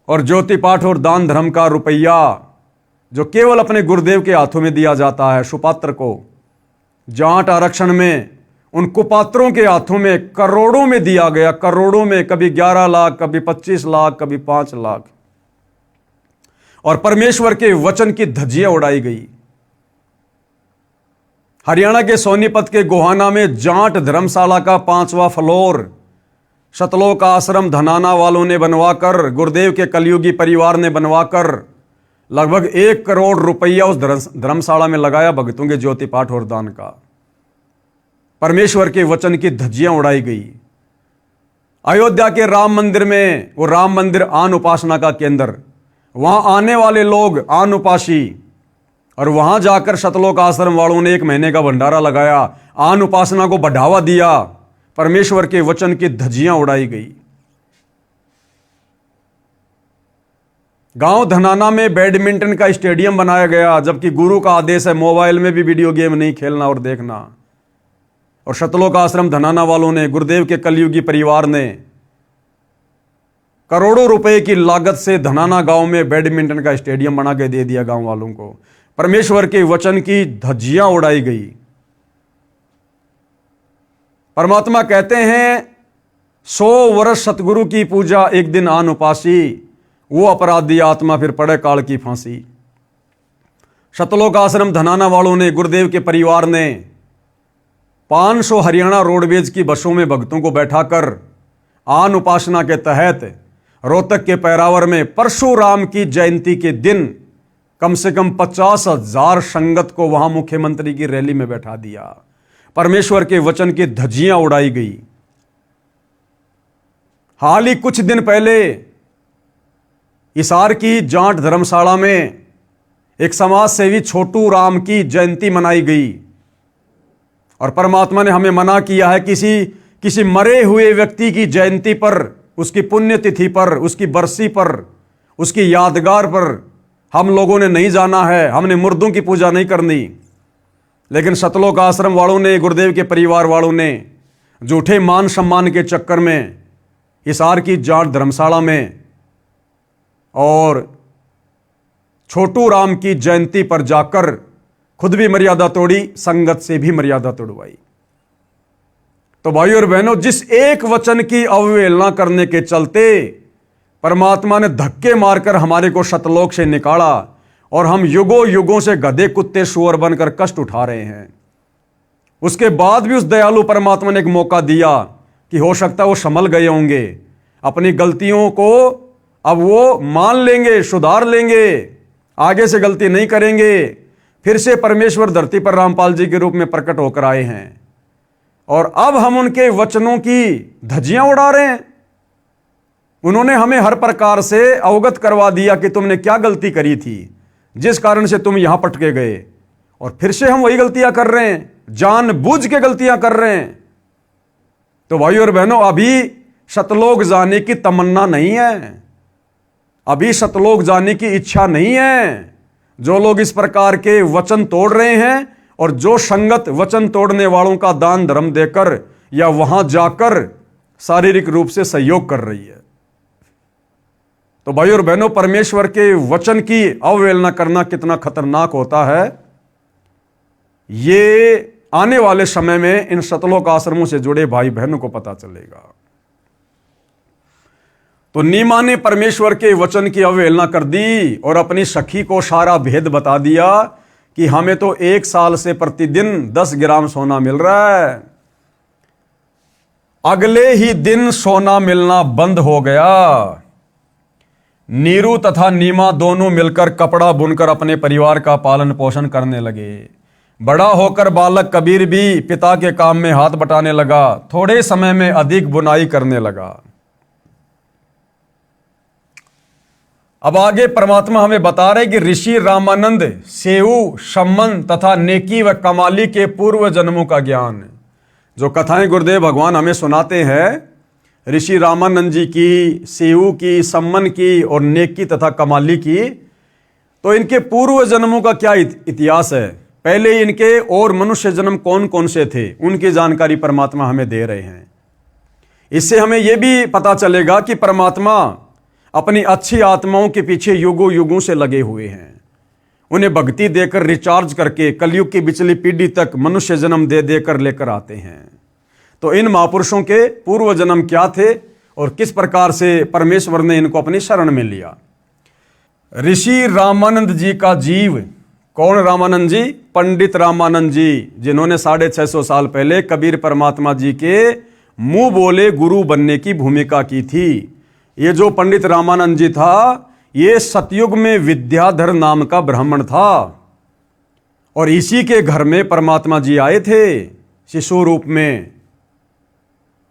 और ज्योति पाठ और दान धर्म का रुपया, जो केवल अपने गुरुदेव के हाथों में दिया जाता है, सुपात्र को, जाट आरक्षण में उन कुपात्रों के हाथों में करोड़ों में दिया गया। करोड़ों में, कभी 11 लाख, कभी 25 लाख, कभी 5 लाख। और परमेश्वर के वचन की धज्जियां उड़ाई गई। हरियाणा के सोनीपत के गोहाना में जाट धर्मशाला का 5वां फ्लोर सतलोक आश्रम धनाना वालों ने बनवाकर, गुरुदेव के कलयुगी परिवार ने बनवाकर लगभग 1 करोड़ रुपया उस धर्मशाला में लगाया भक्तों के ज्योति पाठ और दान का। परमेश्वर के वचन की धज्जियां उड़ाई गई। अयोध्या के राम मंदिर में, वो राम मंदिर आन उपासना का केंद्र, वहां आने वाले लोग आन उपासी, और वहां जाकर सतलोक आश्रम वालों ने 1 महीने का भंडारा लगाया, आन उपासना को बढ़ावा दिया, परमेश्वर के वचन की धज्जियां उड़ाई गई। गांव धनाना में बैडमिंटन का स्टेडियम बनाया गया, जबकि गुरु का आदेश है मोबाइल में भी वीडियो गेम नहीं खेलना और देखना। और सतलोक आश्रम धनाना वालों ने, गुरुदेव के कलयुगी परिवार ने करोड़ों रुपए की लागत से धनाना गांव में बैडमिंटन का स्टेडियम बना के दे दिया गांव वालों को। परमेश्वर के वचन की धज्जियां उड़ाई गई। परमात्मा कहते हैं 100 वर्ष सतगुरु की पूजा, एक दिन आन उपासी, वो अपराधी आत्मा फिर पड़े काल की फांसी। सतलोक आश्रम धनाना वालों ने, गुरुदेव के परिवार ने 500 हरियाणा रोडवेज की बसों में भक्तों को बैठाकर आन उपासना के तहत रोहतक के पैरावर में परशुराम की जयंती के दिन कम से कम 50,000 संगत को वहां मुख्यमंत्री की रैली में बैठा दिया। परमेश्वर के वचन की धज्जियां उड़ाई गई। हाल ही कुछ दिन पहले हिसार की जाट धर्मशाला में एक समाज सेवी छोटू राम की जयंती मनाई गई, और परमात्मा ने हमें मना किया है किसी मरे हुए व्यक्ति की जयंती पर, उसकी पुण्यतिथि पर, उसकी बरसी पर, उसकी यादगार पर हम लोगों ने नहीं जाना है। हमने मुर्दों की पूजा नहीं करनी। लेकिन सतलोक आश्रम वालों ने, गुरुदेव के परिवार वालों ने झूठे मान सम्मान के चक्कर में हिसार की जाट धर्मशाला में और छोटू राम की जयंती पर जाकर खुद भी मर्यादा तोड़ी, संगत से भी मर्यादा तोड़वाई। तो भाइयों और बहनों, जिस एक वचन की अवहेलना करने के चलते परमात्मा ने धक्के मारकर हमारे को सतलोक से निकाला, और हम युगों युगों से गधे कुत्ते सुअर बनकर कष्ट उठा रहे हैं, उसके बाद भी उस दयालु परमात्मा ने एक मौका दिया कि हो सकता है वो संभल गए होंगे, अपनी गलतियों को अब वो मान लेंगे, सुधार लेंगे, आगे से गलती नहीं करेंगे। फिर से परमेश्वर धरती पर रामपाल जी के रूप में प्रकट होकर आए हैं, और अब हम उनके वचनों की धज्जियां उड़ा रहे हैं। उन्होंने हमें हर प्रकार से अवगत करवा दिया कि तुमने क्या गलती करी थी, जिस कारण से तुम यहां पटके गए, और फिर से हम वही गलतियां कर रहे हैं, जानबूझ के गलतियां कर रहे हैं। तो भाइयों और बहनों, अभी सतलोक जाने की तमन्ना नहीं है, अभी सतलोक जाने की इच्छा नहीं है। जो लोग इस प्रकार के वचन तोड़ रहे हैं, और जो संगत वचन तोड़ने वालों का दान धर्म देकर या वहां जाकर शारीरिक रूप से सहयोग कर रही है। तो भाइयों और बहनों, परमेश्वर के वचन की अवहेलना करना कितना खतरनाक होता है, ये आने वाले समय में इन सतलोक आश्रमों से जुड़े भाई बहनों को पता चलेगा। तो नीमा ने परमेश्वर के वचन की अवहेलना कर दी और अपनी सखी को सारा भेद बता दिया कि हमें तो 1 साल से प्रतिदिन 10 ग्राम सोना मिल रहा है। अगले ही दिन सोना मिलना बंद हो गया। नीरू तथा नीमा दोनों मिलकर कपड़ा बुनकर अपने परिवार का पालन पोषण करने लगे। बड़ा होकर बालक कबीर भी पिता के काम में हाथ बटाने लगा। थोड़े समय में अधिक बुनाई करने लगा। अब आगे परमात्मा हमें बता रहे कि ऋषि रामानंद सेऊ, सम्मन तथा नेकी व कमाली के पूर्व जन्मों का ज्ञान, जो कथाएं गुरुदेव भगवान हमें सुनाते हैं, ऋषि रामानंद जी की, सेऊ की, सम्मन की और नेकी तथा कमाली की, तो इनके पूर्व जन्मों का क्या इतिहास है, पहले इनके और मनुष्य जन्म कौन कौन से थे, उनकी जानकारी परमात्मा हमें दे रहे हैं। इससे हमें यह भी पता चलेगा कि परमात्मा अपनी अच्छी आत्माओं के पीछे युगों युगों से लगे हुए हैं। उन्हें भक्ति देकर रिचार्ज करके कलयुग की पिछली पीढ़ी तक मनुष्य जन्म दे देकर लेकर आते हैं। तो इन महापुरुषों के पूर्व जन्म क्या थे और किस प्रकार से परमेश्वर ने इनको अपनी शरण में लिया। ऋषि रामानंद जी का जीव, कौन रामानंद जी? पंडित रामानंद जी, जिन्होंने 650 साल पहले कबीर परमात्मा जी के मुंह बोले गुरु बनने की भूमिका की थी। ये जो पंडित रामानंद जी था, ये सतयुग में विद्याधर नाम का ब्राह्मण था, और इसी के घर में परमात्मा जी आए थे शिशु रूप में।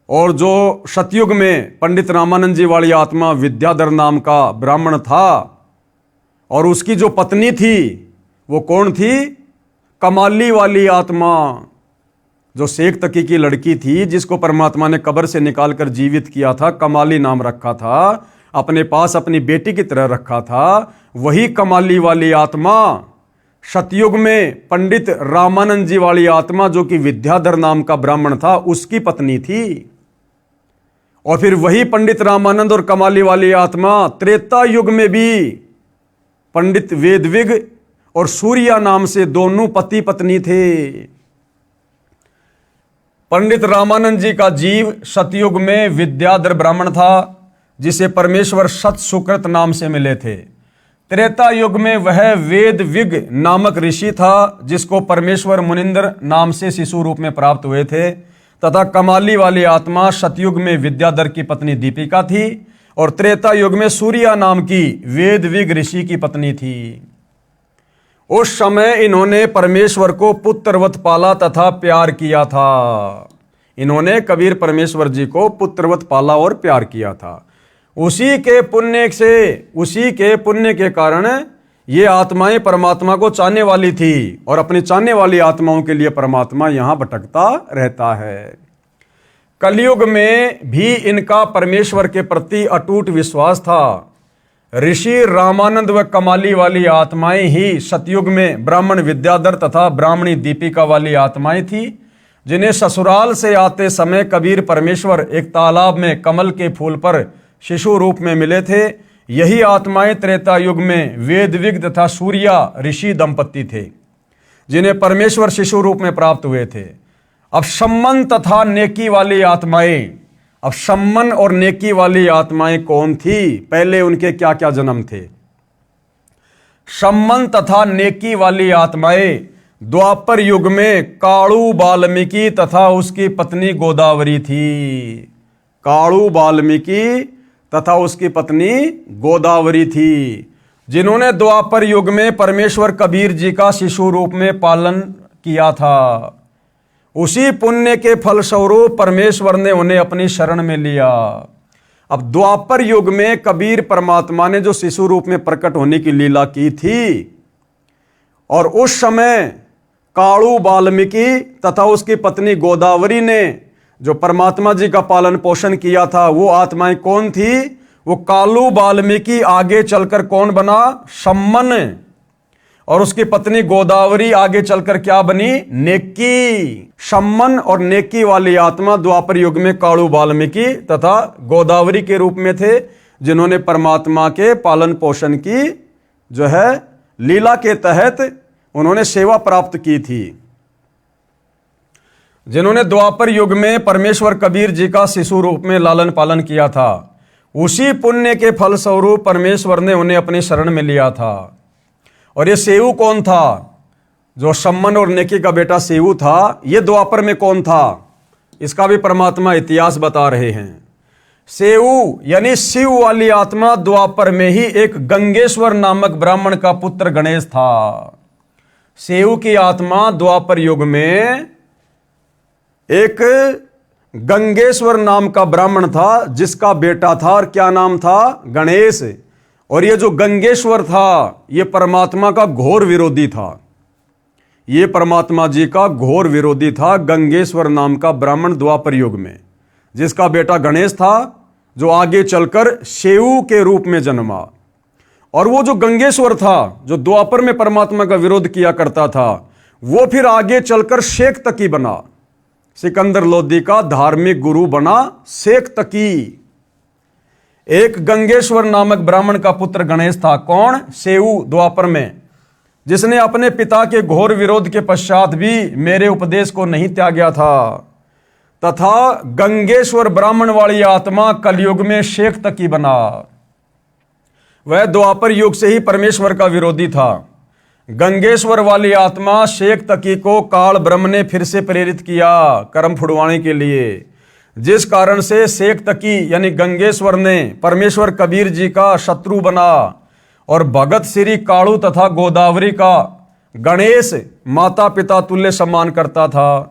और जो सतयुग में पंडित रामानंद जी वाली आत्मा विद्याधर नाम का ब्राह्मण था, और उसकी जो पत्नी थी वो कौन थी? कमाली वाली आत्मा, जो शेख तकी की लड़की थी जिसको परमात्मा ने कब्र से निकालकर जीवित किया था, कमाली नाम रखा था, अपने पास अपनी बेटी की तरह रखा था। वही कमाली वाली आत्मा सतयुग में पंडित रामानंद जी वाली आत्मा, जो कि विद्याधर नाम का ब्राह्मण था, उसकी पत्नी थी। और फिर वही पंडित रामानंद और कमाली वाली आत्मा त्रेता युग में भी पंडित वेदविग और सूर्या नाम से दोनों पति पत्नी थे। पंडित रामानंद जी का जीव सतयुग में विद्याधर ब्राह्मण था, जिसे परमेश्वर सत सुकृत नाम से मिले थे। त्रेता युग में वह वेदविग नामक ऋषि था, जिसको परमेश्वर मुनिंद्र नाम से शिशु रूप में प्राप्त हुए थे। तथा कमाली वाली आत्मा सतयुग में विद्याधर की पत्नी दीपिका थी और त्रेता युग में सूर्या नाम की वेदविग ऋषि की पत्नी थी। उस समय इन्होंने परमेश्वर को पुत्रवत पाला तथा प्यार किया था। इन्होंने कबीर परमेश्वर जी को पुत्रवत पाला और प्यार किया था। उसी के पुण्य के कारण ये आत्माएं परमात्मा को चाहने वाली थी और अपनी चाहने वाली आत्माओं के लिए परमात्मा यहां भटकता रहता है। कलयुग में भी इनका परमेश्वर के प्रति अटूट विश्वास था। ऋषि रामानंद व कमाली वाली आत्माएं ही सतयुग में ब्राह्मण विद्याधर तथा ब्राह्मणी दीपिका वाली आत्माएं थी, जिन्हें ससुराल से आते समय कबीर परमेश्वर एक तालाब में कमल के फूल पर शिशु रूप में मिले थे। यही आत्माएं त्रेता युग में वेदविग तथा सूर्या ऋषि दंपत्ति थे, जिन्हें परमेश्वर शिशु रूप में प्राप्त हुए थे। अब सम्मन तथा नेकी वाली आत्माएं, अब सम्मन और नेकी वाली आत्माएं कौन थी? पहले उनके क्या क्या जन्म थे? सम्मन तथा नेकी वाली आत्माएं द्वापर युग में काणु वाल्मीकि तथा उसकी पत्नी गोदावरी थी। काणु वाल्मीकि तथा उसकी पत्नी गोदावरी थी, जिन्होंने द्वापर युग में परमेश्वर कबीर जी का शिशु रूप में पालन किया था। उसी पुण्य के फलस्वरूप परमेश्वर ने उन्हें अपनी शरण में लिया। अब द्वापर युग में कबीर परमात्मा ने जो शिशु रूप में प्रकट होने की लीला की थी, और उस समय काणु वाल्मीकि तथा उसकी पत्नी गोदावरी ने जो परमात्मा जी का पालन पोषण किया था, वो आत्माएं कौन थी? वो कालू वाल्मीकि आगे चलकर कौन बना? सम्मन। और उसकी पत्नी गोदावरी आगे चलकर क्या बनी? नेकी। सम्मन और नेकी वाली आत्मा द्वापर युग में काणु वाल्मीकि तथा गोदावरी के रूप में थे, जिन्होंने परमात्मा के पालन पोषण की जो है लीला के तहत उन्होंने सेवा प्राप्त की थी। जिन्होंने द्वापर युग में परमेश्वर कबीर जी का शिशु रूप में लालन पालन किया था, उसी पुण्य के फलस्वरूप परमेश्वर ने उन्हें अपनी शरण में लिया था। और ये सेऊ कौन था? जो सम्मन और नेकी का बेटा सेऊ था, ये द्वापर में कौन था? इसका भी परमात्मा इतिहास बता रहे हैं। सेऊ यानी शिव वाली आत्मा द्वापर में ही एक गंगेश्वर नामक ब्राह्मण का पुत्र गणेश था। सेऊ की आत्मा द्वापर युग में एक गंगेश्वर नाम का ब्राह्मण था, जिसका बेटा था, और क्या नाम था? गणेश। और ये जो गंगेश्वर था, ये परमात्मा का घोर विरोधी था। ये परमात्मा जी का घोर विरोधी था, गंगेश्वर नाम का ब्राह्मण द्वापर युग में, जिसका बेटा गणेश था, जो आगे चलकर सेऊ के रूप में जन्मा। और वो जो गंगेश्वर था, जो द्वापर में परमात्मा का विरोध किया करता था, वो फिर आगे चलकर शेख तकी बना। सिकंदर लोदी का धार्मिक गुरु बना शेख तकी। एक गंगेश्वर नामक ब्राह्मण का पुत्र गणेश था। कौन? सेऊ द्वापर में, जिसने अपने पिता के घोर विरोध के पश्चात भी मेरे उपदेश को नहीं त्यागा था। तथा गंगेश्वर ब्राह्मण वाली आत्मा कलयुग में शेख तकी बना। वह द्वापर युग से ही परमेश्वर का विरोधी था। गंगेश्वर वाली आत्मा शेख तकी को काल ब्रह्म ने फिर से प्रेरित किया कर्म फुड़वाने के लिए, जिस कारण से शेख तकी यानी गंगेश्वर ने परमेश्वर कबीर जी का शत्रु बना और भगत श्री काणु तथा गोदावरी का गणेश माता पिता तुल्य सम्मान करता था।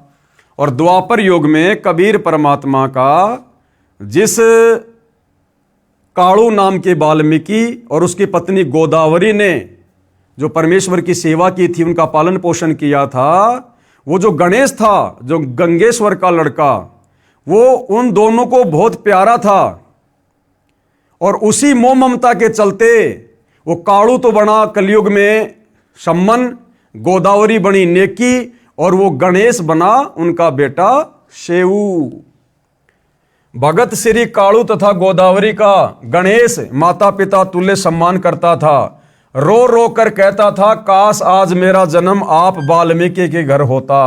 और द्वापर युग में कबीर परमात्मा का जिस काणु नाम के वाल्मीकि और उसकी पत्नी गोदावरी ने जो परमेश्वर की सेवा की थी, उनका पालन पोषण किया था, वो जो गणेश था, जो गंगेश्वर का लड़का, वो उन दोनों को बहुत प्यारा था। और उसी मोह ममता के चलते वो काड़ू तो बना कलयुग में सम्मन, गोदावरी बनी नेकी, और वो गणेश बना उनका बेटा शेऊ। भगत श्री काड़ू तथा गोदावरी का गणेश माता पिता तुल्य सम्मान करता था। रो रो कर कहता था, काश आज मेरा जन्म आप वाल्मीकि के घर होता।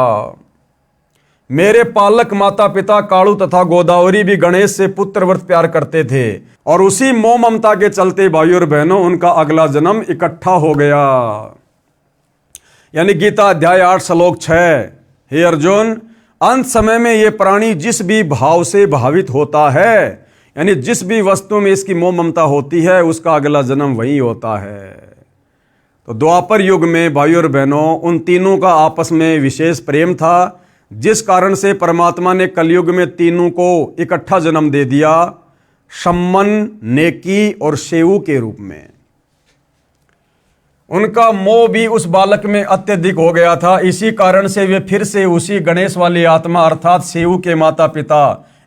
मेरे पालक माता पिता काड़ू तथा गोदावरी भी गणेश से पुत्रव्रत प्यार करते थे, और उसी मोह ममता के चलते भाइयों और बहनों उनका अगला जन्म इकट्ठा हो गया। यानी गीता अध्याय 8 श्लोक 6, हे अर्जुन, अंत समय में ये प्राणी जिस भी भाव से भावित होता है, यानी जिस भी वस्तु में इसकी मोह ममता होती है, उसका अगला जन्म वही होता है। तो द्वापर युग में भाइयों और बहनों उन तीनों का आपस में विशेष प्रेम था, जिस कारण से परमात्मा ने कलयुग में तीनों को इकट्ठा जन्म दे दिया, सम्मन, नेकी और शेऊ के रूप में। उनका मोह भी उस बालक में अत्यधिक हो गया था। इसी कारण से वे फिर से उसी गणेश वाली आत्मा अर्थात शेऊ के माता पिता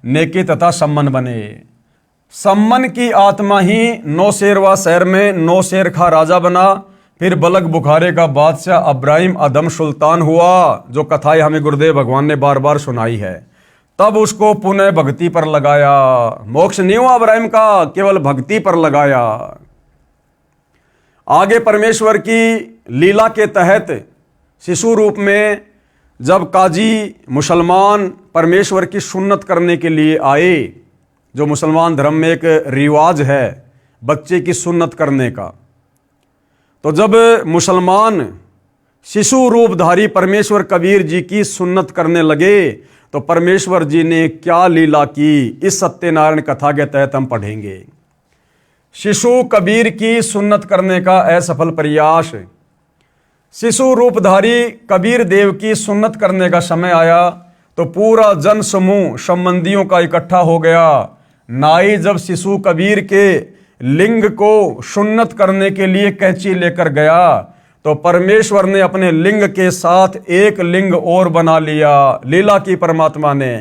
नेकी तथा सम्मन बने। सम्मन की आत्मा ही नौशेरवा शहर में नौशेर खा राजा बना, फिर बलक बुखारे का बादशाह अब्राहिम अदम सुल्तान हुआ, जो कथाएं हमें गुरुदेव भगवान ने बार बार सुनाई है। तब उसको पुनः भक्ति पर लगाया। मोक्ष नहीं हुआ अब्राहिम का, केवल भक्ति पर लगाया। आगे परमेश्वर की लीला के तहत शिशु रूप में जब काजी मुसलमान परमेश्वर की सुन्नत करने के लिए आए, जो मुसलमान धर्म में एक रिवाज है बच्चे की सुन्नत करने का, तो जब मुसलमान शिशु रूपधारी परमेश्वर कबीर जी की सुन्नत करने लगे, तो परमेश्वर जी ने क्या लीला की, इस सत्यनारायण कथा के तहत हम पढ़ेंगे। शिशु कबीर की सुन्नत करने का असफल प्रयास। शिशु रूपधारी कबीर देव की सुन्नत करने का समय आया, तो पूरा जन समूह संबंधियों का इकट्ठा हो गया। नाई जब शिशु कबीर के लिंग को सुन्नत करने के लिए कैंची लेकर गया, तो परमेश्वर ने अपने लिंग के साथ एक लिंग और बना लिया, लीला की परमात्मा ने।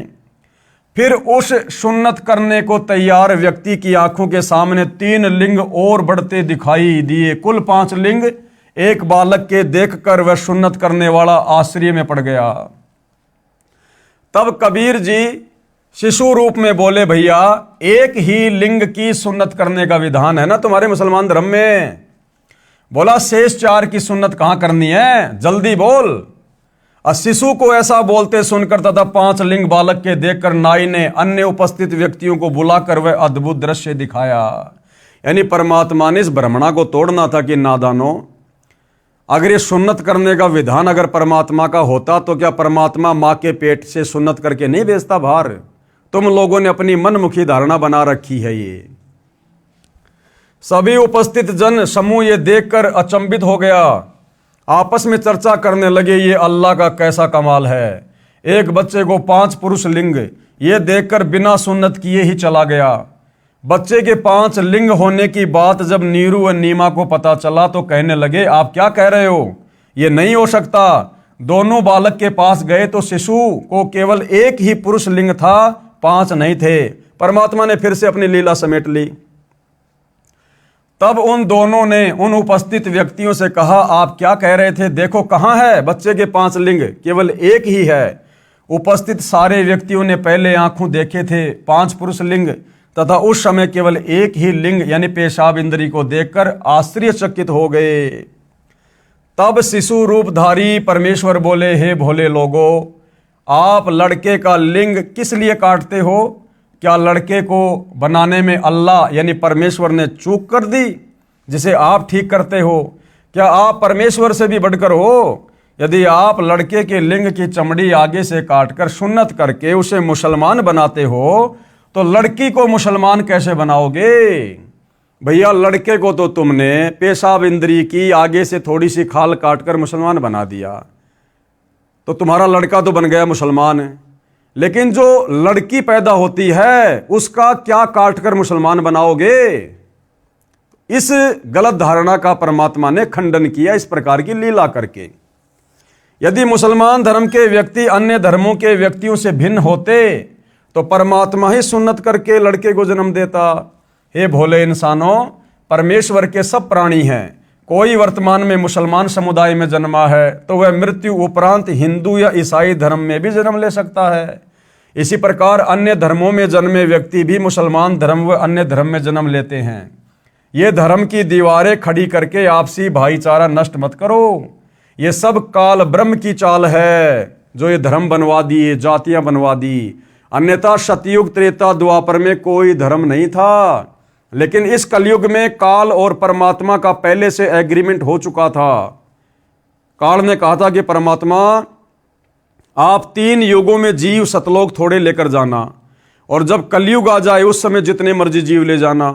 फिर उस सुन्नत करने को तैयार व्यक्ति की आंखों के सामने 3 लिंग और बढ़ते दिखाई दिए। कुल 5 लिंग एक बालक के देखकर वह सुन्नत करने वाला आश्चर्य में पड़ गया। तब कबीर जी शिशु रूप में बोले, भैया एक ही लिंग की सुन्नत करने का विधान है ना तुम्हारे मुसलमान धर्म में। बोला शेष 4 की सुन्नत कहां करनी है, जल्दी बोल। और शिशु को ऐसा बोलते सुनकर तथा 5 लिंग बालक के देखकर नाई ने अन्य उपस्थित व्यक्तियों को बुलाकर वह अद्भुत दृश्य दिखाया। यानी परमात्मा ने इस भ्रमणा को तोड़ना था कि नादानो, अगर ये सुन्नत करने का विधान अगर परमात्मा का होता, तो क्या परमात्मा मां के पेट से सुन्नत करके नहीं भेजता बाहर? तुम लोगों ने अपनी मनमुखी धारणा बना रखी है। ये सभी उपस्थित जन समूह ये देखकर अचंभित हो गया, आपस में चर्चा करने लगे, ये अल्लाह का कैसा कमाल है। एक बच्चे को 5 पुरुष लिंग ये देखकर बिना सुन्नत किए ही चला गया। बच्चे के 5 लिंग होने की बात जब नीरू व नीमा को पता चला, तो कहने लगे, आप क्या कह रहे हो, ये नहीं हो सकता। दोनों बालक के पास गए तो शिशु को केवल एक ही पुरुष लिंग था, 5 नहीं थे। परमात्मा ने फिर से अपनी लीला समेट ली। तब उन दोनों ने उन उपस्थित व्यक्तियों से कहा, आप क्या कह रहे थे, देखो कहां है बच्चे के 5 लिंग, केवल एक ही है। उपस्थित सारे व्यक्तियों ने पहले आंखों देखे थे 5 पुरुष लिंग, तथा उस समय केवल एक ही लिंग यानी पेशाब इंद्री को देखकर आश्चर्यचकित हो गए। तब शिशु रूपधारी परमेश्वर बोले, हे भोले लोगों, आप लड़के का लिंग किस लिए काटते हो? क्या लड़के को बनाने में अल्लाह यानी परमेश्वर ने चूक कर दी, जिसे आप ठीक करते हो? क्या आप परमेश्वर से भी बढ़कर हो? यदि आप लड़के के लिंग की चमड़ी आगे से काटकर सुन्नत करके उसे मुसलमान बनाते हो, तो लड़की को मुसलमान कैसे बनाओगे? भैया लड़के को तो तुमने पेशाब इंद्री की आगे से थोड़ी सी खाल काटकर मुसलमान बना दिया, तो तुम्हारा लड़का तो बन गया मुसलमान। लेकिन जो लड़की पैदा होती है उसका क्या काटकर मुसलमान बनाओगे? इस गलत धारणा का परमात्मा ने खंडन किया इस प्रकार की लीला करके। यदि मुसलमान धर्म के व्यक्ति अन्य धर्मों के व्यक्तियों से भिन्न होते तो परमात्मा ही सुन्नत करके लड़के को जन्म देता। हे भोले इंसानों, परमेश्वर के सब प्राणी हैं। कोई वर्तमान में मुसलमान समुदाय में जन्मा है तो वह मृत्यु उपरांत हिंदू या ईसाई धर्म में भी जन्म ले सकता है। इसी प्रकार अन्य धर्मों में जन्मे व्यक्ति भी मुसलमान धर्म व अन्य धर्म में जन्म लेते हैं। ये धर्म की दीवारें खड़ी करके आपसी भाईचारा नष्ट मत करो। ये सब काल ब्रह्म की चाल है जो ये धर्म बनवा दिए, जातियां बनवा दी। अन्यथा सतयुग त्रेता द्वापर में कोई धर्म नहीं था, लेकिन इस कलयुग में काल और परमात्मा का पहले से एग्रीमेंट हो चुका था। काल ने कहा था कि परमात्मा आप 3 युगों में जीव सतलोक थोड़े लेकर जाना, और जब कलयुग आ जाए उस समय जितने मर्जी जीव ले जाना।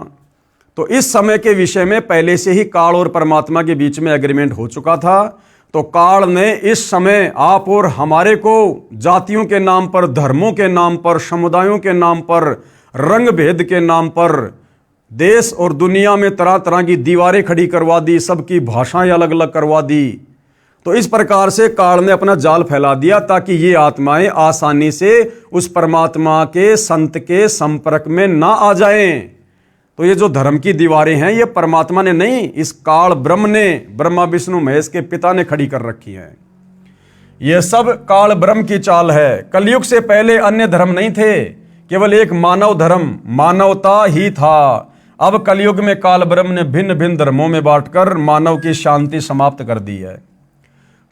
तो इस समय के विषय में पहले से ही काल और परमात्मा के बीच में एग्रीमेंट हो चुका था। तो काल ने इस समय आप और हमारे को जातियों के नाम पर, धर्मों के नाम पर, समुदायों के नाम पर, रंग भेद के नाम पर देश और दुनिया में तरह तरह की दीवारें खड़ी करवा दी, सबकी भाषाएं अलग अलग करवा दी। तो इस प्रकार से काल ने अपना जाल फैला दिया ताकि ये आत्माएं आसानी से उस परमात्मा के संत के संपर्क में ना आ जाएं। तो ये जो धर्म की दीवारें हैं ये परमात्मा ने नहीं, इस काल ब्रह्म ने, ब्रह्मा विष्णु महेश के पिता ने खड़ी कर रखी हैं। ये सब काल ब्रह्म की चाल है। कलयुग से पहले अन्य धर्म नहीं थे, केवल एक मानव धर्म, मानवता ही था। अब कलयुग में काल ब्रह्म ने भिन्न भिन्न धर्मों में बांटकर मानव की शांति समाप्त कर दी है।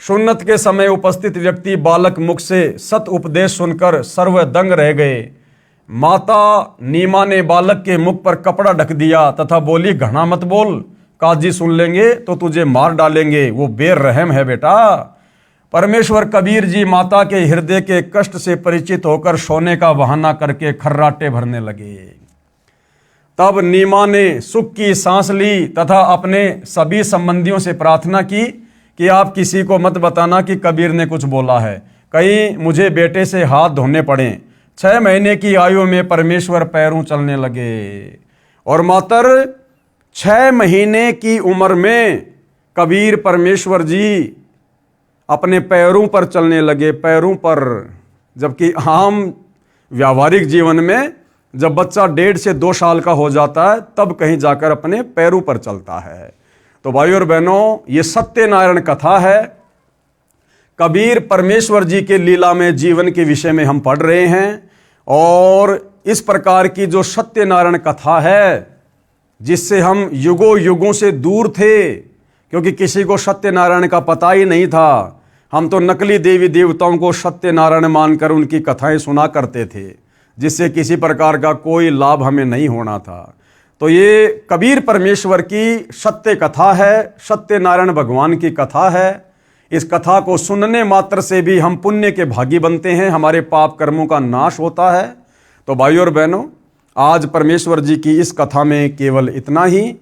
सुन्नत के समय उपस्थित व्यक्ति बालक मुख से सत उपदेश सुनकर सर्वदंग रह गए। माता नीमा ने बालक के मुख पर कपड़ा ढक दिया तथा बोली, घना मत बोल, काजी सुन लेंगे तो तुझे मार डालेंगे, वो बेरहम है बेटा। परमेश्वर कबीर जी माता के हृदय के कष्ट से परिचित होकर सोने का बहाना करके खर्राटे भरने लगे। तब नीमा ने सुख की सांस ली तथा अपने सभी संबंधियों से प्रार्थना की कि आप किसी को मत बताना कि कबीर ने कुछ बोला है, कहीं मुझे बेटे से हाथ धोने पड़े। 6 महीने की आयु में परमेश्वर पैरों चलने लगे और मात्र 6 महीने की उम्र में कबीर परमेश्वर जी अपने पैरों पर चलने लगे, पैरों पर। जबकि आम व्यावहारिक जीवन में जब बच्चा 1.5 से 2 साल का हो जाता है तब कहीं जाकर अपने पैरों पर चलता है। तो भाइयों और बहनों, ये सत्यनारायण कथा है। कबीर परमेश्वर जी के लीला में जीवन के विषय में हम पढ़ रहे हैं, और इस प्रकार की जो सत्यनारायण कथा है जिससे हम युगों युगों से दूर थे, क्योंकि किसी को सत्यनारायण का पता ही नहीं था। हम तो नकली देवी देवताओं को सत्यनारायण मानकर उनकी कथाएं सुना करते थे, जिससे किसी प्रकार का कोई लाभ हमें नहीं होना था। तो ये कबीर परमेश्वर की सत्य कथा है, सत्यनारायण भगवान की कथा है। इस कथा को सुनने मात्र से भी हम पुण्य के भागी बनते हैं, हमारे पाप कर्मों का नाश होता है। तो भाइयों और बहनों, आज परमेश्वर जी की इस कथा में केवल इतना ही।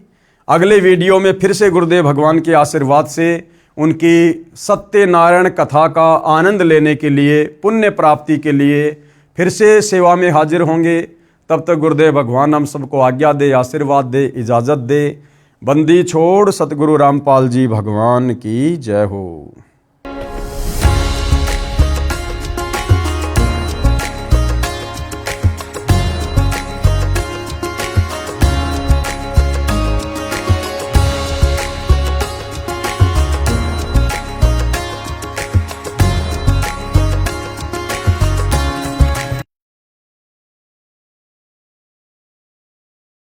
अगले वीडियो में फिर से गुरुदेव भगवान के आशीर्वाद से उनकी सत्यनारायण कथा का आनंद लेने के लिए, पुण्य प्राप्ति के लिए फिर से सेवा में हाजिर होंगे। तब तक गुरुदेव भगवान हम सबको आज्ञा दे, आशीर्वाद दे, इजाज़त दे। बंदी छोड़ सतगुरु रामपाल जी भगवान की जय हो।